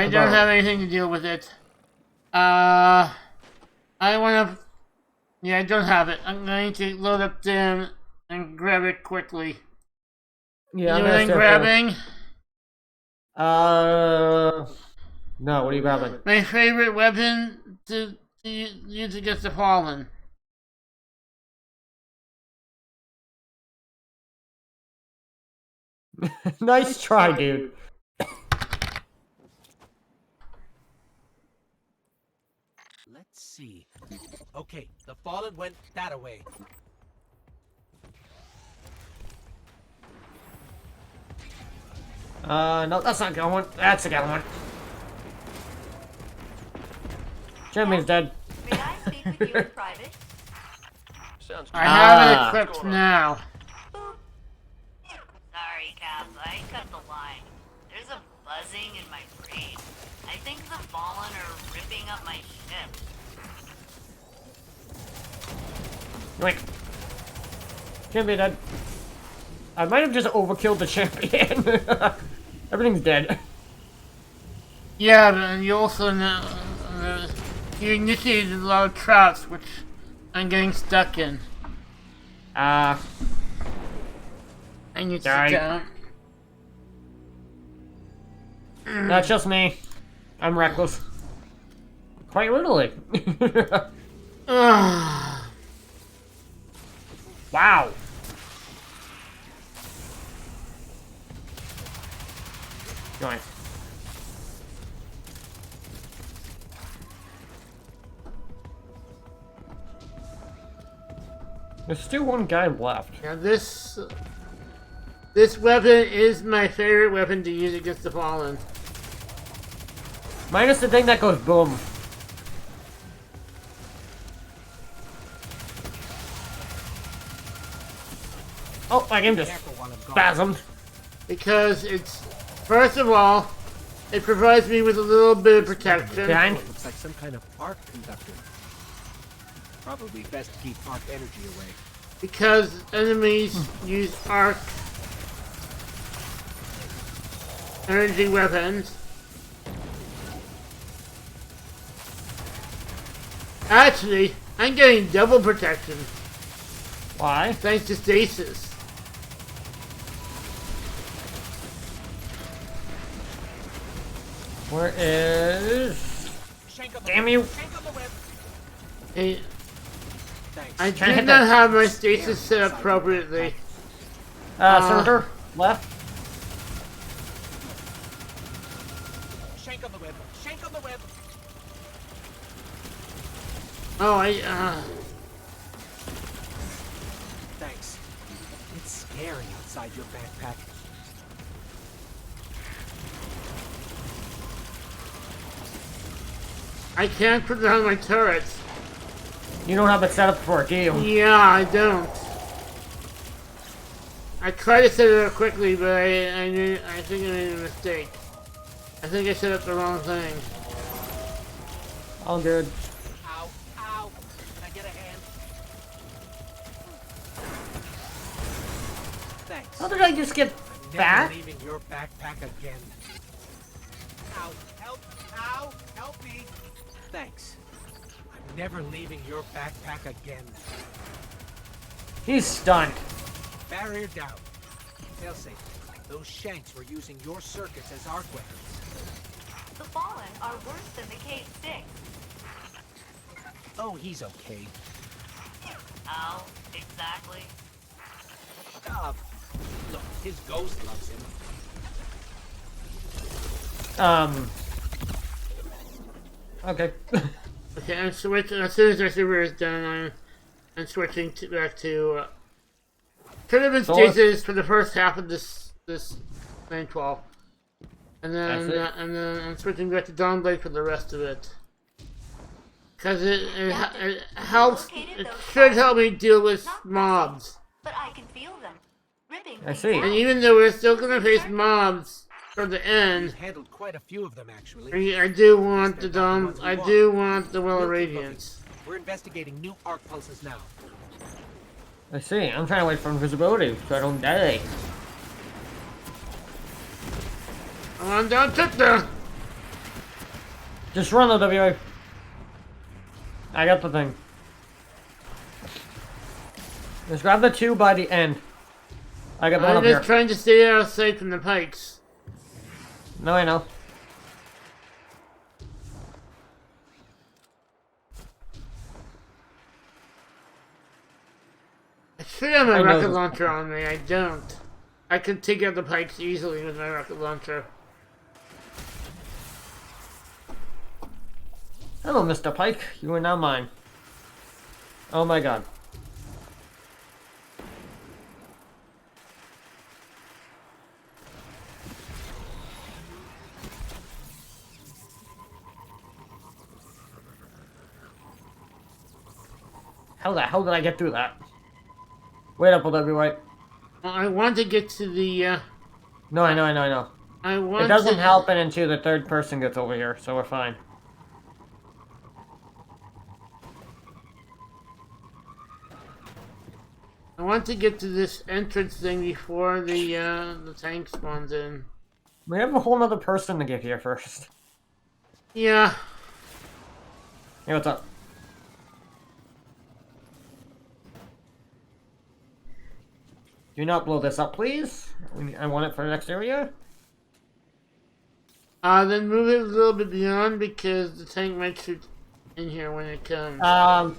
don't have anything to deal with it. I don't have it. I'm going to load up them and grab it quickly. Yeah, you anything grabbing? No, what are you grabbing? My favorite weapon to use against the Fallen. Nice try, dude. Let's see. Okay, the Fallen went that way. No, that's not going. That's the going. Jimmy's dead. May I speak with you in private? Sounds I have it Ah. equipped now. Sorry, Cap. I cut the line. There's a buzzing in my brain. I think the Fallen are ripping up my ship. Wait. Champion dead. I might have just overkilled the champion. Everything's dead. Yeah, but you also know you initiated a lot of traps, which I'm getting stuck in. I need to sit Die. down. That's just me. I'm reckless. Quite literally. Wow. Join. There's still one guy left. Now this weapon is my favorite weapon to use against the Fallen. Minus the thing that goes boom. Oh, my game just Careful while I'm gone. spasmed. Because it's, first of all, it provides me with a little bit of protection. Behind. It looks like some kind of arc conductor. Probably best to keep arc energy away. Because enemies use arc energy weapons. Actually, I'm getting double protection Why? thanks to stasis. Where is... Shank on the Damn web. you. Shank on the web. Hey, Thanks. I Trying to hit did not that- have my stasis set up appropriately. Senator? Left? Shank on the web. Shank on the web. Oh, Thanks. It's scary outside your backpack. I can't put down my turrets. You don't have it set up for it, do you? Yeah, I don't. I tried to set it up quickly, but I think I made a mistake. I think I set up the wrong thing. All good. Ow. Ow. Can I get a hand? Thanks. How did I just get Never back? leaving your backpack again. Ow. Help. Ow. Help me. Thanks. I'm never leaving your backpack again. He's stunned. Barrier down. Failsafe. Those shanks were using your circuits as arc weapons. The Fallen are worse than the K6. Oh, he's okay. How exactly? Look, his ghost loves him. Okay. Okay, I'm switching. As soon as my super is done, I'm switching back to. Could have been Solar? stasis for the first half of this 912, and That's then it? I'm switching back to Dawnblade for the rest of it. Because it helps. It should help me deal with mobs. But I can feel them. Ripping I things see. out. And even though we're still gonna face mobs for the You've end, handled quite a few of them, actually. I do want the I do want the Will of Radiance. We're investigating new arc pulses now. I see. I'm trying to wait for invisibility so I don't die. Come on down, Tipta! Just run the WA. I got the thing. Just grab the 2 by the end. I got one I'm up here. just trying to stay out of sight from the pikes. No, I know. I should have my I know rocket this. launcher on me. I don't. I could take out the pikes easily with my rocket launcher. Hello, Mr. Pike. You are now mine. Oh my god. How the hell did I get through that? Wait up, will be right. I want to get to the, No, I know. I want It doesn't to... help it until the third person gets over here, so we're fine. I want to get to this entrance thing before the tank spawns in. We have a whole nother person to get here first. Yeah. Hey, what's up? Do not blow this up, please. I want it for the next area. Then move it a little bit beyond because the tank might shoot in here when it comes. Oh,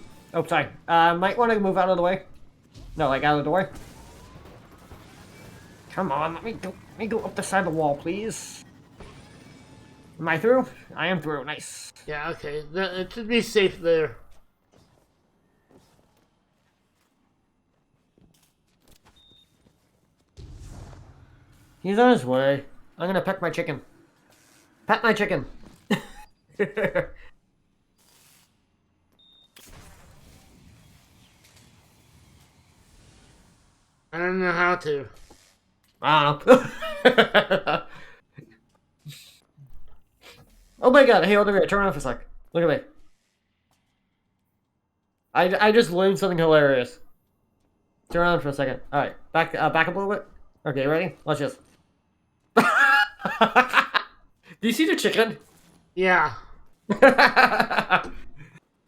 sorry. Might want to move out of the way. No, like out of the door. Come on, let me go up the side of the wall, please. Am I through? I am through. Nice. Yeah, okay. It should be safe there. He's on his way. I'm gonna peck my chicken. Pet my chicken. I don't know how to. Oh my god, hey, hold on, turn around for a sec. Look at me. I just learned something hilarious. Turn around for a second. Alright, back up a little bit. Okay, ready? Let's just... Do you see the chicken? Yeah.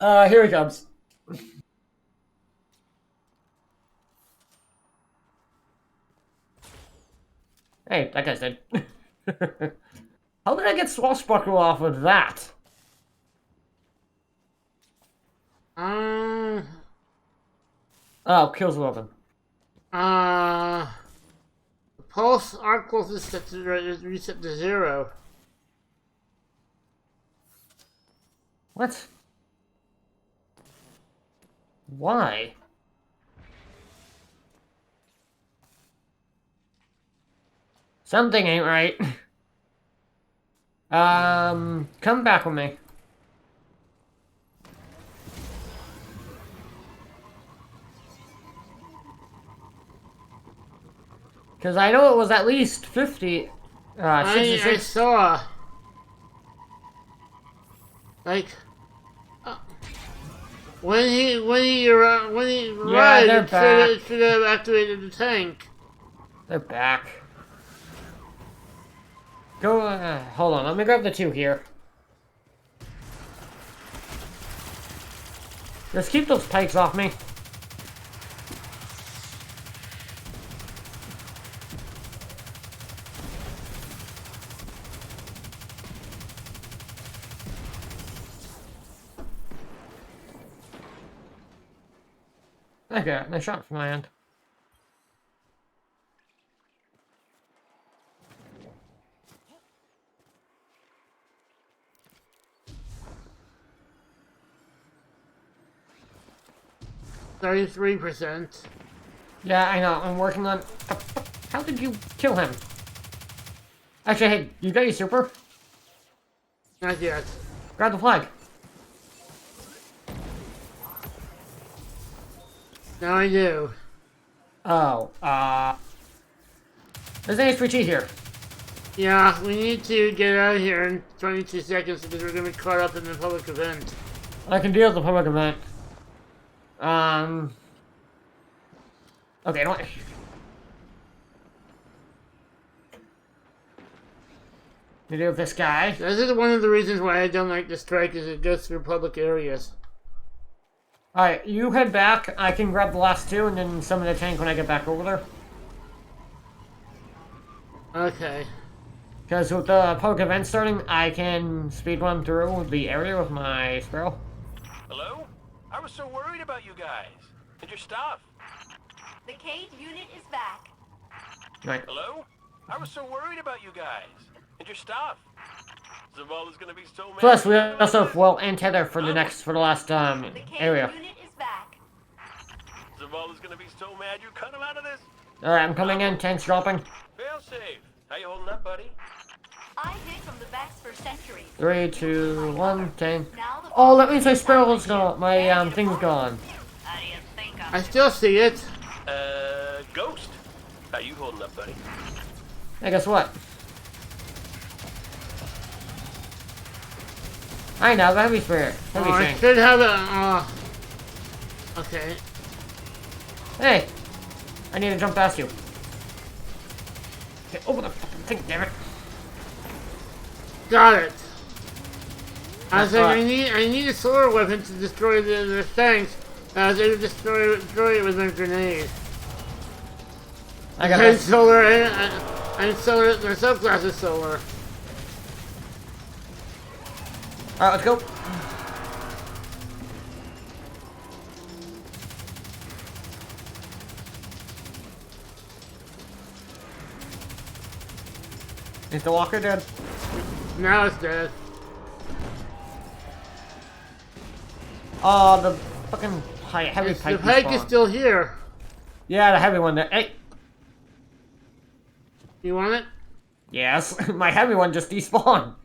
Here he comes. Hey, that guy's dead. How did I get Swashbuckle off of that? Oh, kills weapon. The pulse arc pulse is set to reset to 0. What? Why? Something ain't right. Come back with me. Because I know it was at least 50, 66. I saw. Like, when he arrived, it should have activated the tank. They're back. Go, hold on, let me grab the 2 here. Just keep those pikes off me. Okay, nice shot from my end. $33%. Yeah, I know. I'm working on... How did you kill him? Actually, hey, you got your super? Not yet. Grab the flag. Now I do. Oh, there's an HPG here. Yeah, we need to get out of here in 22 seconds because we're going to be caught up in the public event. I can deal with the public event. Okay, don't... You deal with this guy. This is one of the reasons why I don't like the strike, is it goes through public areas. Alright, you head back. I can grab the last 2 and then summon the tank when I get back over there. Okay. Because with the public event starting, I can speedrun through the area with my Sparrow. Hello? I was so worried about you guys. And your stuff. The Cade unit is back. Right. Hello? I was so worried about you guys. And your stuff. Zavala's gonna be so mad. Plus, we also have well and tether for the last The Cade area. unit is back. Zavala's gonna be so mad you cut him out of this. Alright, I'm coming in. Tank's dropping. Fail safe. How you holding up, buddy? I hid from the backs for centuries. 3, 2, 1, tank. Now the Oh, that means my Sparrow's gone. My thing's gone. Adios. found I you. still see it. Ghost. How you holding up, buddy? Hey, guess what? I know, the heavy spirit. Heavy Oh, I shank. should have it. Okay. Hey! I need to jump past you. Okay, open the fucking thing, damn it. Got it. I was like, What? I need a solar weapon to destroy the tanks. I was able to destroy it with my grenade. I got And this. solar and solar. Their subclass is solar. Alright, let's go. Is the walker dead? Now it's dead. Oh, the fucking heavy The pike. pike is respawned. still here. Yeah, the heavy one there. Hey! You want it? Yes, my heavy one just despawned.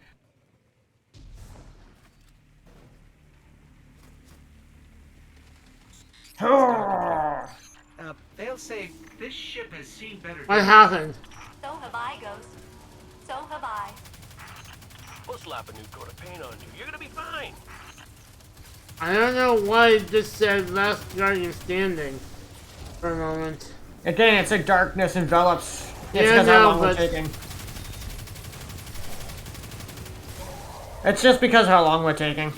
Failsafe, this ship has seen better What days. happened? So have I, Ghost. So have I. We'll slap a new coat of paint on you. You're gonna be fine. I don't know why it just said last guardian standing for a moment. Again, it's like darkness envelops. It's Yeah, because no, how long we're but- taking. It's just because how long we're taking.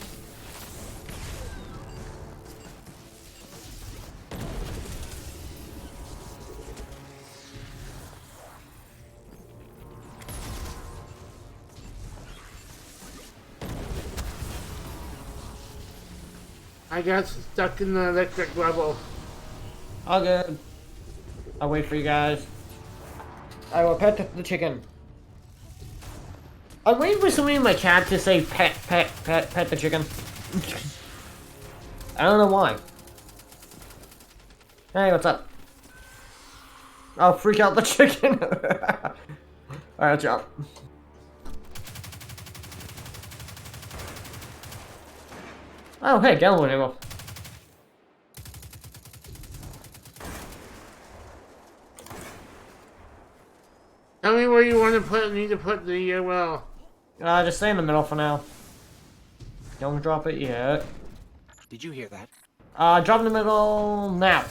I got stuck in the electric bubble. All good. I'll wait for you guys. I will pet the chicken. I'm waiting for somebody in my chat to say pet the chicken. I don't know why. Hey, what's up? I'll freak out the chicken. Alright, let's jump. Oh, hey, download ammo. Tell me where you want to need to put the well. Just stay in the middle for now. Don't drop it yet. Did you hear that? Drop in the middle now.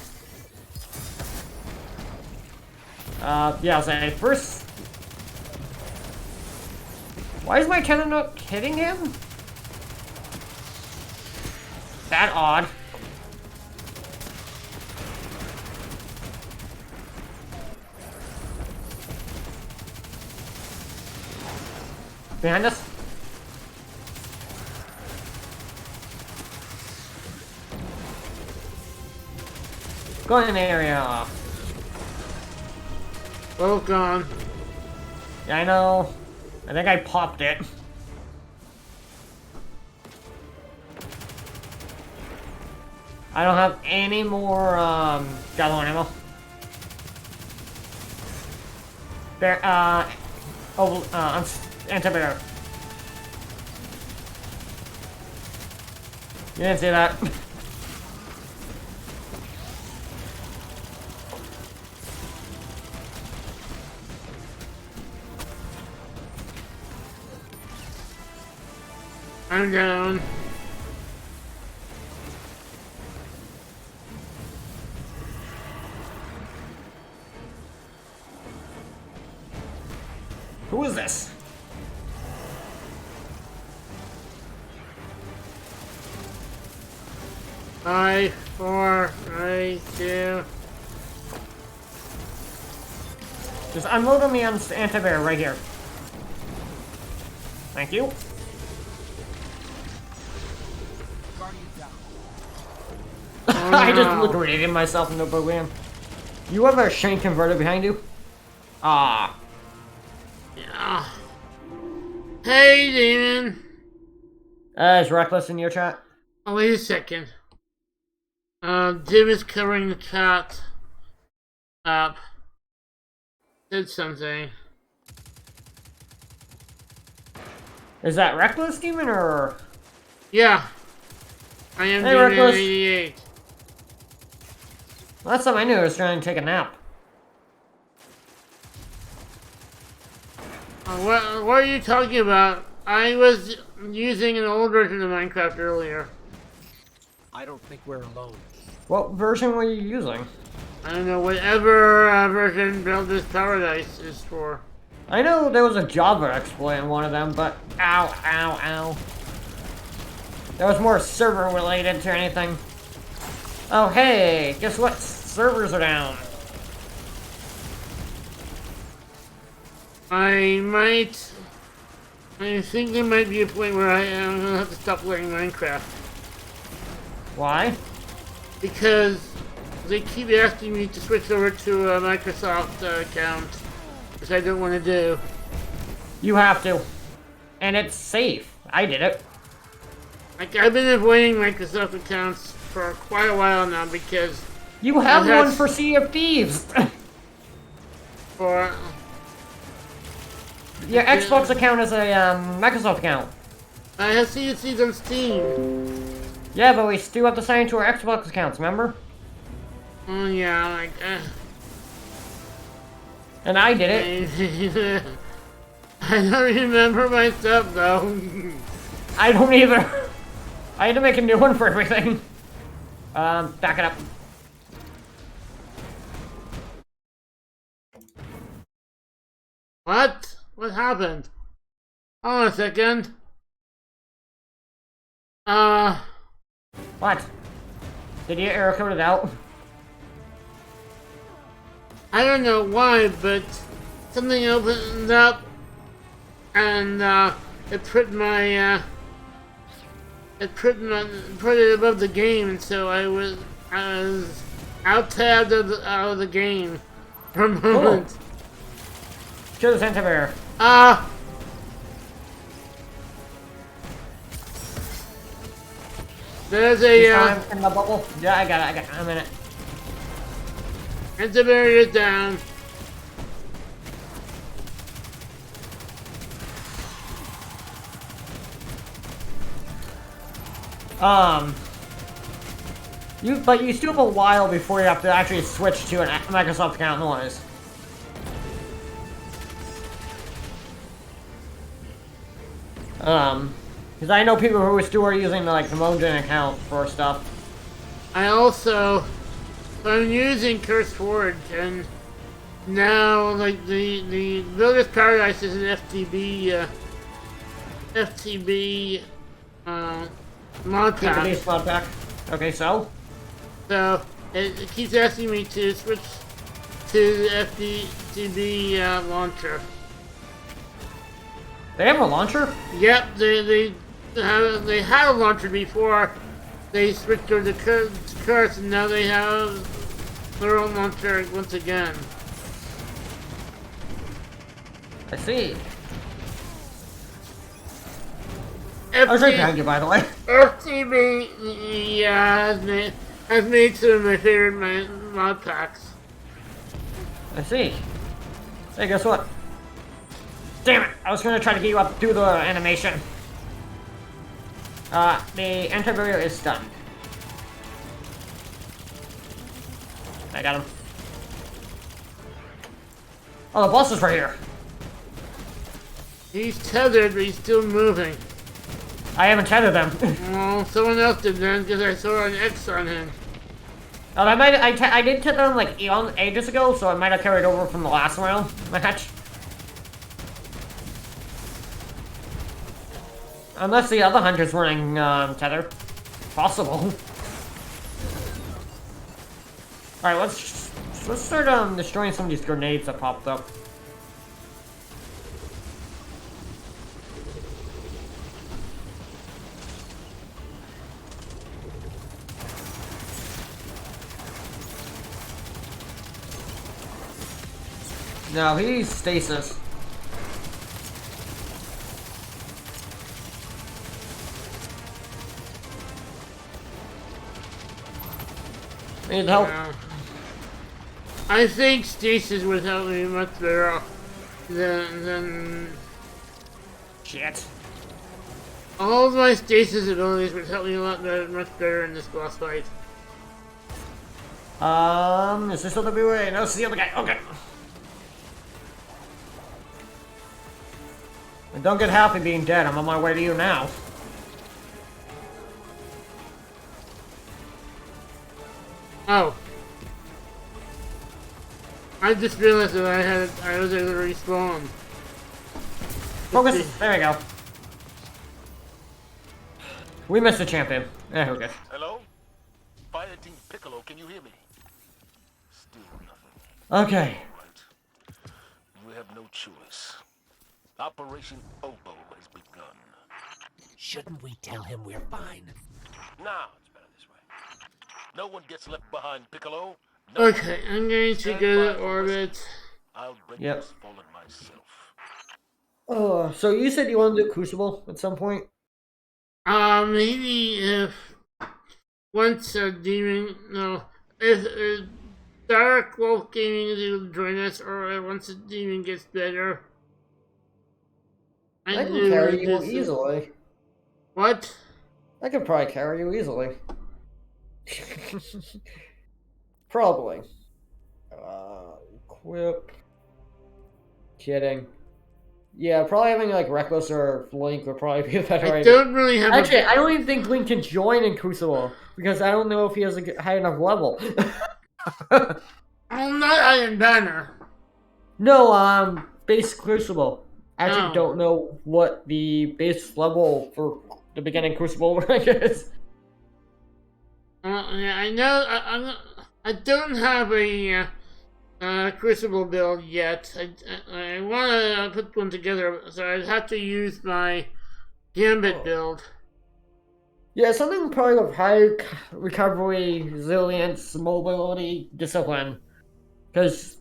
Yeah, I'll say first. Why is my cannon not hitting him? That odd. Behind us. Go in the area. Both gone. Yeah, I know. I think I popped it. I don't have any more galon ammo. There, antibarrier. You didn't see that. I'm down. Who is this? Five, four, three, two. Just unload on the antibarrier right here. Thank you. I just liquidated myself in the program. You have a shank converter behind you? Ah. Yeah. Hey, Demon. Is Reckless in your chat? Oh, wait a second. Dim is covering the chat up. Did something. Is that Reckless Demon or? Yeah. I am Hey, Demon Reckless. 88. Last time I knew I was trying to take a nap. What are you talking about? I was using an old version of Minecraft earlier. I don't think we're alone. What version were you using? I don't know, whatever version Builder's Paradise is for. I know there was a Java exploit in one of them, but ow, ow, ow. That was more server related to anything. Oh hey, guess what? Servers are down. I think there might be a point where I'm gonna have to stop playing Minecraft. Why? Because they keep asking me to switch over to a Microsoft account, which I don't want to do. You have to. And it's safe. I did it. Like, I've been avoiding Microsoft accounts for quite a while now because... You have one for Sea of Thieves! For... Your Xbox account is a Microsoft account. I have Sea of Thieves on Steam. Yeah, but we still have to sign into our Xbox accounts, remember? Oh yeah, like... And I did it. I don't remember my stuff though. I don't either. I had to make a new one for everything. Back it up. What? What happened? Hold on a second. What? Did you error code it out? I don't know why, but something opened up and it put it above the game, and so I was out-tabbed out of the game for a moment. Cool. Show the sense of error. There's a in the bubble. Yeah, I got it. I'm in it. And the barrier is down. But you still have a while before you have to actually switch to a Microsoft account noise. Because I know people who still are using the Mojang account for stuff. I'm using Curse Forge, and now the Builder's Paradise is an FTB mod pack. Base mod pack. Okay, so it keeps asking me to switch to the FTB launcher. They have a launcher? Yep, they had a launcher before they switched over to Curse, and now they have their own launcher once again. I see. I was right behind you, by the way. FTB, yeah, has made some of my favorite mod packs. I see. Hey, guess what? Damn it! I was gonna try to get you up to do the animation. The anti-barrier is done. I got him. Oh, the boss is right here. He's tethered, but he's still moving. I haven't tethered them. Well, someone else did then, because I saw an X on him. Oh, I did tether them ages ago, so I might have carried over from the last round match. Unless the other hunter's running tether. Possible. Alright, let's start destroying some of these grenades that popped up. No, he's stasis. Need help? I think stasis would help me much better than... Shit. All of my stasis abilities would help me a lot better, much better in this boss fight. Is this the other way? No, it's the other guy. Okay. And don't get happy being dead. I'm on my way to you now. Oh. I just realized that I was able to respawn. Focus. There we go. We missed the champion. Eh, who cares? Hello? Fire Team Piccolo, can you hear me? Still nothing. Okay. Right. We have no choice. Operation Oboe has begun. Shouldn't we tell him we're fine? Now it's better this way. No one gets left behind, Piccolo. No one. Okay, I'm going to go to orbit. I'll bring Yep. this fallen myself. Oh, so you said you wanted to do Crucible at some point? Maybe if once a demon, no, if Dark Wolf Gaming is able to join us, or once a demon gets better. I can do carry you this- easily. What? I could probably carry you easily. Probably. Equip. Kidding. Yeah, probably having like Reckless or Link would probably be a better I idea. don't really have Actually, I don't even think Link can join in Crucible because I don't know if he has a high enough level. I'm not Iron Banner. No, base Crucible. I actually Oh. don't know what the base level for the beginning Crucible rank is. Yeah, I know. I don't have a Crucible build yet. I want to put one together, so I'd have to use my Gambit build. Yeah, something probably with high recovery, resilience, mobility, discipline. Because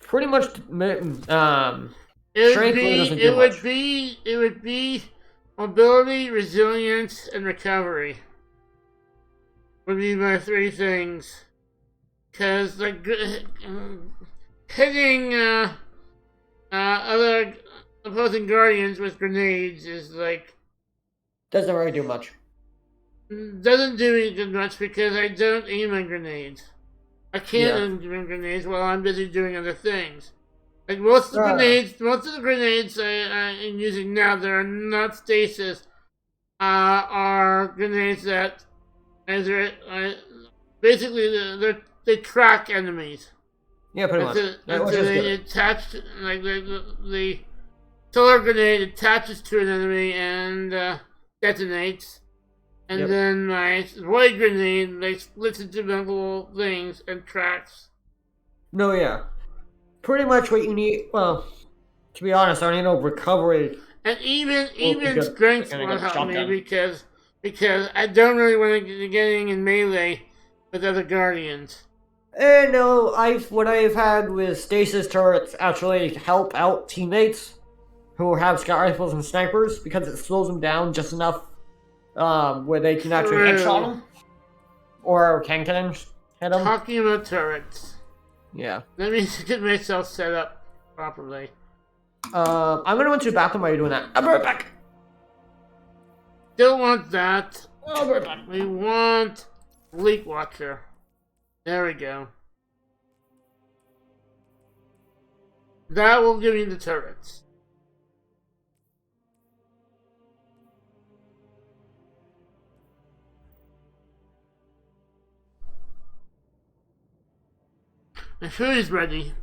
pretty much strength really doesn't do much. It would be mobility, resilience, and recovery. Would be my three things. Because like hitting other opposing guardians with grenades is like Doesn't really do much. doesn't do me good much because I don't aim on grenades. I can't aim on grenades while I'm busy doing other things. Like most of the grenades I'm using now that are not stasis are grenades that basically they track enemies. Yeah, pretty much. And so they attach, like the solar grenade attaches to an enemy and detonates. And then my void grenade like splits into multiple things and tracks. No, yeah. Pretty much what you need. Well, to be honest, I don't need no recovery. And even strength won't help me because I don't really want to get getting in melee with other guardians. No, what I've had with stasis turrets actually help out teammates who have scout rifles and snipers because it slows them down just enough where they can actually headshot them or can hit them. Talking about turrets. Yeah. Let me get myself set up properly. I'm gonna go into the bathroom while you're doing that. I'll be right back. Don't want that. I'll be right back. We want Leak Watcher. There we go. That will give me the turrets. My food is ready.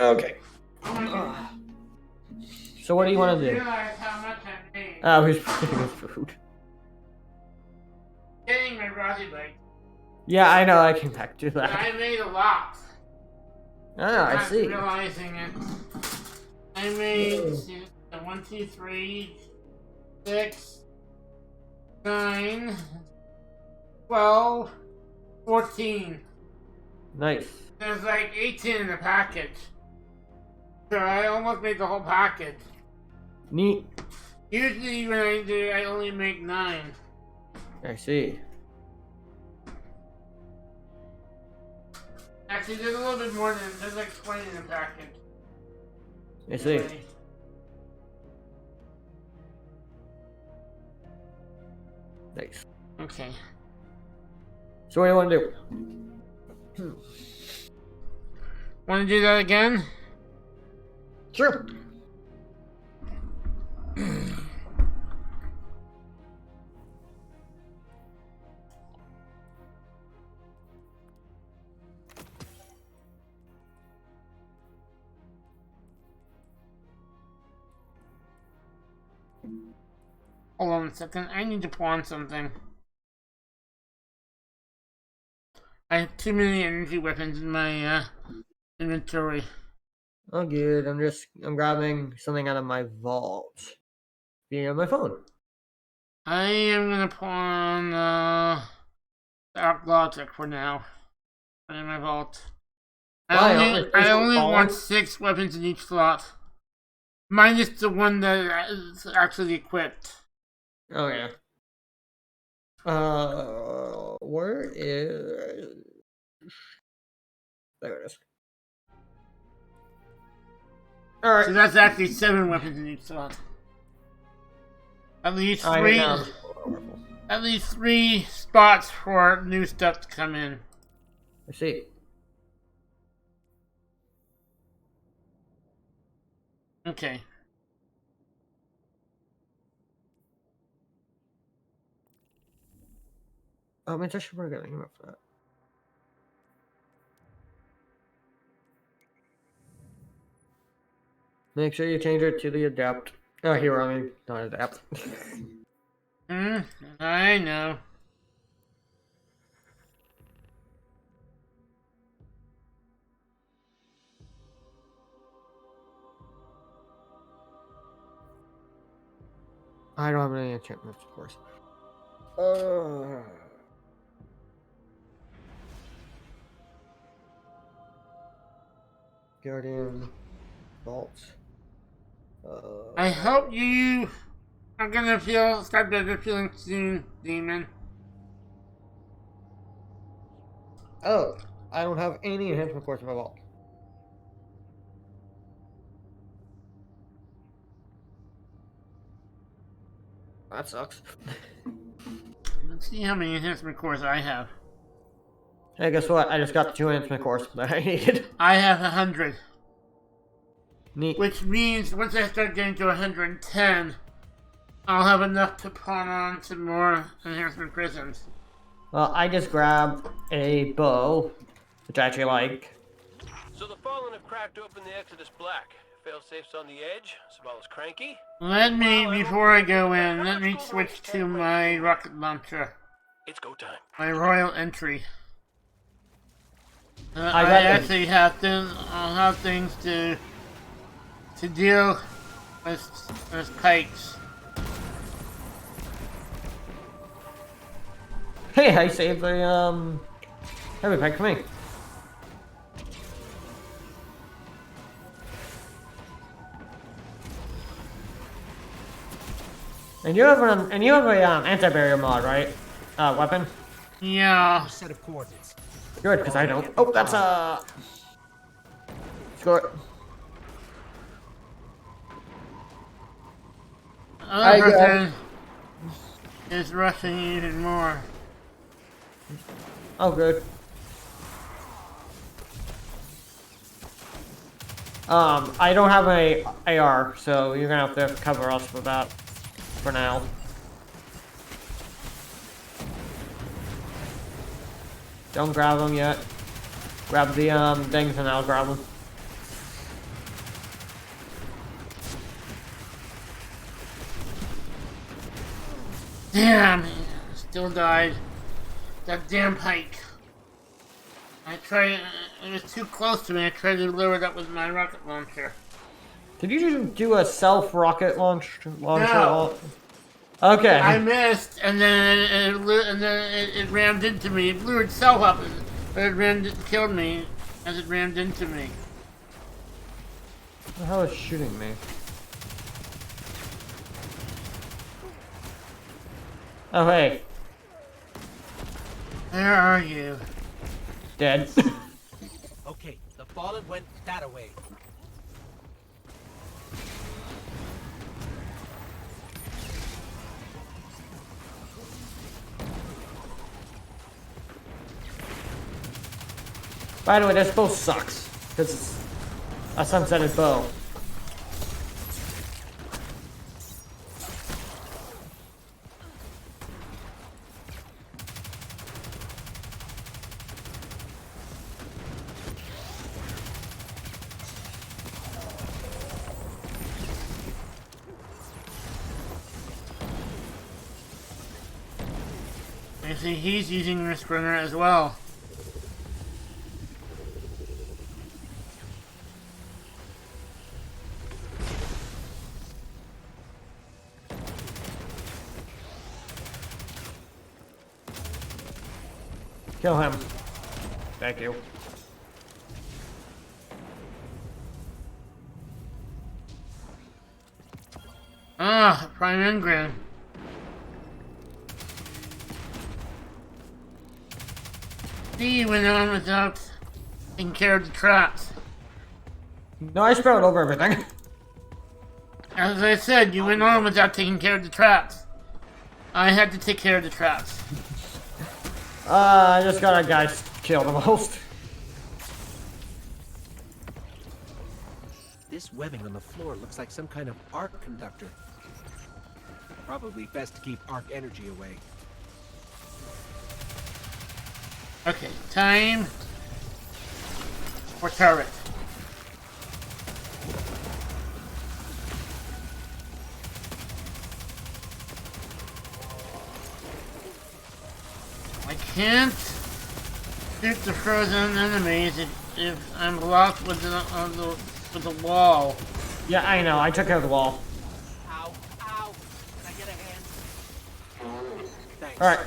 Okay. So what do you want to do? Realize how much I made. Oh, he's putting his food. Getting my Rossi bike. Yeah, I know. I came back to that. I made a lot. Oh, I Not see. realizing it. I made 1, 2, 3, 6, 9, 12, 14. Nice. There's like 18 in the package. So I almost made the whole package. Neat. Usually when I do, I only make 9. I see. Actually, there's a little bit more than, there's like 20 in the package. I see. Nice. Okay. So what do you want to do? Want to do that again? Sure. Hold on a second. I need to pawn something. I have too many energy weapons in my inventory. Oh, good. I'm grabbing something out of my vault via my phone. I am gonna pawn the Arclogic for now. In my vault. I only want 6 weapons in each slot. Minus the one that is actually equipped. Oh yeah. Where is? There it is. All right. So that's actually 7 weapons in each slot. At least 3. At least 3 spots for new stuff to come in. I see. Okay. Oh, man, I should probably get him up for that. Make sure you change it to the adapt. Oh, hero, I mean, not adapt. I know. I don't have any enchantments, of course. Guardian, Vault. I hope you are gonna start better feeling soon, Demon. Oh, I don't have any enhancement course in my vault. That sucks. Let's see how many enhancement cores I have. Hey, guess what? I just got the 2 enhancement cores that I needed. I have 100. Neat. Which means once I start getting to 110, I'll have enough to pawn on some more enhancement prisms. Well, I just grabbed a bow, which I actually like. So the Fallen have cracked open the Exodus Black. Failsafe's on the edge. Sabala's cranky. Before I go in, let me switch to my rocket launcher. It's go time. My royal entry. I actually have I'll have things to deal with pikes. Hey, I saved the heavy pike for me. And you have an anti-barrier mod, right? Weapon. Yeah. Set of coordinates. Good, because I don't. Oh, that's score. Another person is rushing even more. Oh, good. I don't have a AR, so you're gonna have to cover us for that for now. Don't grab them yet. Grab the things and I'll grab them. Damn, still died. That damn pike. I tried, it was too close to me. I tried to lure it up with my rocket launcher. Did you do a self-rocket launcher? No. Okay. I missed, and then it rammed into me. It blew itself up, but it killed me as it rammed into me. What the hell is shooting me? Oh, hey. Where are you? Dead. Okay, the fallen went that away. By the way, this bow sucks. Because it's a sunsetted bow. I see he's using this runner as well. Kill him. Thank you. Ah, Prime Engram. He went on without taking care of the traps. No, I spelled over everything. As I said, you went on without taking care of the traps. I had to take care of the traps. I just got a guy killed almost. This webbing on the floor looks like some kind of arc conductor. Probably best to keep arc energy away. Okay, time for turret. I can't shoot the frozen enemies if I'm blocked with the wall. Yeah, I know. I took care of the wall. Ow, ow. Can I get a hand? Thanks. Alright.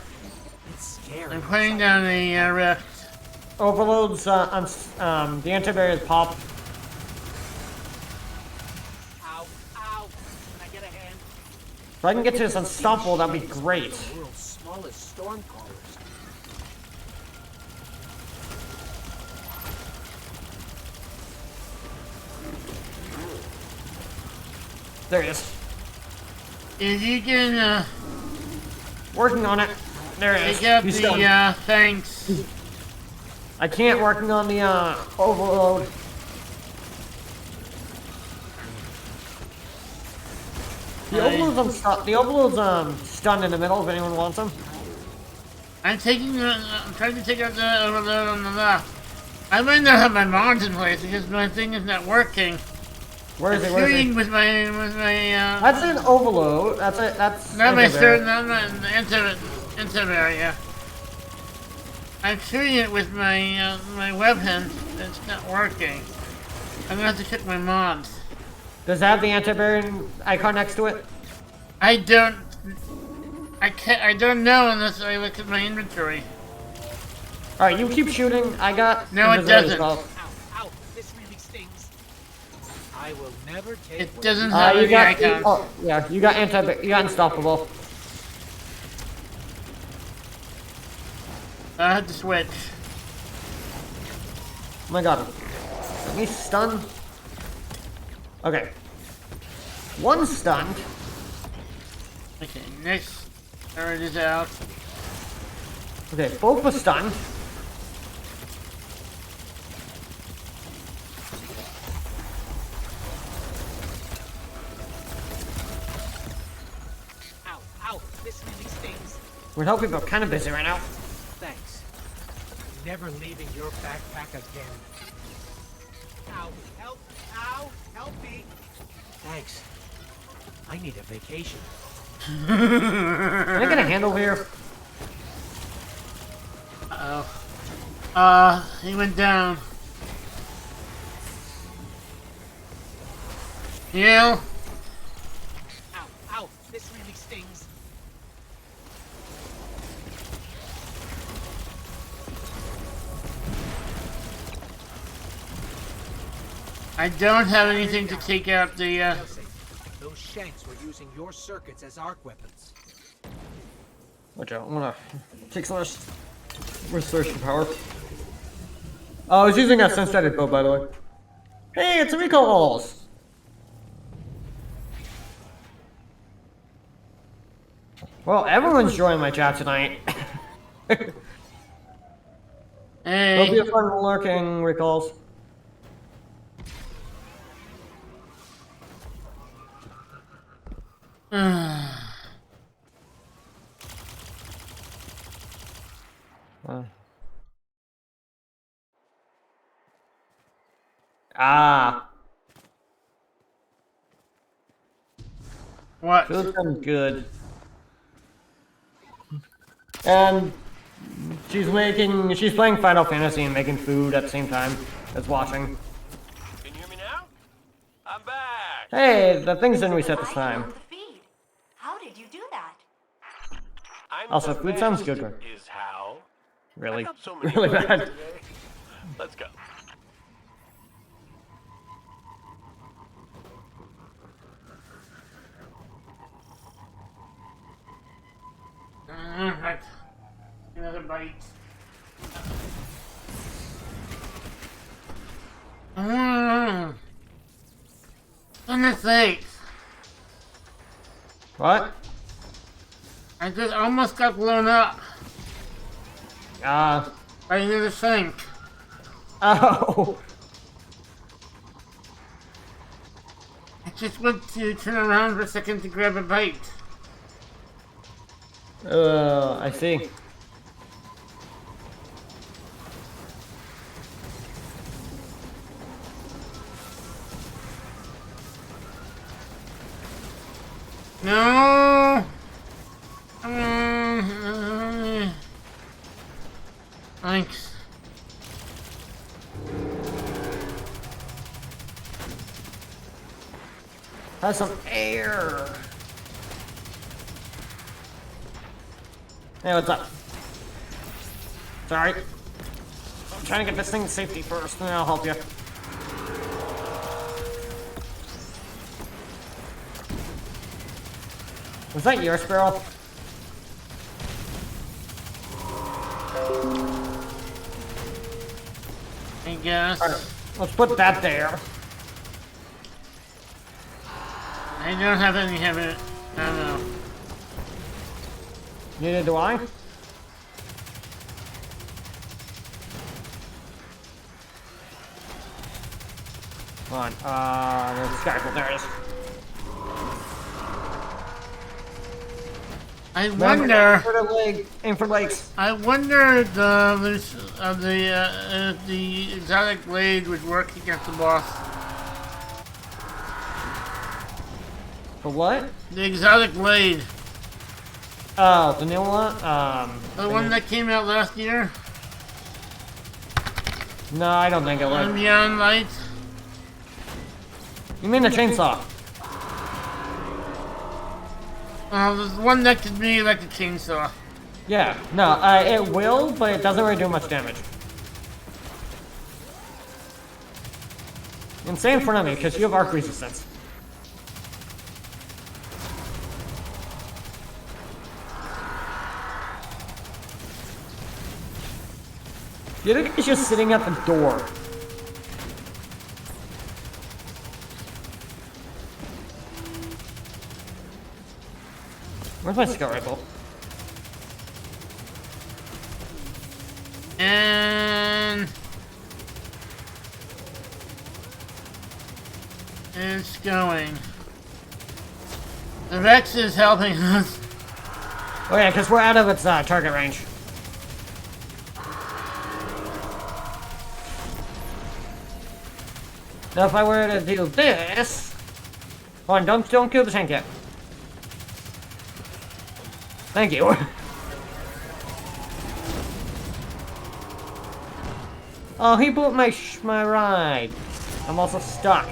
It's scary. I'm putting down a rift. Overloads, the antibarrier pop. Ow, ow. Can I get a hand? If I can get to this unstoppable, that'd be great. The world's smallest storm callers. There he is. If you can Working on it. There he is. take out He's the done. thanks. I can't. Working on the overload. The overload's stunned in the middle. If anyone wants them. I'm trying to take out the overload on the left. I might not have my mods in place because my thing is not working. Where is I'm it? Where is shooting it? with my That's an overload. That's it. That's. not my antibarrier. certain, not my inter area. I'm shooting it with my my weapon. It's not working. I'm gonna have to check my mods. Does it have the antibarrier icon next to it? I don't know unless I look at my inventory. All right, you keep shooting. I got. No, it invisibility doesn't. spell. Ow, ow. This really stings. I will never take It what doesn't you- have You any got. icons. Oh, yeah, you got You got unstoppable. I have to switch. Oh my god. Let me stun. Okay. One stunned. Okay, next turret is out. Okay, both are stunned. Ow, ow. This really stings. We're helping people kind of busy right now. Thanks. I'm never leaving your backpack again. Ow, help, ow, help me. Thanks. I need a vacation. Can I get a handle here? Uh-oh. He went down. Heal. Ow, ow, this really stings. I don't have anything to take out the, Those shanks were using your circuits as arc weapons. Watch out, I'm gonna take some restoration power. Oh, I was using a sensitive bow, by the way. Hey, it's a recall walls. Well, everyone's joining my chat tonight. hey. There'll be a fun lurking recalls. Ah. What? Feels good. And she's playing Final Fantasy and making food at the same time as watching. Can you hear me now? I'm back. Hey, the things didn't reset this time. How did you do that? I'm Also, the food sounds best good. Is how. Really, I got so many really words bad. today. Let's go. Right. Another bite. Goodness sakes. What? I just almost got blown up Ah. right near the sink. Oh. I just went to turn around for a second to grab a bite. I see. No. Thanks. Have some air. Hey, what's up? Sorry. I'm trying to get this thing to safety first, and then I'll help you. Was that your sparrow? I guess. Alright, let's put that there. I don't have any habit. I don't know. Neither do I. Come on, there's the skyfall. There it is. I wonder. For the leg. Aim for legs. I wonder if the exotic blade would work against the boss. For what? The exotic blade. Oh, the new one? The one that came out last year? No, I don't think it would. Beyond Light? You mean the chainsaw? There's one that could be like a chainsaw. Yeah, no, it will, but it doesn't really do much damage. And stay in front of me, because you have arc resistance. The other guy's just sitting at the door. Where's my scout rifle? And it's going. The Rex is helping us. Oh yeah, because we're out of its target range. Now if I were to do this... Hold on, don't kill the tank yet. Thank you. Oh, he blew up my ride. I'm also stuck.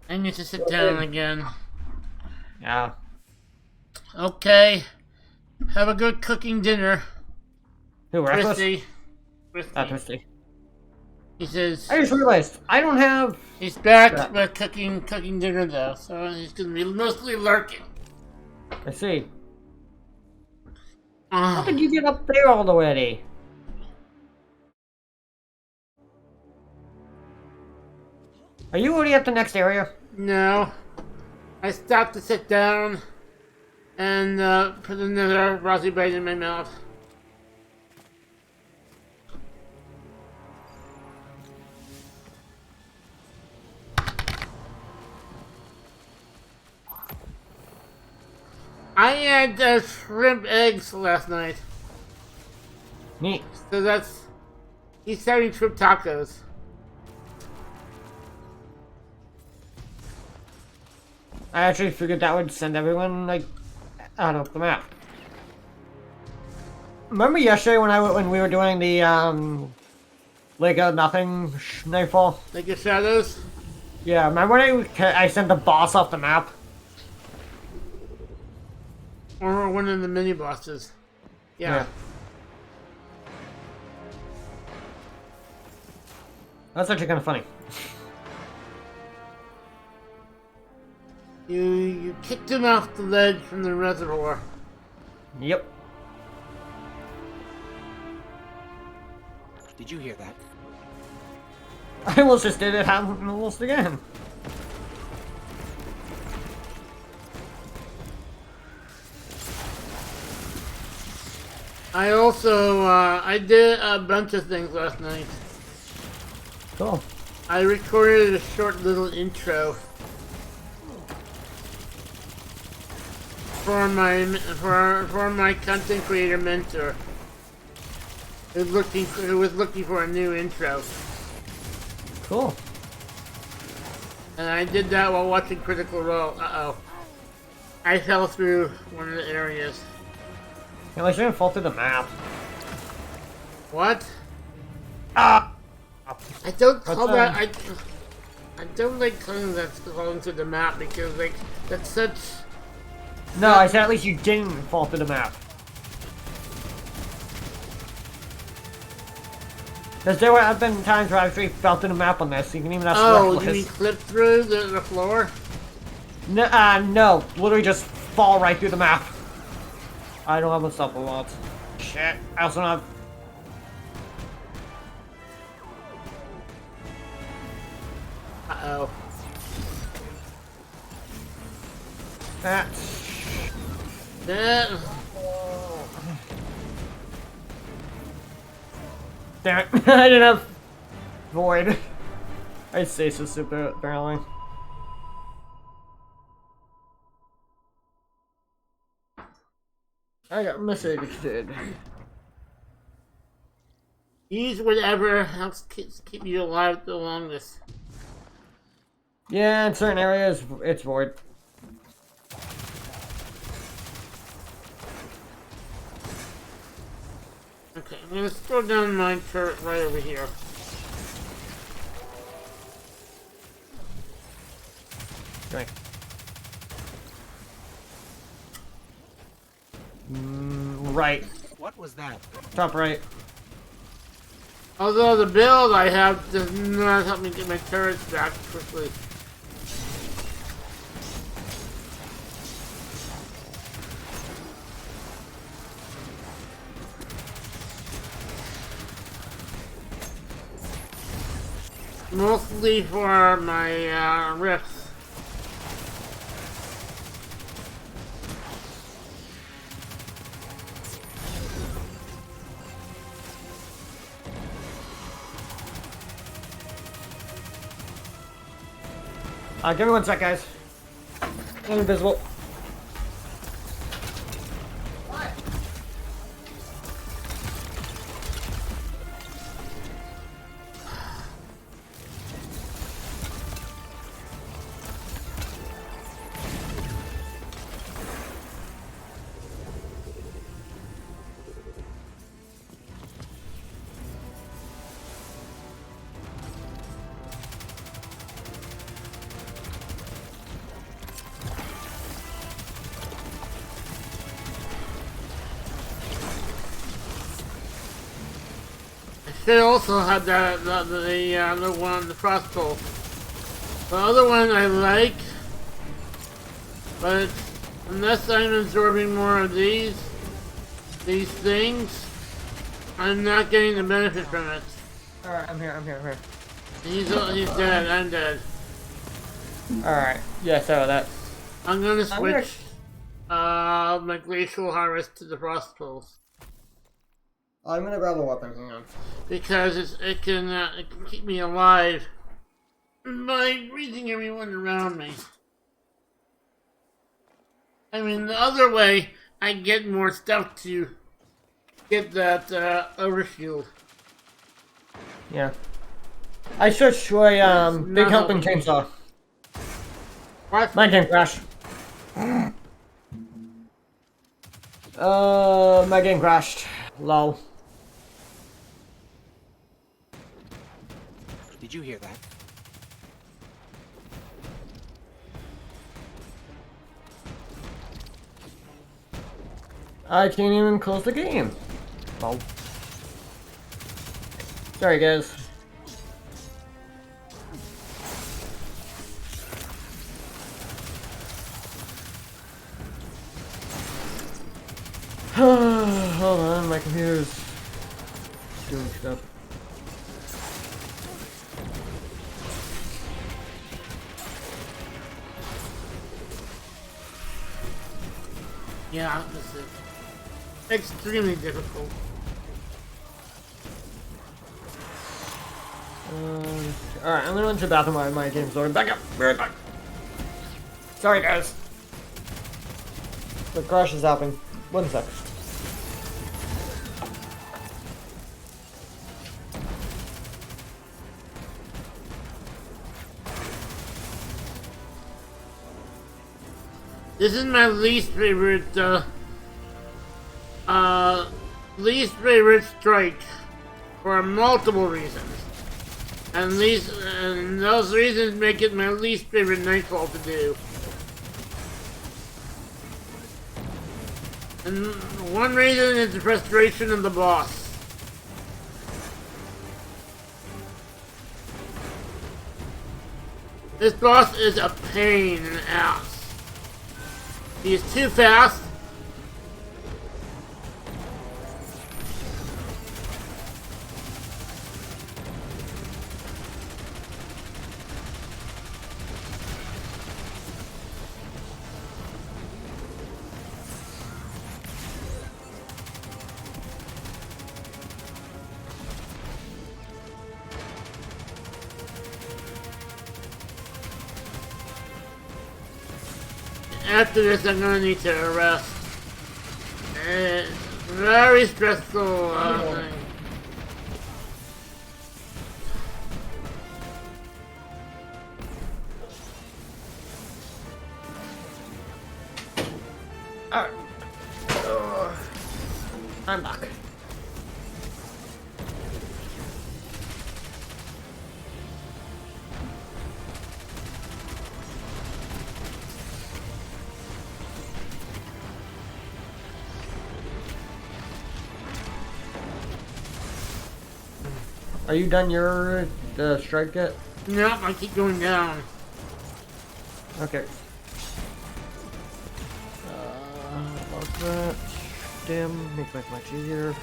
I need to sit down again. Yeah. Okay. Have a good cooking dinner. Who, Reckless? Christy. Twisty. He says I just realized, I don't have... he's back with cooking dinner though, so he's gonna be mostly lurking. I see. How did you get up there already? Are you already at the next area? No. I stopped to sit down and put another Rosy bite in my mouth. I had shrimp eggs last night. Neat. So he's having shrimp tacos. I actually figured that would send everyone, like, out of the map. Remember yesterday when we were doing the, Lake of Nothing Nightfall? Like your shadows? Yeah, remember when I sent the boss off the map? Or one of the mini bosses. Yeah. That's actually kind of funny. You kicked him off the ledge from the reservoir. Yep. Did you hear that? I almost just did it happen almost again. I also, I did a bunch of things last night. Cool. I recorded a short little intro for my content creator mentor who was looking for a new intro. Cool. And I did that while watching Critical Role. Uh-oh. I fell through one of the areas. At least you didn't fall through the map. What? Ah! I don't call that. I don't like calling that falling through the map because like that's such. No, I said at least you didn't fall through the map. Because there have been times where I've actually fell through the map on this. You can even ask Oh, you mean clip through the floor? No, no, literally just fall right through the map. I don't have a supple lots. Shit. I also don't have. Uh-oh. Damn it. I didn't have void. I stasis super apparently. I got misunderstood. Use whatever helps keep you alive the longest. Yeah, in certain areas, it's void. Okay, I'm gonna throw down my turret right over here. Okay. Right. What was that? Top right. Although the build I have does not help me get my turrets back quickly. Mostly for my rifts. Give me one sec, guys. I'm invisible. they also had the one, the frost pulse. The other one I like, but unless I'm absorbing more of these things, I'm not getting the benefit from it. Alright, I'm here. He's dead, I'm dead. Alright, yeah, so that. I'm gonna switch my glacial harvest to the frost pulse. I'm gonna grab a weapon, hang on. Because it can keep me alive by reaching everyone around me. I mean, the other way, I get more stuff to get that overshield. Yeah. I switched to a big helping chainsaw. What? Mine didn't crash. My game crashed. Lol. Did you hear that? I can't even close the game. Lol. Sorry, guys. Hold on, my computer's doing stuff. Yeah, this is extremely difficult. Alright, I'm gonna enter the bathroom while my game's loading. Back up! Be right back! Sorry, guys. The crash is happening. 1 sec. This is my least favorite strike for multiple reasons. And those reasons make it my least favorite nightfall to do. And one reason is the frustration of the boss. This boss is a pain in the ass. He's too fast. After this, I'm gonna need to rest. It's very stressful thing. Alright. I'm back. Are you done your strike yet? Nope, I keep going down. Okay. Love that. Dim, make life much easier.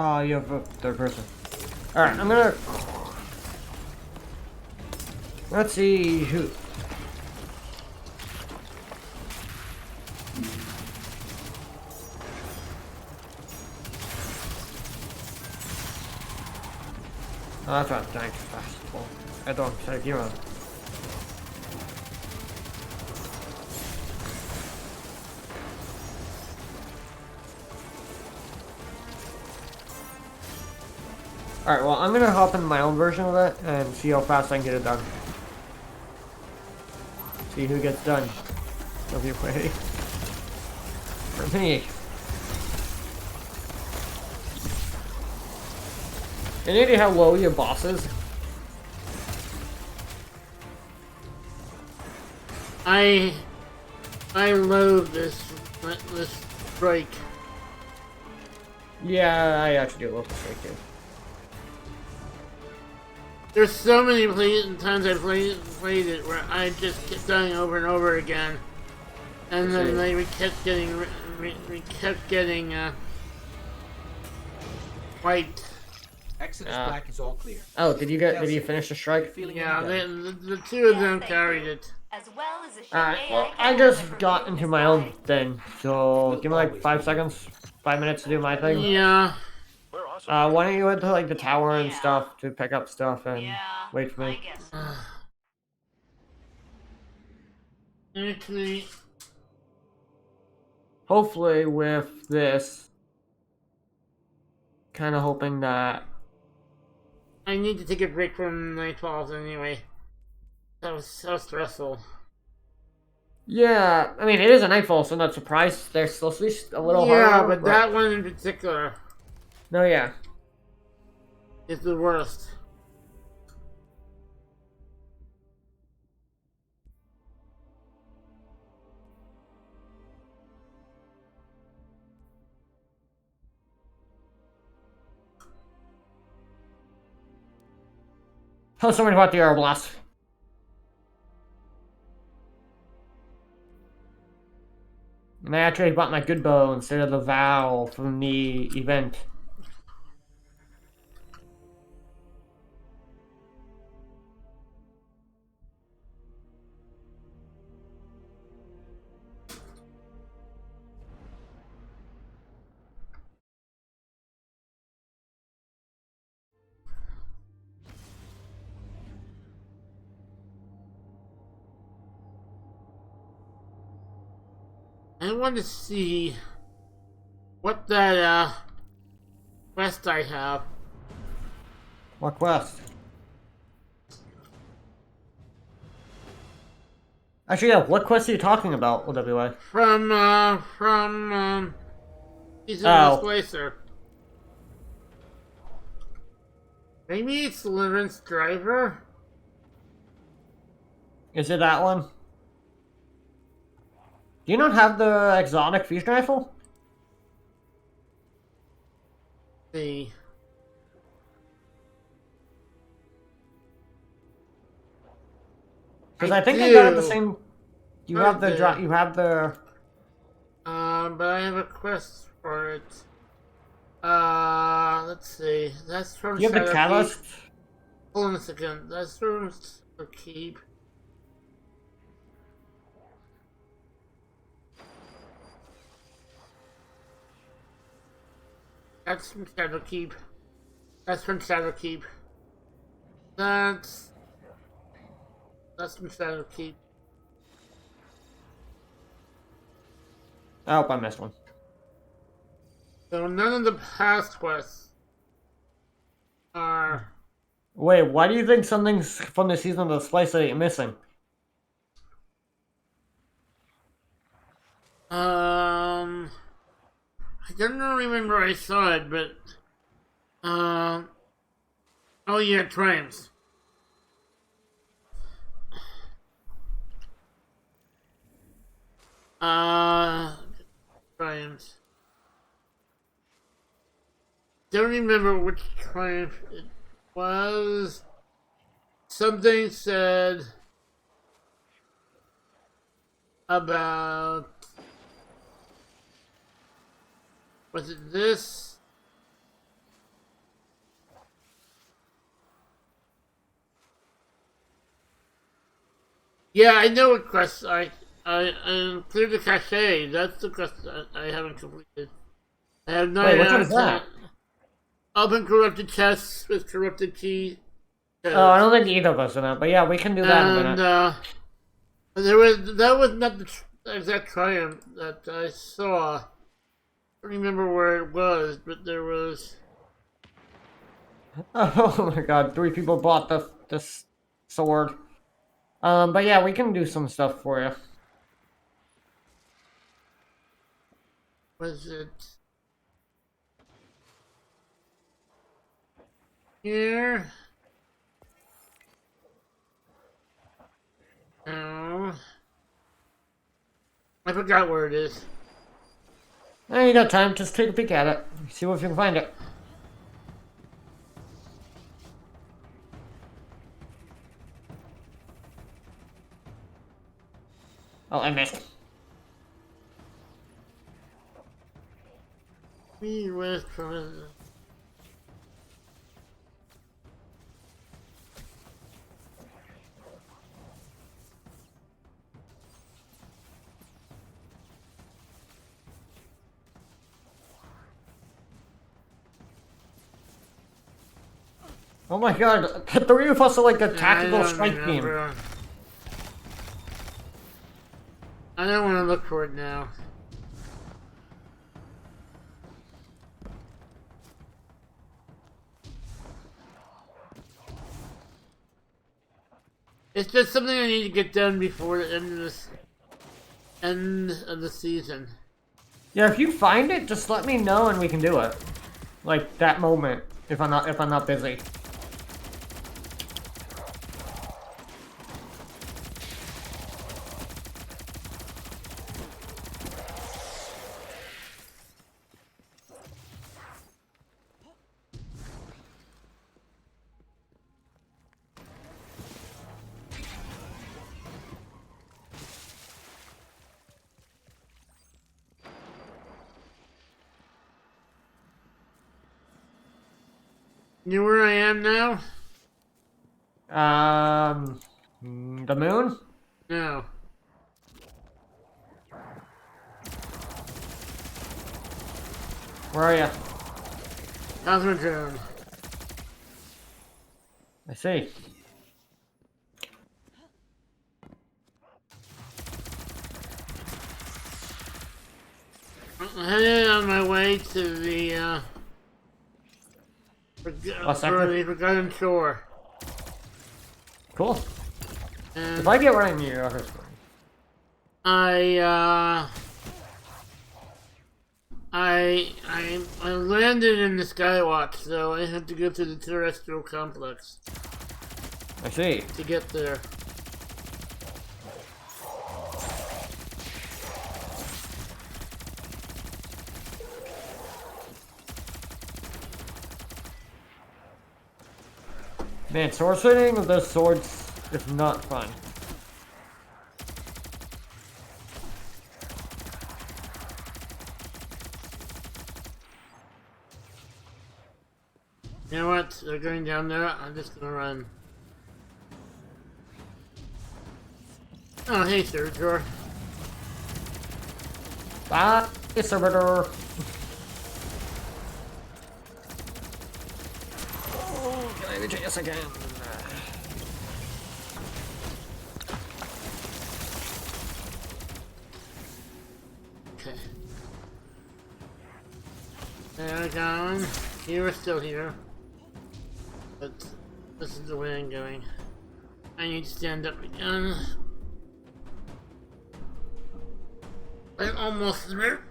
Oh, you have a third person. Alright, I'm gonna... Let's see who... Oh, that's right, thanks. Festival. I don't say hero. Alright, well, I'm gonna hop in my own version of it and see how fast I can get it done. See who gets done. Of your way. For me. Any idea how low your boss is? I loathe this strike. Yeah, I actually do love the strike too. There's so many times I played it where I just kept dying over and over again, and then we kept getting wiped. Exodus Black is all clear. Oh, did you finish the strike? Yeah, the two of them carried it. As well as a Alright, well, I just got into my own thing, so give me like 5 seconds, 5 minutes to do my thing. Yeah. We're awesome. Why don't you head to like the tower and stuff to pick up stuff and wait for I me? guess. Actually, Hopefully with this, kind of hoping that... I need to take a break from Nightfalls anyway. That was so stressful. Yeah, I mean, it is a Nightfall, so I'm not surprised. They're supposed to be a little harder. Yeah, but that one in particular No, yeah. is the worst. Tell someone about the Aeroblast. And I actually bought my good bow instead of the Vow from the event. I want to see what that quest I have. What quest? Actually, yeah, what quest are you talking about, OWA? From Season Displacer. Maybe it's Deliverance Driver? Is it that one? Do you not have the exotic fusion rifle? Let's see. Because I think they got it the same. You have the do. You have the. But I have a quest for it. Let's see. That's from You have the Shadow catalyst. Keep. Hold on a second. That's from Shadow Keep. That's from Shadow Keep. That's from Shadow Keep. That's from Shadow Keep. I hope I missed one. So none of the past quests are. Wait, why do you think something's from the season of the splice that you're missing? I don't remember I saw it, but oh yeah, Triumphs. Triumphs. Don't remember which triumph it was. Something said about, was it this? Yeah, I know what quest I cleared the cache. That's the quest I haven't completed. I have 9 Wait, which out one of is that? 10. Open corrupted chests with corrupted key. Oh, I don't think either of us are that, but yeah, we can do that in a minute. But that was not the exact triumph that I saw. I don't remember where it was, but there was. Oh my god, 3 people bought this sword. But yeah, we can do some stuff for you. Was it here? No. I forgot where it is. Hey, you got time, just take a peek at it. See if you can find it. Oh, I missed. We was from. Oh my god, the three of us are like a tactical strike team. I don't want to look for it now. It's just something I need to get done before the end of the season. Yeah, if you find it, just let me know and we can do it. Like that moment, if I'm not busy. You know where I am now? The moon? No. Where are you? Cosmodrome. I see. I'm headed on my way to the Forgotten Shore. Cool. And If I get right in your office, I landed in the Skywatch, so I had to go through the terrestrial complex I see. to get there. Man, sword swinging with those swords is not fun. You know what? They're going down there. I'm just gonna run. Oh, hey, Surtur. Ah, servitor. Oh, can I reach this again? Okay. There we go. You were still here. But this is the way I'm going. I need to stand up again. I'm almost there.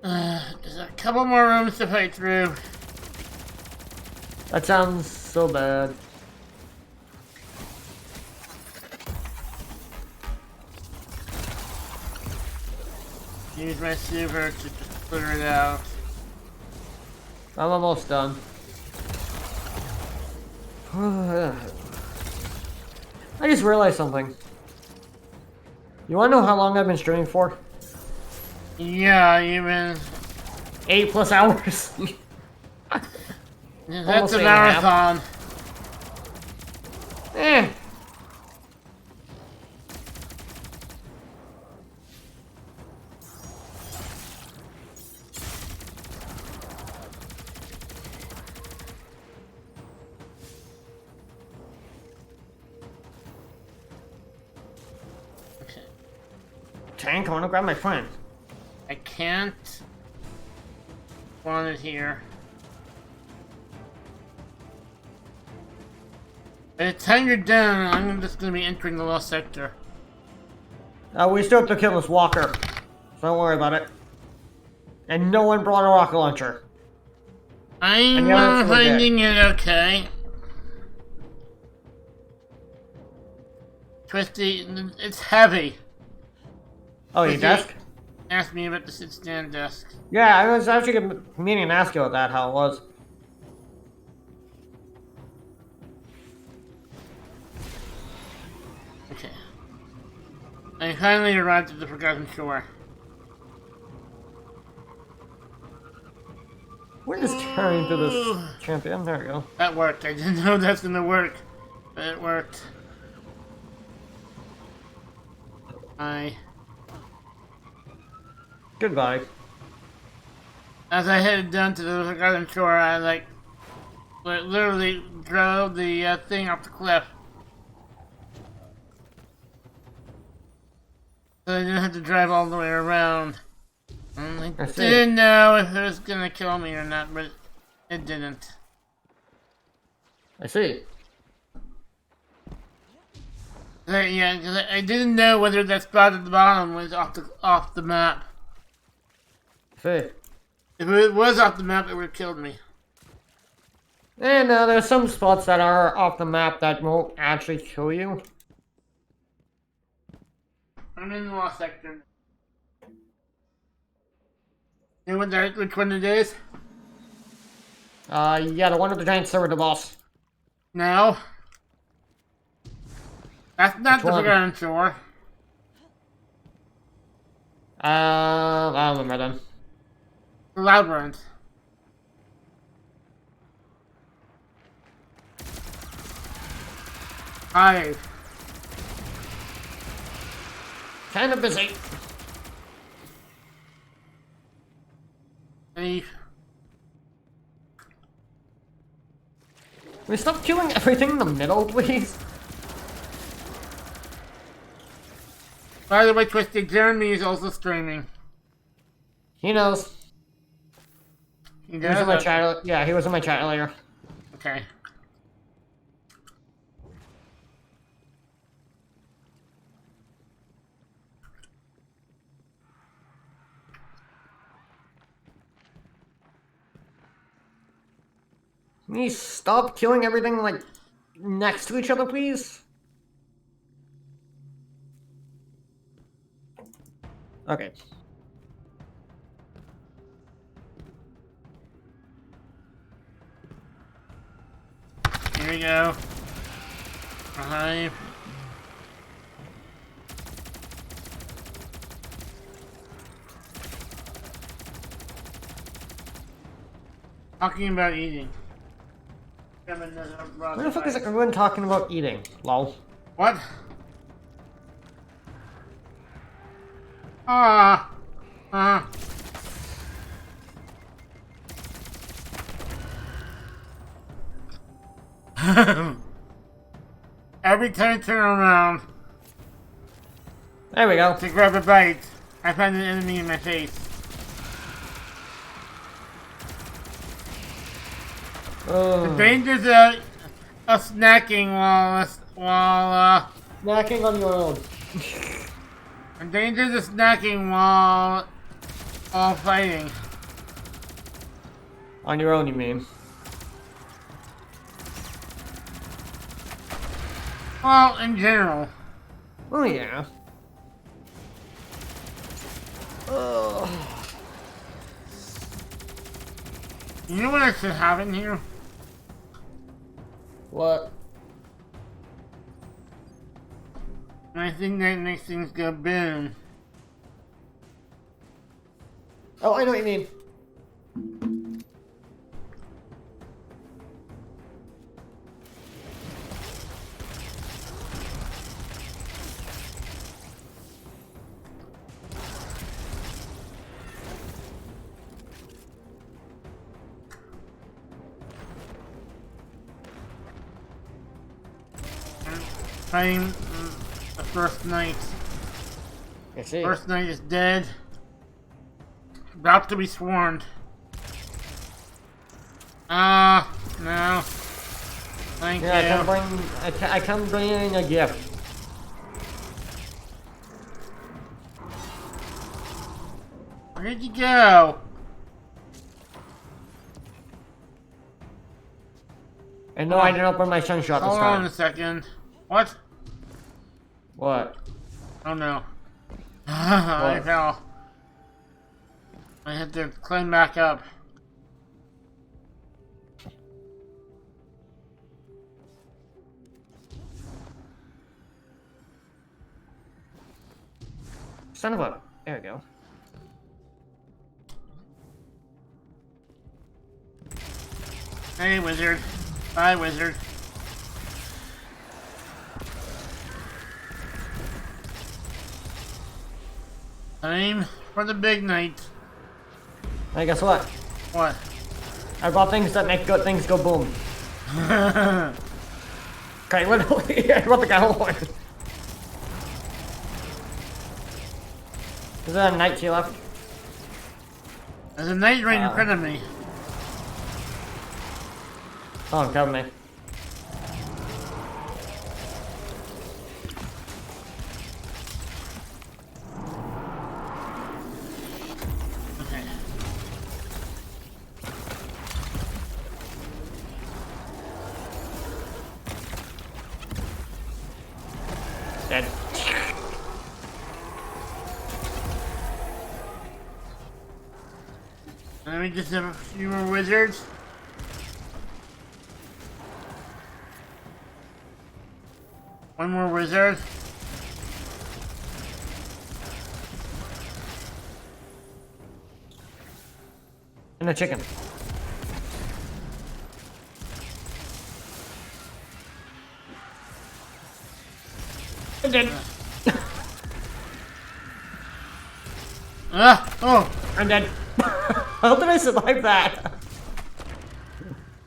There's a couple more rooms to fight through. That sounds so bad. Use my super to just clear it out. I'm almost done. I just realized something. You wanna know how long I've been streaming for? Yeah, even 8+ hours. that's Almost a 8.5. marathon. Eh. Tank, I wanna grab my friend. I can't spawn it here. By the time you're done, I'm just gonna be entering the lost sector. We still have to kill this walker. So don't worry about it. And no one brought a rocket launcher. I'm finding it okay. Twisty, it's heavy. Oh, your desk? Ask me about the sit-stand desk. Yeah, I was actually meaning to ask you about that, how it was. Okay. I finally arrived at the Forgotten Shore. We're just carrying to this champion. There we go. That worked. I didn't know that's gonna work, but it worked. Bye. Goodbye. As I headed down to the Forgotten Shore, I literally drove the thing off the cliff. So I didn't have to drive all the way around. I didn't know if it was gonna kill me or not, but it didn't. I see. Yeah, because I didn't know whether that spot at the bottom was off the map. I see. If it was off the map, it would have killed me. And there's some spots that are off the map that won't actually kill you. I'm in the lost sector. You know which one it is? Yeah, the one with the giant server boss. No. That's not Which the one? Forgotten Shore. I don't remember them. The Labyrinth. Hi. Kinda busy. Hey. Can we stop killing everything in the middle, please? By the way, Twisted, Jeremy is also streaming. He knows. He He was in my chat. Yeah, he was in my chat earlier. Okay. Can you stop killing everything, like, next to each other, please? Okay. Here we go. Hi. Talking about eating. What the fuck is everyone talking about eating? Lol. What? Ah. Every time I turn around There we go. to grab a bite, I find an enemy in my face. The dangers of snacking while Snacking on your own. the dangers of snacking while fighting. On your own, you mean? Well, in general. Oh, yeah. You know what I should have in here? What? I think that makes things go boom. Oh, I know what you mean. Fighting the first knight. I see. First knight is dead. About to be swarmed. No. Thank Yeah, you. I come bringing a gift. Where'd you go? And no, I didn't open my sunshot this Hold on time. a second. What? What? Oh no. I What? fell. I had to climb back up. Son of a... There we go. Hey, wizard. Bye, wizard. Time for the big night. Hey, guess what? What? I brought things that make good things go boom. Okay, literally, I brought the Galloway. Is there a knight to your left? There's a knight right in front of me. Oh, cover me. Okay. Dead. Let me just have a few more wizards. One more wizard. And a chicken. I'm dead. Ah! Oh! I'm dead. How did I survive that?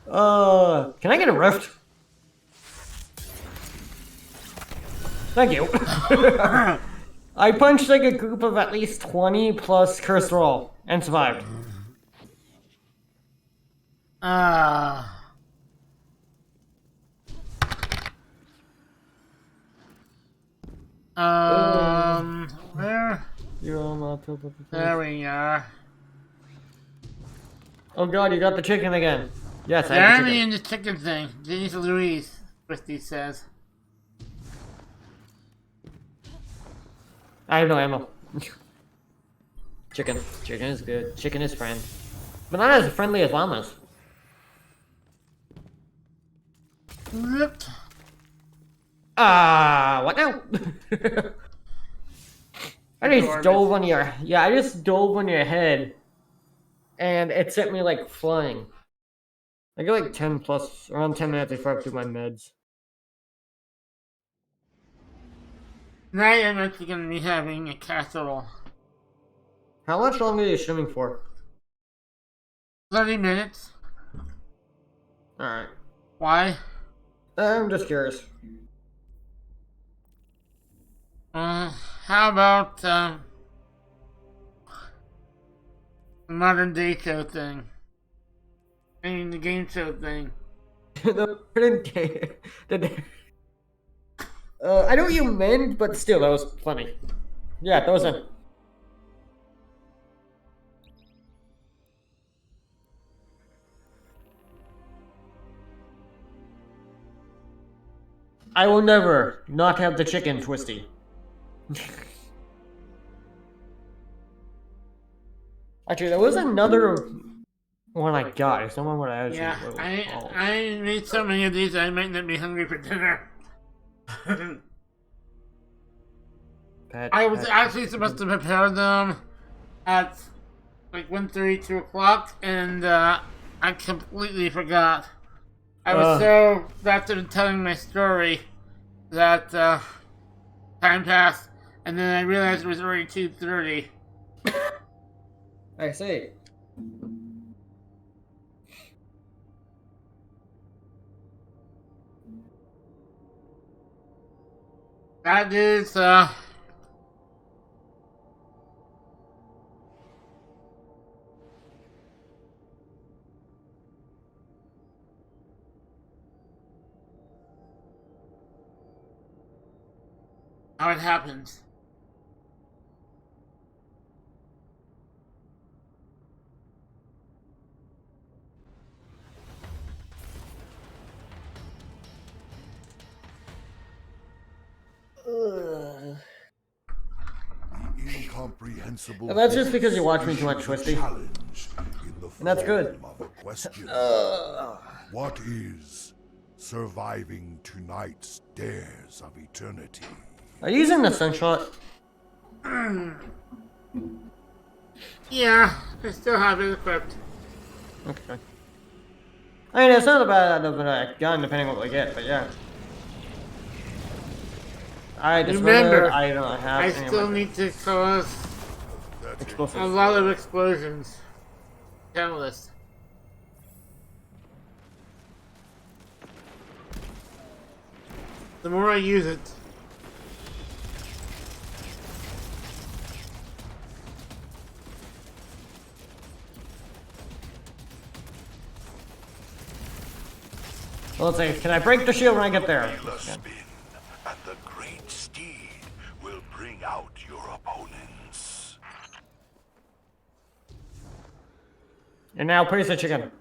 Can I get a rift? Thank you. I punched like a group of at least 20 plus cursed roll and survived. Where? There we are. Oh god, you got the chicken again. Yes, I have the Jeremy chicken. and the chicken thing. Denise Louise, Twisty says. I have no ammo. Chicken. Chicken is good. Chicken is friend. But not as friendly as llamas. Yep. What now? I just dove on your... Yeah, I just dove on your head. And it sent me like flying. I get like 10 plus, around 10 minutes before I do my meds. Tonight I'm actually going to be having a casserole. How much longer are you streaming for? 30 minutes. Alright. Why? I'm just curious. How about, the modern day show thing? I mean, the game show thing. I know what you meant, but still, that was funny. Yeah, that was a... I will never not have the chicken, Twisty. Actually, there was another one I got. It's someone what I actually Yeah, I made so many of these I might not be hungry for dinner. I was actually supposed to prepare them at like 1:30, 2 o'clock, and I completely forgot. I was so wrapped up in telling my story that time passed, and then I realized it was already 2:30. I see. That is how it happens. Incomprehensible. And that's just because you watch me too much, Twisty. And that's good. What is surviving tonight's dares of eternity? Are you using the sunshot? Yeah, I still have it equipped. Okay. I mean, it's not a bad gun depending on what we get, but yeah. I just Remember, I don't have I any still need to cause a lot of explosions. Catalyst. The more I use it, well, let's see. Can I break the shield when I get there? Spin, and the great steed will bring out your opponents. And now, praise the chicken.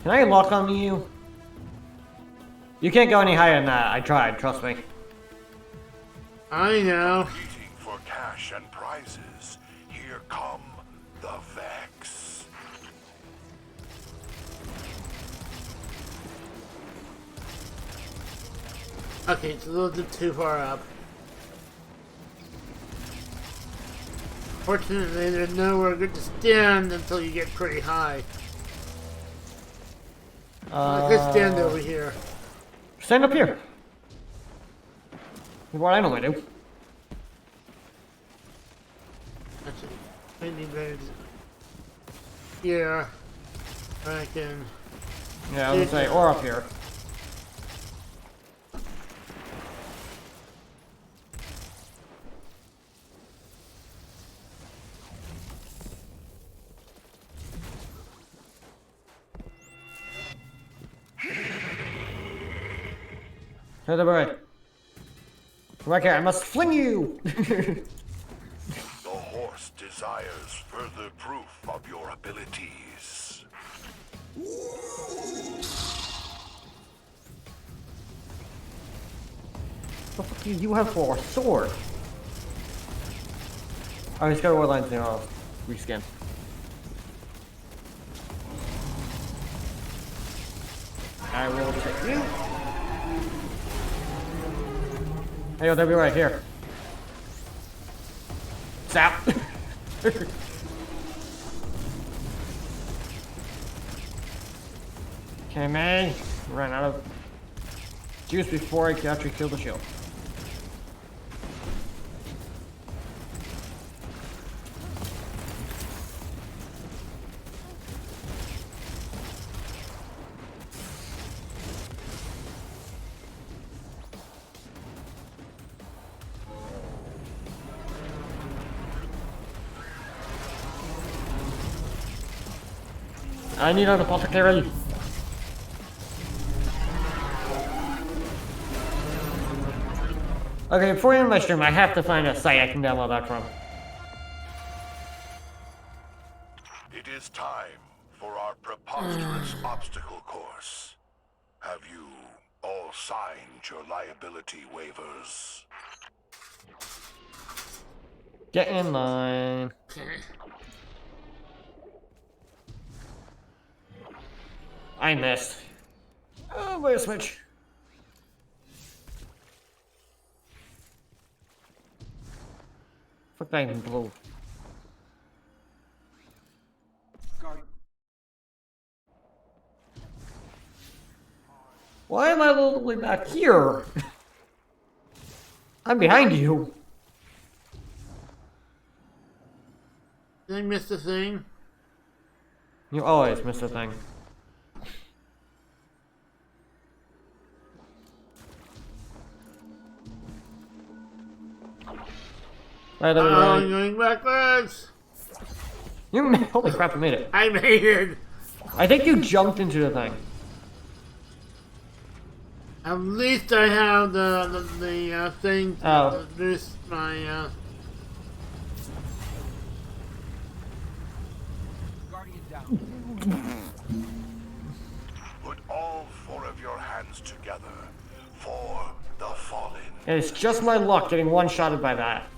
Can I lock on you? You can't go any higher than that. I tried, trust me. I know. Competing for cash and prizes. Here come the Vex. Okay, it's a little bit too far up. Fortunately, there's nowhere good to stand until you get pretty high. I could stand over here. Stand up here. What I normally do. Actually, maybe better here. I can. Yeah, I would say, or up here. To the bird. Come back here, I must fling you! The horse desires further proof of your abilities. What the fuck do you have for a sword? Oh, he's got a war lines there. I'll reskin. I will take you. Hey, they'll be right here. Zap! Okay, man. Ran out of juice before I could actually kill the shield. I need an apothecary. Okay, before I end my stream, I have to find a site I can download that from. It is time for our preposterous obstacle course. Have you all signed your liability waivers? Get in line. I missed. Oh, wait a switch. Fuck that even blue. Why am I all the way back here? I'm behind you. Did I miss the thing? You always miss a thing. Right, Oh, I'm going backwards. Holy crap, you made it. I made it. I think you jumped into the thing. At least I have the thing to boost my Guardian down. Put all 4 of your hands together for the fallen. And it's just my luck getting one-shotted by that.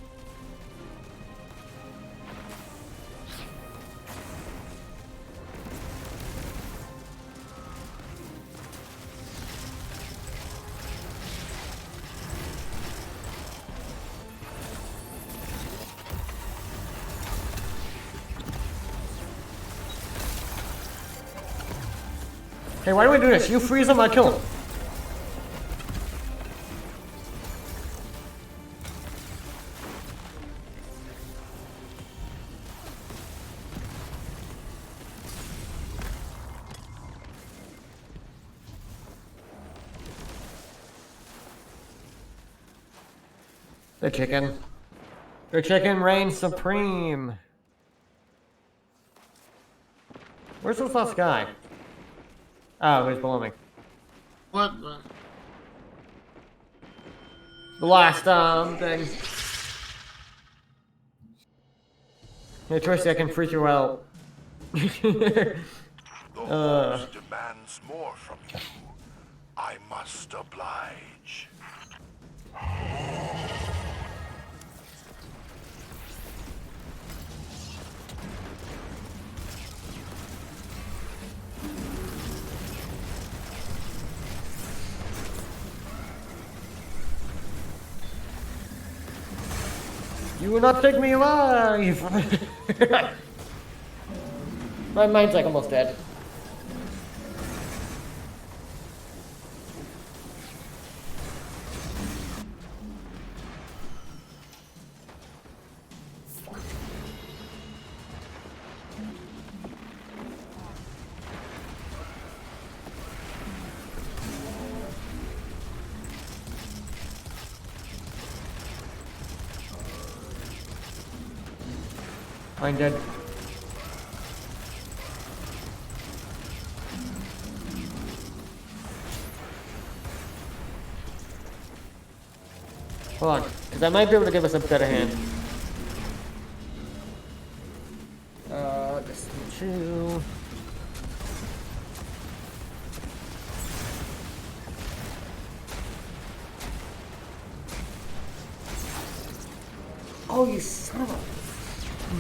Hey, why do we do this? You freeze him, I kill him. The chicken. The chicken reigns supreme. Where's this last guy? Oh, he's below me. what the? The last thing. Hey Tracy, I can freak you out. The horse demands more from you. I must oblige. You will not take me alive! My mind's like almost dead. I'm dead. Hold on, because I might be able to give us a better hand. This two. Oh, you son of a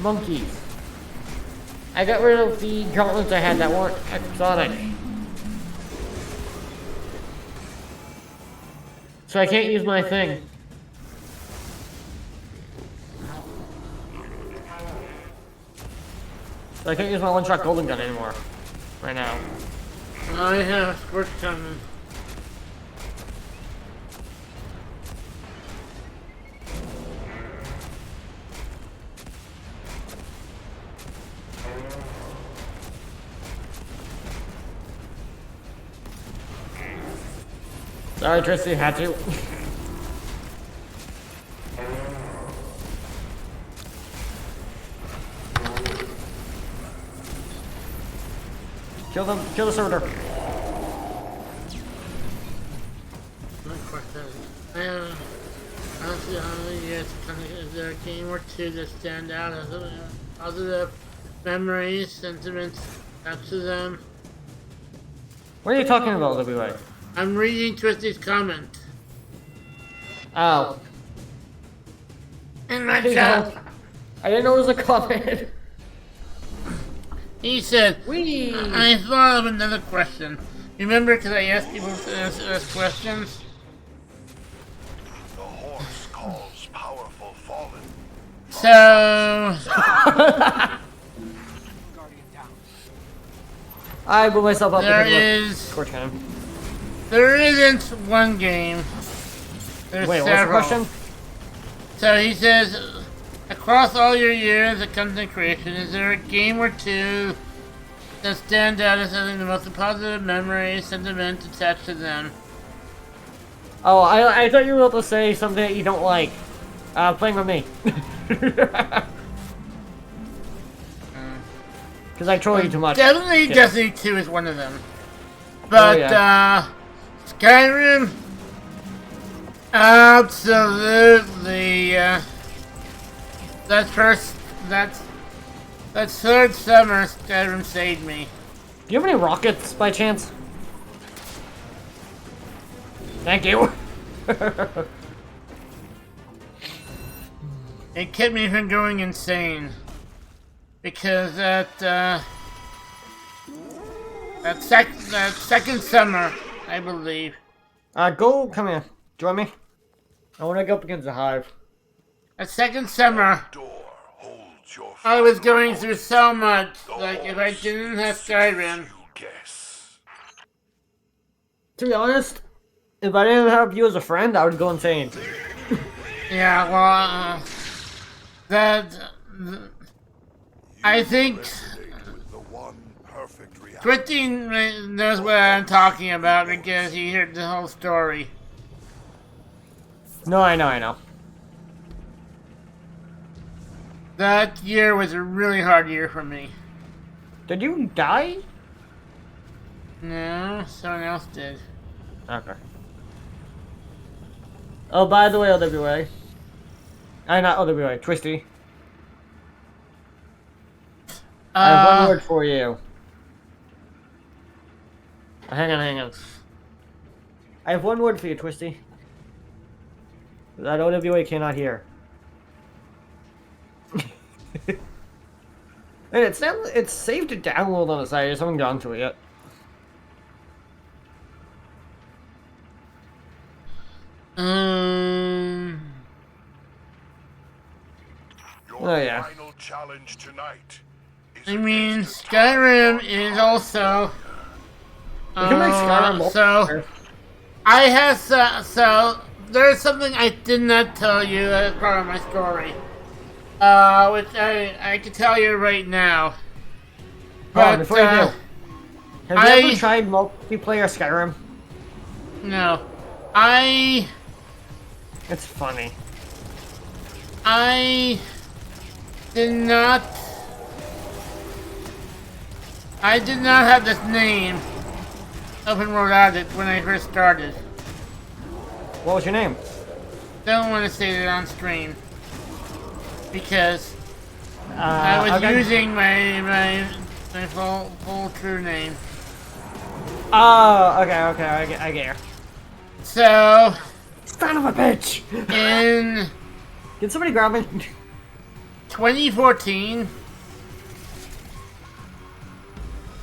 monkeys. I got rid of the gauntlets I had that weren't exotic. So I can't use my thing. So I can't use my one-shot golden gun anymore. Right now. I have a squirt coming. Sorry, Tristy, had to. Kill them, kill the servitor. Honestly, yes, is there a game or two that stand out as positive memories, sentiments attached to them? What are you talking about, WA? I'm reading Twisty's comment. Oh. In my Hey, chat. I didn't know it was a comment. He said, Whee! I thought of another question. Remember, because I asked people to ask questions? The horse calls powerful fallen. So... Guardian down. I blew myself up There because of is... scorch cannon. There isn't one game. There's Wait, several. what's the question? So he says, across all your years of content creation, is there a game or two that stand out as having the most positive memories, sentiment attached to them? Oh, I thought you were about to say something that you don't like. Playing with me. Because I troll you too much. Definitely Yeah. Destiny 2 is one of them. But, Skyrim, absolutely, that third summer, Skyrim saved me. Do you have any rockets by chance? Thank you. It kept me from going insane. Because that second summer, I believe. Come here. Join me. I want to go up against the hive. That second summer, Door holds your I was going through so much. Like, if I didn't have Skyrim. you guess. To be honest, if I didn't have you as a friend, I would go insane. Yeah, well, I think The one perfect reality. Twitchj knows what I'm talking about because he heard the whole story. No, I know. That year was a really hard year for me. Did you die? No, someone else did. Okay. Oh, by the way, LWA. Not LWA, Twitchj. I have one word for you. Hang on. I have one word for you, Twitchj. That OWA cannot hear. And it's saved to download on the site. I just haven't gone to it yet. Your Oh, yeah. final challenge tonight is I mean, against the Skyrim is also. We can make Skyrim So I have so there's something I did not tell you as part of my story, which I can tell you right now. But before you do, have you ever tried multiplayer Skyrim? No, It's funny. I did not have this name, OpenWorldAddict, when I first started. What was your name? Don't want to say that on stream because I was okay. using my full true name. Oh, okay, I get you. So Son of a bitch! in Can somebody grab me? 2014,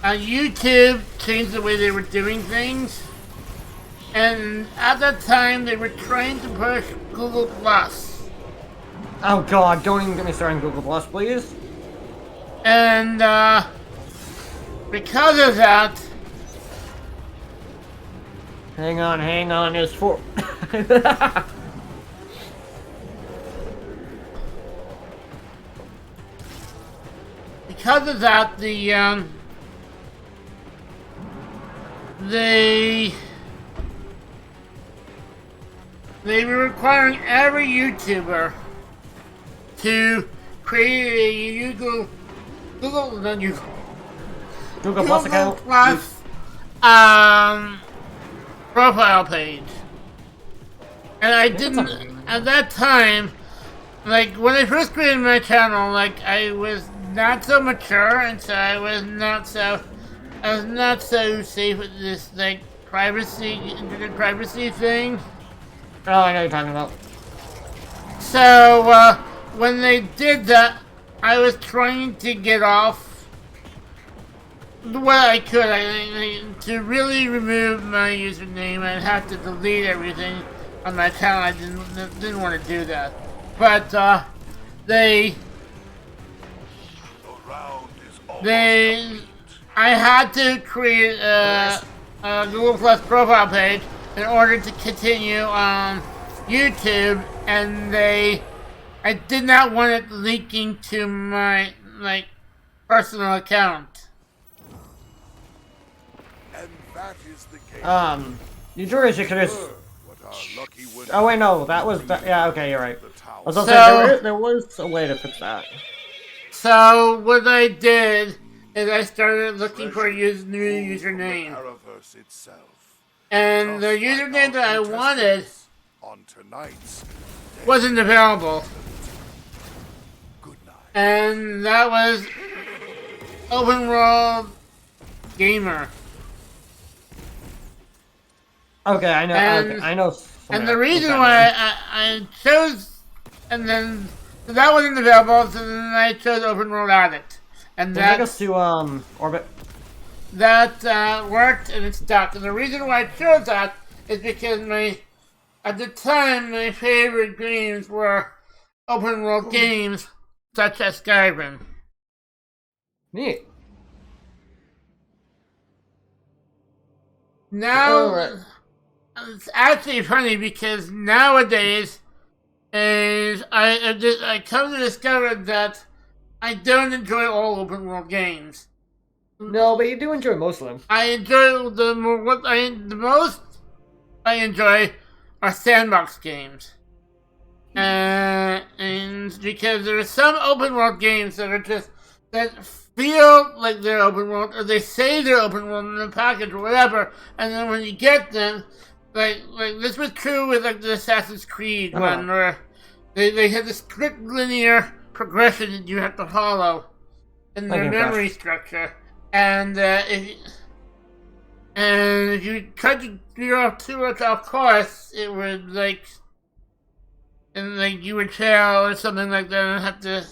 YouTube changed the way they were doing things, and at that time they were trying to push Google Plus. Oh god, don't even get me started on Google Plus, please. And because of that, Hang on, there's 4. because of that, they were requiring every YouTuber to create a Google Plus account? Plus profile page. And I didn't at that time, like when I first created my channel, like I was not so mature, and so I was not so safe with this like internet privacy thing. Oh, I know what you're talking about. So when they did that, I was trying to get off what I could. To really remove my username, I'd have to delete everything on my account. I didn't want to do that, but I had to create a Google Plus profile page in order to continue on YouTube, and I did not want it leaking to my personal account. And that is the game. You George, you could just Oh wait, no, that was yeah. Okay, you're right. I was gonna So- say there was a way to fix that. So what I did is I started looking for a new username. And the username that I wanted wasn't available. And that was OpenWorld Gamer. Okay, I know. And- okay, I know. And the reason why I chose, and then so that wasn't available, so then I chose OpenWorldAddict, and Take us to orbit. that worked and it stuck. And the reason why I chose that is because at the time my favorite games were open world games such as Skyrim. Neat. Now, Alright. it's actually funny because nowadays, I come to discover that I don't enjoy all open world games. No, but you do enjoy most of them. I enjoy the most I enjoy are sandbox games, and because there are some open world games that feel like they're open world, or they say they're open world in the package or whatever, and then when you get them, like this was true with like the Assassin's Creed one, where they had this strict linear progression that you have to follow in their memory structure, and if you tried to veer off too much off course, it would you would fail or something like that, and have to.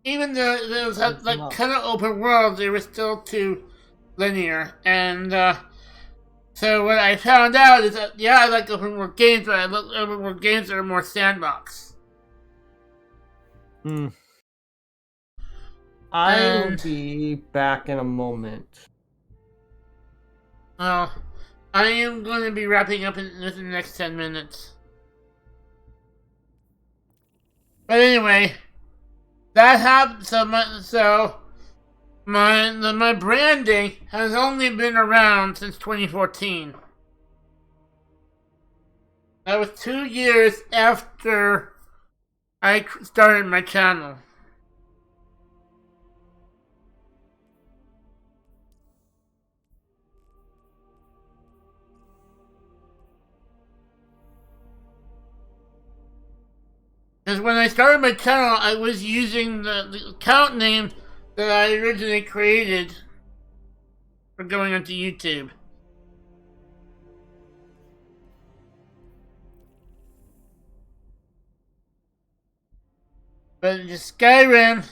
Even though it was like kind of open world, they were still too linear, and so what I found out is that I like open world games, but I like open world games that are more sandbox. I'll be back in a moment. Well, I am going to be wrapping up within the next 10 minutes. But anyway, that happened. So my branding has only been around since 2014. That was 2 years after I started my channel. Because when I started my channel, I was using the account name that I originally created for going onto YouTube. But Skyrim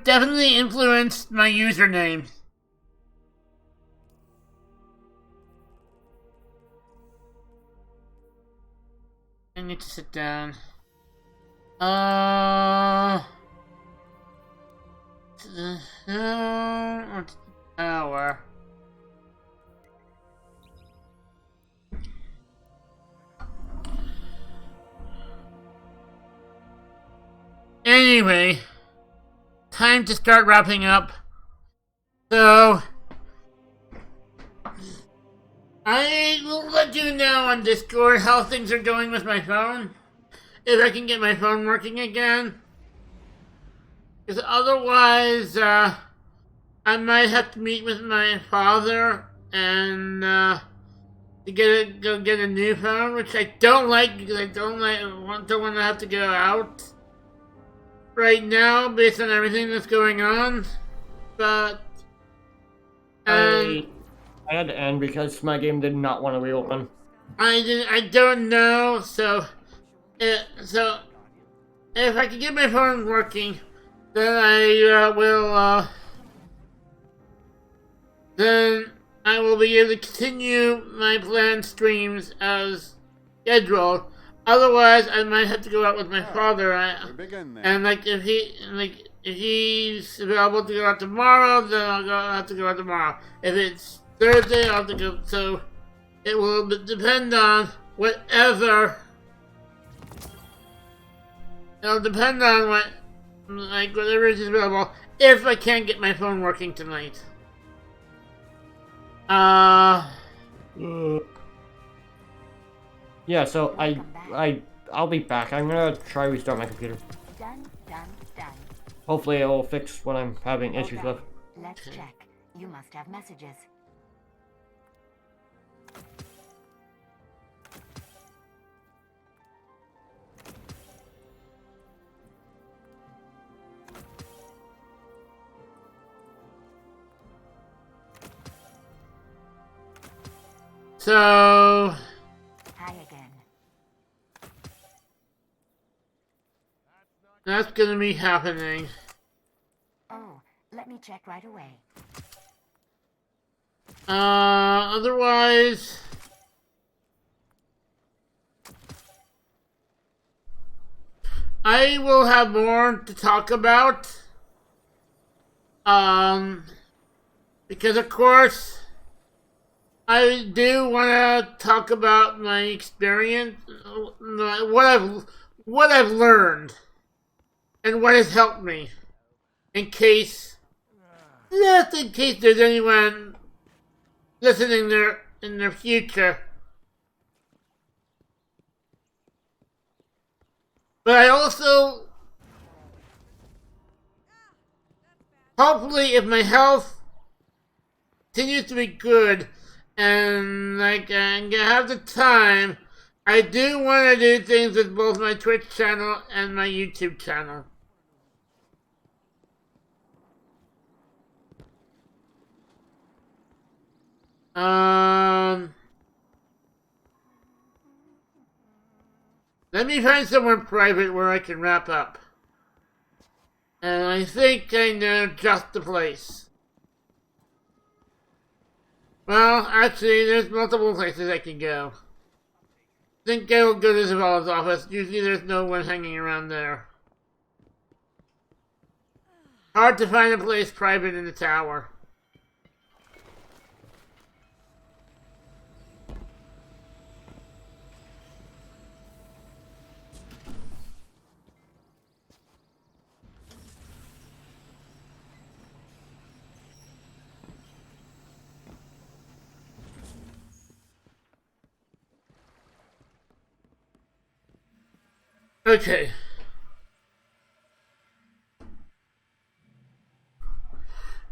definitely influenced my username. I need to sit down. To the hill or to the tower? Anyway, time to start wrapping up. So, I will let you know on Discord how things are going with my phone. If I can get my phone working again. Because otherwise, I might have to meet with my father and to go get a new phone, which I don't like because I don't want to have to go out right now based on everything that's going on. But I had to end because my game did not want to reopen. I don't know. So if I can get my phone working, then I will be able to continue my planned streams as scheduled. Otherwise, I might have to go out with my father. And if he's available to go out tomorrow, then I'll have to go out tomorrow. If it's Thursday, I'll have to go. So it will depend on whatever. It'll depend on whatever is available. If I can't get my phone working tonight. Yeah, so Welcome back. I'll be back. I'm gonna try restart my computer. Done. Hopefully it will fix what I'm having issues Okay, with. let's check. You must have messages. So, Hi again. that's gonna be happening. Oh, let me check right away. Otherwise, I will have more to talk about. Because of course, I do want to talk about my experience, what I've learned, and what has helped me, just in case there's anyone listening there in the future. But I also, hopefully, if my health continues to be good and I can have the time, I do want to do things with both my Twitch channel and my YouTube channel. Let me find somewhere private where I can wrap up. And I think I know just the place. Well, actually, there's multiple places I can go. I think I will go to Zavala's office. Usually there's no one hanging around there. Hard to find a place private in the tower. Okay.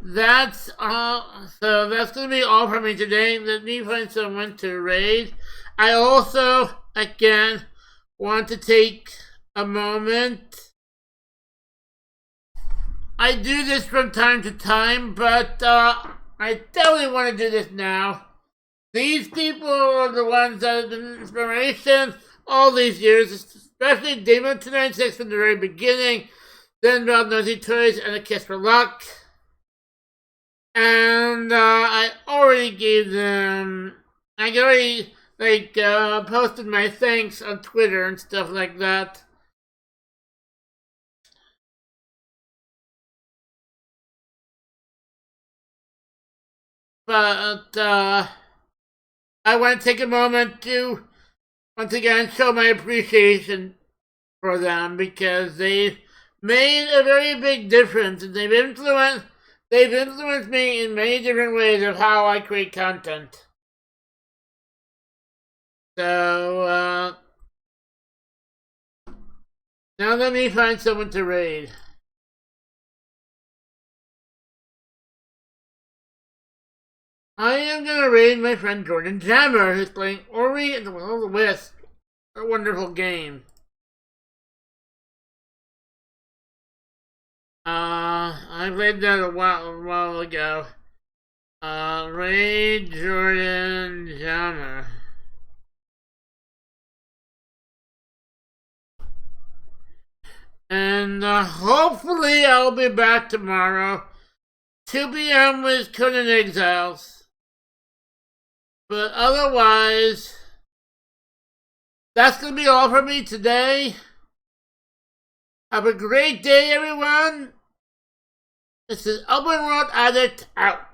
That's all. So that's gonna be all for me today. Let me find someone to raid. I also, again, want to take a moment. I do this from time to time, but I definitely want to do this now. These people are the ones that have been inspiration all these years, especially Day1 296 from the very beginning, then Rob Nosy Toys and A Kiss for Luck. And I already gave them, I already posted my thanks on Twitter and stuff like that. But I want to take a moment to once again show my appreciation for them because they've made a very big difference and they've influenced me in many different ways of how I create content. So now let me find someone to raid. I am gonna raid my friend Jordan Jammer, who's playing Ori and the Will of the Wisp. A wonderful game. I played that a while ago. Raid Jordan Jammer. And hopefully I'll be back tomorrow. 2 p.m. with Conan Exiles. But otherwise, that's going to be all for me today. Have a great day, everyone. This is OpenWorldAddict out.